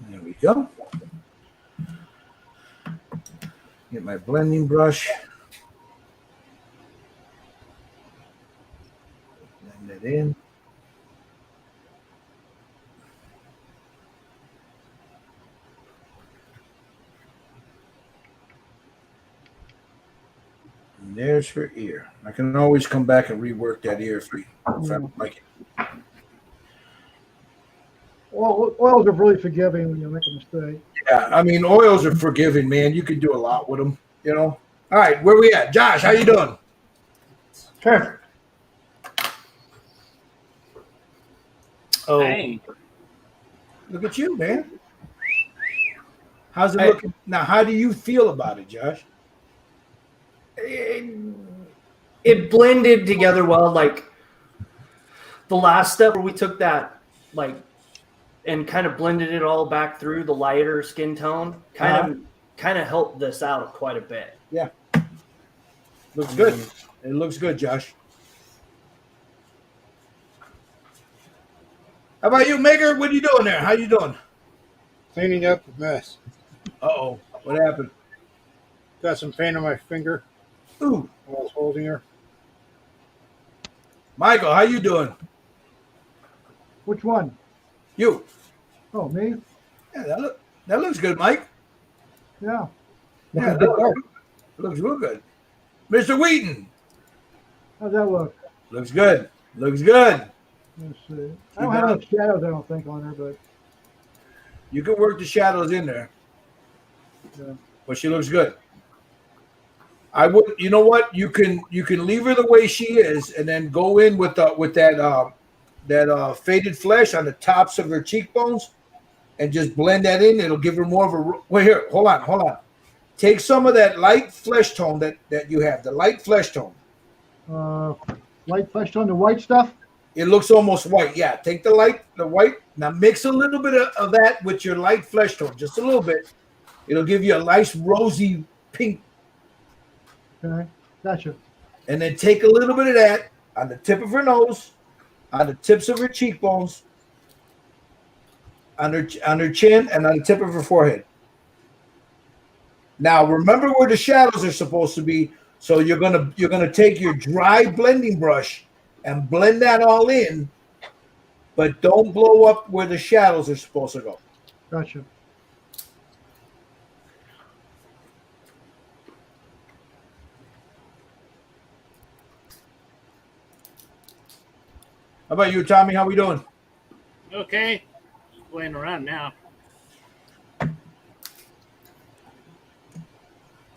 There we go. Get my blending brush. Blend that in. And there's her ear. I can always come back and rework that ear if I don't like it. Oils are really forgiving when you make a mistake. Yeah, I mean, oils are forgiving, man. You can do a lot with them, you know. All right, where we at? Josh, how you doing? Perfect. Oh, Hey, Look at you, man. How's it looking? Now, how do you feel about it, Josh? it blended together well. Like the last step where we took that, like, and kind of blended it all back through the lighter skin tone, kind of helped this out quite a bit. Looks good. It looks good, Josh. How about you, Maker? What are you doing there? How you doing? Cleaning up a mess. Uh-oh. What happened? Got some paint on my finger Ooh. while I was holding her. Michael, how you doing? Which one? You. Oh, me? Yeah, that looks good, Mike. Yeah. Yeah, that looks real good. Mr. Wheaton. How's that look? Looks good. Looks good. Let's see. I don't have any shadows, I don't think, on her, but You can work the shadows in there. Yeah. But she looks good. I would, you know what? You can leave her the way she is, and then go in with that faded flesh on the tops of her cheekbones, and just blend that in. It'll give her more of a. Wait, here, hold on. Take some of that light flesh tone that you have, the light flesh tone. light flesh tone, the white stuff. It looks almost white. Yeah, take the white. Now mix a little bit of that with your light flesh tone, just a little bit. It'll give you a nice rosy pink. Okay, gotcha. And then take a little bit of that on the tip of her nose, on the tips of her cheekbones, on her chin, and on the tip of her forehead. Now remember where the shadows are supposed to be. So you're gonna take your dry blending brush and blend that all in, but don't blow up where the shadows are supposed to go. Gotcha. How about you, Tommy? How we doing? Okay. Playing around now.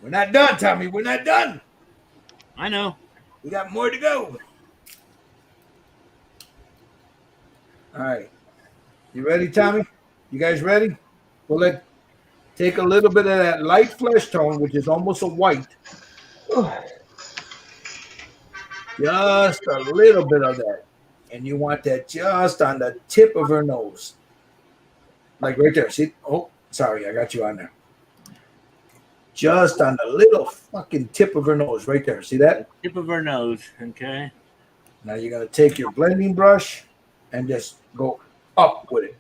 We're not done, Tommy. We're not done. I know. We got more to go. All right. You ready, Tommy? You guys ready? Well, let's take a little bit of that light flesh tone, which is almost a white. Just a little bit of that. And you want that just on the tip of her nose. Like right there. See? Oh, sorry. I got you on there. Just on the little fucking tip of her nose right there. See that? Tip of her nose. Okay. Now you're going to take your blending brush and just go up with it.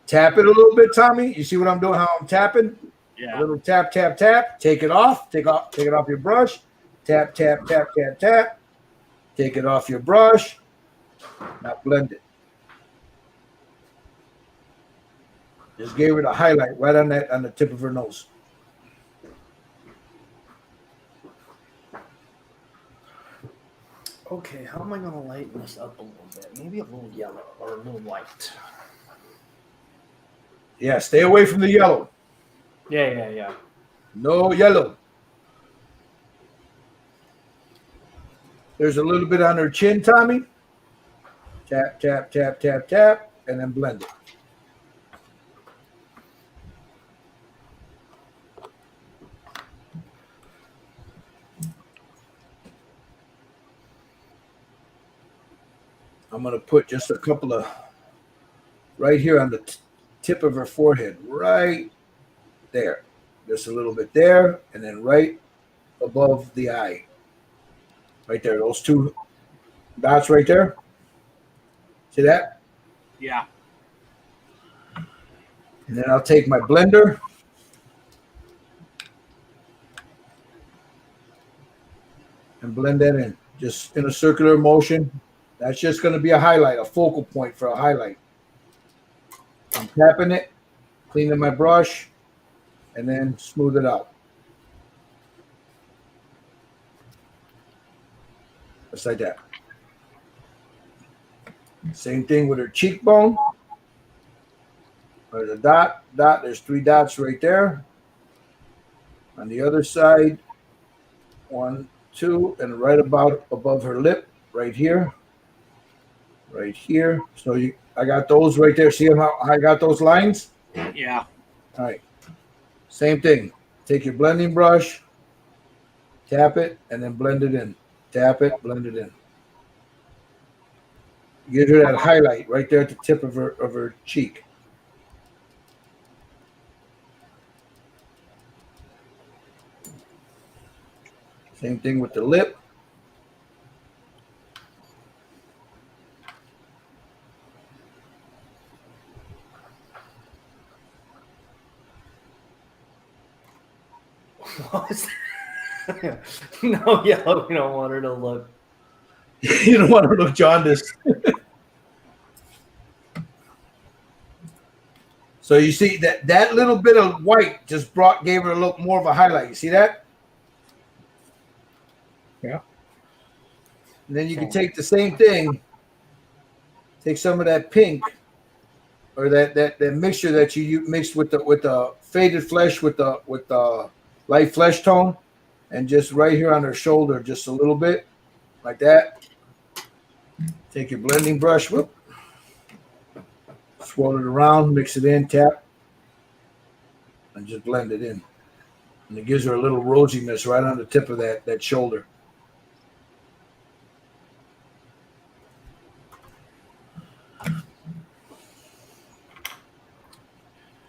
Tap it a little bit, Tommy. You see what I'm doing, how I'm tapping? Yeah. A little tap, tap, tap. Take it off. Take it off your brush. Tap, tap, tap, tap, tap. Take it off your brush. Now blend it. Just gave her the highlight right on the tip of her nose. Okay, how am I gonna lighten this up a little bit? Maybe a little yellow or a little white. Yeah, stay away from the yellow. Yeah. No yellow. There's a little bit on her chin, Tommy. Tap, tap, tap, tap, tap, and then blend it. I'm going to put just a couple of right here on the tip of her forehead, right there. Just a little bit there, and then right above the eye. Right there, those two dots right there. See that? Yeah. And then I'll take my blender. And blend that in, just in a circular motion. That's just going to be a highlight, a focal point for a highlight. I'm tapping it, cleaning my brush, and then smooth it out. Just like that. Same thing with her cheekbone. There's a dot, there's 3 dots right there. On the other side, 1, 2, and right about above her lip, right here. Right here. So I got those right there. See how I got those lines? Yeah. All right. Same thing. Take your blending brush, tap it, and then blend it in. Tap it, blend it in. Give her that highlight right there at the tip of her cheek. Same thing with the lip. What was that? No yellow. We don't want her to look. You don't want to look jaundiced. So you see that little bit of white just gave her a look more of a highlight. You see that? Yeah. And then you can take the same thing, take some of that pink or that mixture that you mixed with the faded flesh with the light flesh tone, and just right here on her shoulder, just a little bit, like that. Take your blending brush, whoop, swirl it around, mix it in, tap, and just blend it in. And it gives her a little rosiness right on the tip of that shoulder.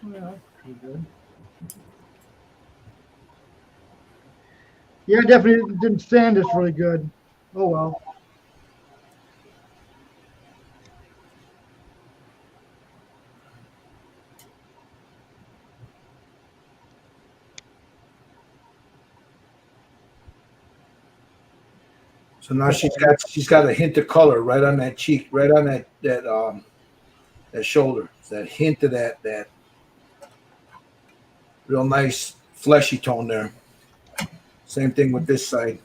Yeah, pretty good. Yeah, definitely didn't sand this really good. Oh well. So now she's got a hint of color right on that cheek, right on that shoulder. It's that hint of that real nice fleshy tone there. Same thing with this side.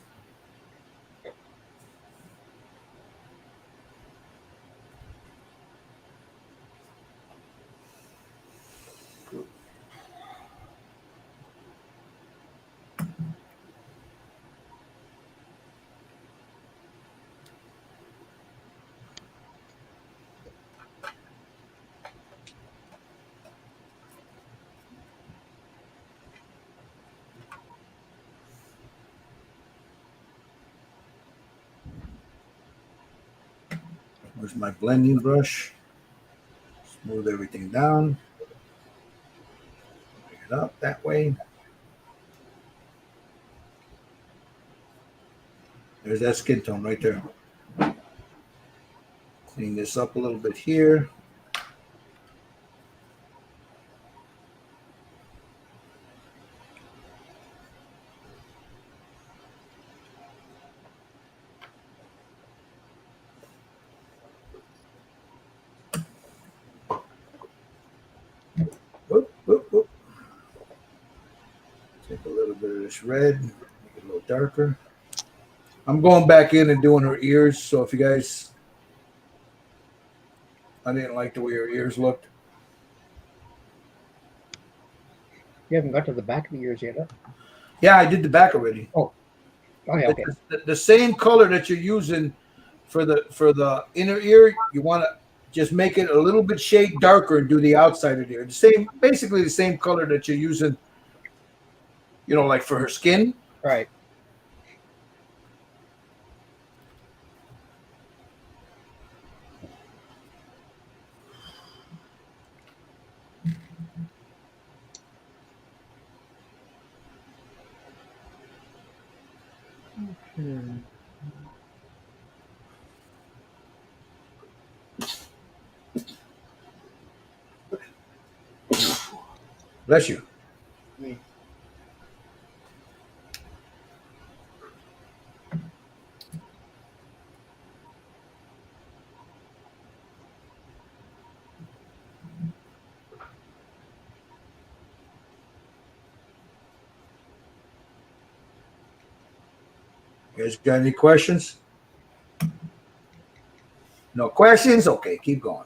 Where's my blending brush? Smooth everything down. Bring it up that way. There's that skin tone right there. Clean this up a little bit here. Whoop, whoop, whoop. Take a little bit of this red, make it a little darker. I'm going back in and doing her ears. So if you guys, I didn't like the way her ears looked. You haven't got to the back of the ears yet, huh? Yeah, I did the back already. Oh, yeah, okay. The same color that you're using for the inner ear, you want to just make it a little bit shade darker and do the outside of the ear. Basically the same color that you're using, like for her skin. Right. Okay. Bless you. You guys got any questions? No questions? Okay, keep going.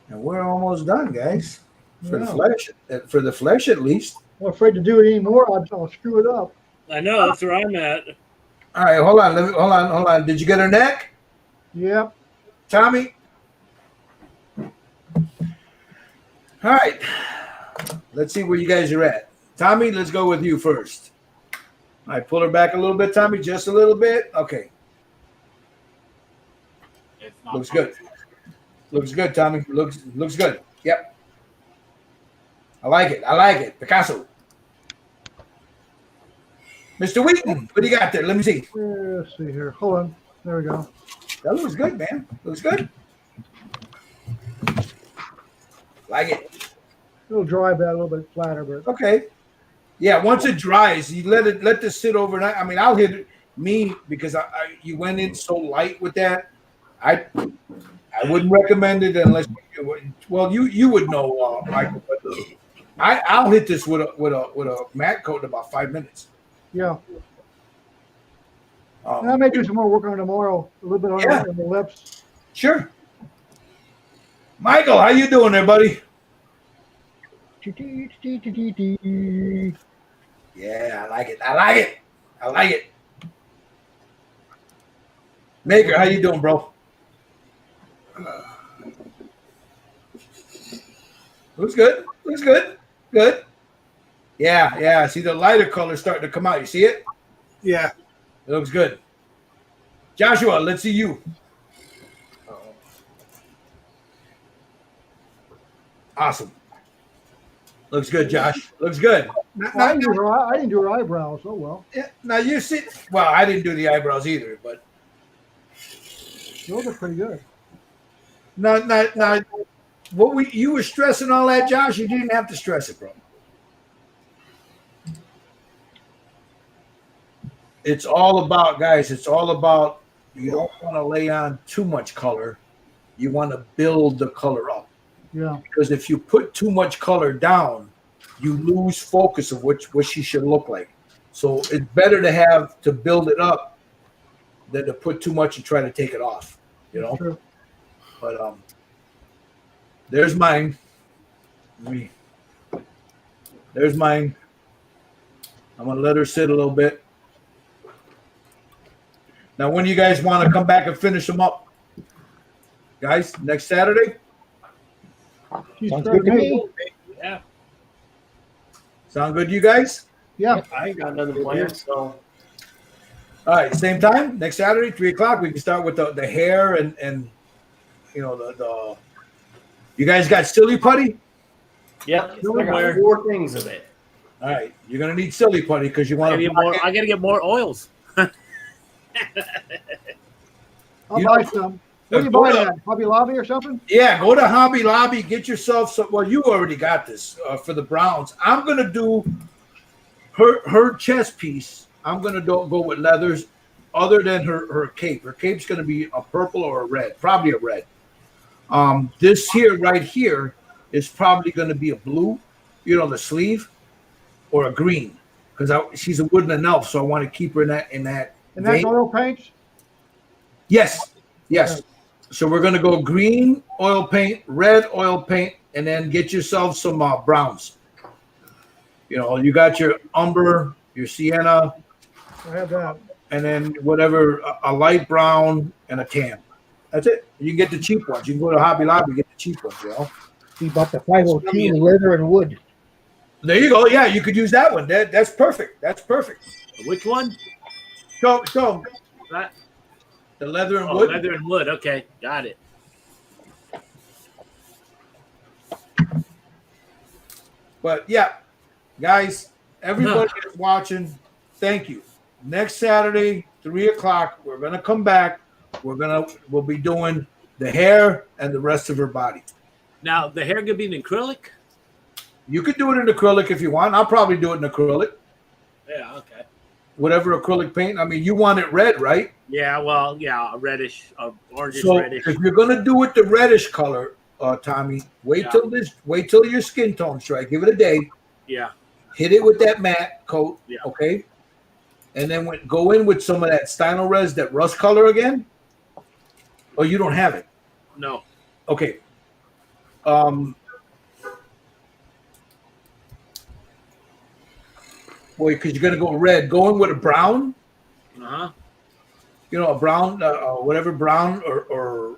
And we're almost done, guys. For the Yeah. flesh, at least. I'm afraid to do it anymore. I'll screw it up. I know that's where I'm at. All right, hold on. Did you get her neck, Yep. Tommy? All right. Let's see where you guys are at. Tommy, let's go with you first. All right, pull her back a little bit, Tommy, just a little bit. Okay, It's not looks good. Looks good, Tommy. Looks good. Yep. I like it. Picasso. Mr. Wheaton, what do you got there? Let me see. Let's see here. Hold on. There we go. That looks good, man. Looks good. Like it. A little dry, but a little bit flatter. But Okay. Yeah, once it dries, you let this sit overnight. I mean, I'll hit it, because you went in so light with that. I wouldn't recommend it unless you would know, Michael. But I'll hit this with a matte coat in about 5 minutes. yeah. And I may do some more work on it tomorrow. A little bit on, Yeah. on the lips. Sure. Michael, how you doing there, buddy? Yeah, I like it. Maker, how you doing, bro? Looks good. Looks good. Good. Yeah, yeah. See the lighter color starting to come out. You see it? Yeah. It looks good. Joshua, let's see you. Awesome. Looks good, Josh. Looks good. I didn't do her eyebrows. Oh well. Yeah, now you see. Well, I didn't do the eyebrows either, but Those are pretty good. now, what you were stressing all that, Josh? You didn't have to stress it, bro. It's all about, guys. It's all about. You don't want to lay on too much color. You want to build the color up. Yeah. Because if you put too much color down, you lose focus of what she should look like. So it's better to build it up than to put too much and try to take it off. You know. Sure. But there's mine. There's mine. I'm gonna let her sit a little bit. Now, when you guys want to come back and finish them up, guys, next Saturday? Sounds good to me. Yeah. Sound good to you guys? Yeah. I ain't got nothing planned, so All right, same time, next Saturday, 3:00. We can start with the hair and you know the. You guys got silly putty? yep. I got Somewhere. 4 things of it. All right, you're gonna need silly putty because you want to. I gotta get more oils. I'll You buy know- some. Where do you buy that? Hobby Lobby or something? Yeah, go to Hobby Lobby, get yourself some. Well, you already got this for the Browns. I'm gonna do her chest piece. I'm gonna go with leathers, other than her cape. Her cape's gonna be a purple or a red, probably a red. This here, right here, is probably gonna be a blue. You know, the sleeve, or a green, because she's a wooden elf, so I want to keep her in that. And that's vein. oil paints? Yes, yes. So we're gonna go green oil paint, red oil paint, and then get yourself some browns. You know, you got your umber, your sienna, I have that. and then whatever a light brown and a tan. That's it. You can get the cheap ones. You can go to Hobby Lobby and get the cheap ones. You know. We bought the 502 leather and wood. There you go. Yeah, you could use that one. That's perfect. That's perfect. Which one? Show That, the leather and wood. leather and wood. Okay, got it. But yeah, guys, everybody that's watching, thank you. Next Saturday, 3:00, we're gonna come back. We'll be doing the hair and the rest of her body. Now the hair could be in acrylic. You could do it in acrylic if you want. I'll probably do it in acrylic. Yeah. Okay. Whatever acrylic paint. I mean, you want it red, right? Yeah. Well, yeah, a reddish, orangish So reddish. if you're gonna do it the reddish color, Tommy, wait till your skin tone's right. Give it a day. Yeah. Hit it with that matte coat. Yeah. Okay. And then go in with some of that Stynylrez Res, that rust color again. Oh, you don't have it. No. Okay. Boy, because you're gonna go red. Go in with a brown. Uh-huh. You know, a brown, whatever brown, or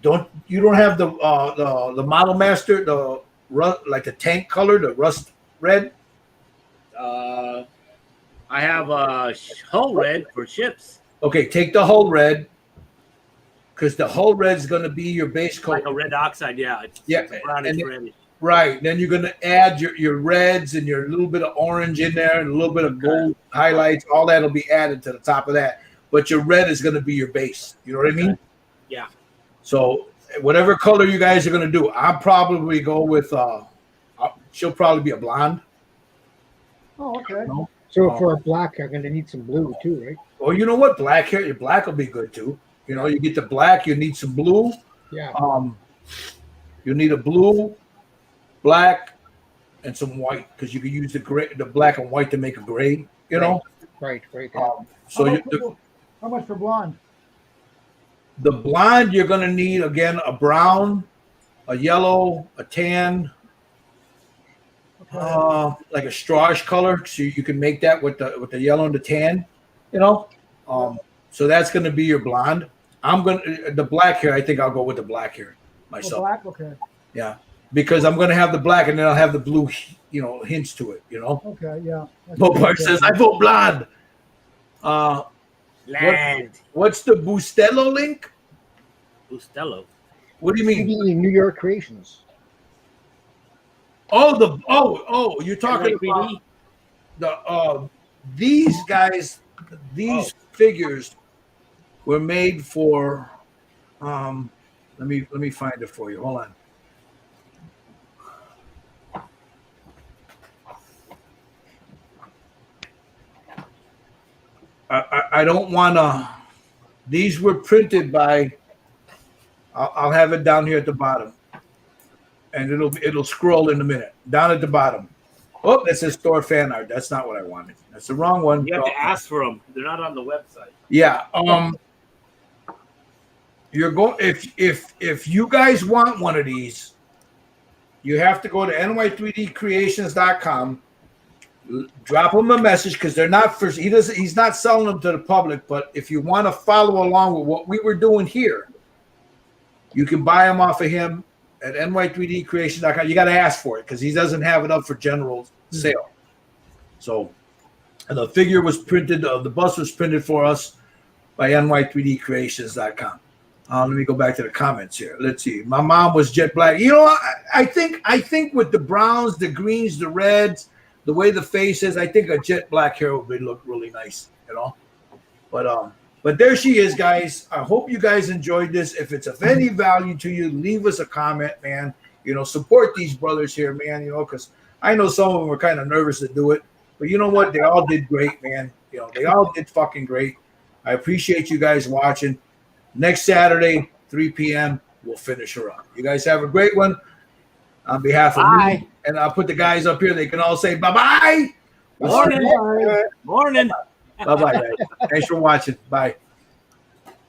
don't have the Model Master, the rust, like the tank color, the rust red. I have a whole red for ships, Okay, take the whole red, because the whole red is going to be your base coat. like a red oxide. Yeah. It's Yeah, brownish and reddish. Right. Then you're going to add your reds and your little bit of orange in there and a little bit of gold highlights. All that will be added to the top of that. But your red is going to be your base. You know what I mean? Yeah. So whatever color you guys are going to do, I'll probably go with, she'll probably be a blonde. Oh, okay. No? So for a black, I'm going to need some blue too, right? Well, you know what? Black hair, your black will be good too. You know, you get the black, you need some blue. Yeah. You need a blue, black, and some white, because you can use the black and white to make a gray. You know. Right. So How much for blonde? the blonde, you're gonna need again a brown, a yellow, a tan, like a strawish color, so you can make that with the yellow and the tan. You know. So that's gonna be your blonde. The black hair. I think I'll go with the black hair myself. Oh, black? Okay. Yeah. because I'm going to have the black and then I'll have the blue, hints to it, Okay, yeah. Bopar says, I vote blood. Land. What's the Bustelo link? Bustelo. What do you mean? New York Creations. Oh, you're talking NYPD? about these guys, figures were made for let me find it for you. Hold on. I don't want to. These were printed by. I'll have it down here at the bottom, and it'll scroll in a minute. Down at the bottom. Oh, that says store fan art. That's not what I wanted. That's the wrong one. You have to ask for them. They're not on the website. Yeah. You're going if you guys want one of these, you have to go to ny3dcreations.com. Drop him a message because they're not for he's not selling them to the public, but if you want to follow along with what we were doing here, you can buy them off of him at ny3dcreations.com. You got to ask for it because he doesn't have it up for general sale. So, and the figure was printed, the bust was printed for us by ny3dcreations.com. Let me go back to the comments here. Let's see. My mom was jet black. I think with the browns, the greens, the reds, the way the face is, I think a jet black hair would look really nice, But there she is, guys. I hope you guys enjoyed this. If it's of any value to you, leave us a comment, man. Support these brothers here, man. Because I know some of them were kind of nervous to do it, but you know what? They all did great, man. They all did fucking great. I appreciate you guys watching. Next Saturday, 3 p.m., we'll finish her up. You guys have a great one. On behalf of me, and I'll put the guys up here. They can all say bye-bye. Morning. Morning. Bye-bye, guys. Thanks for watching. Bye.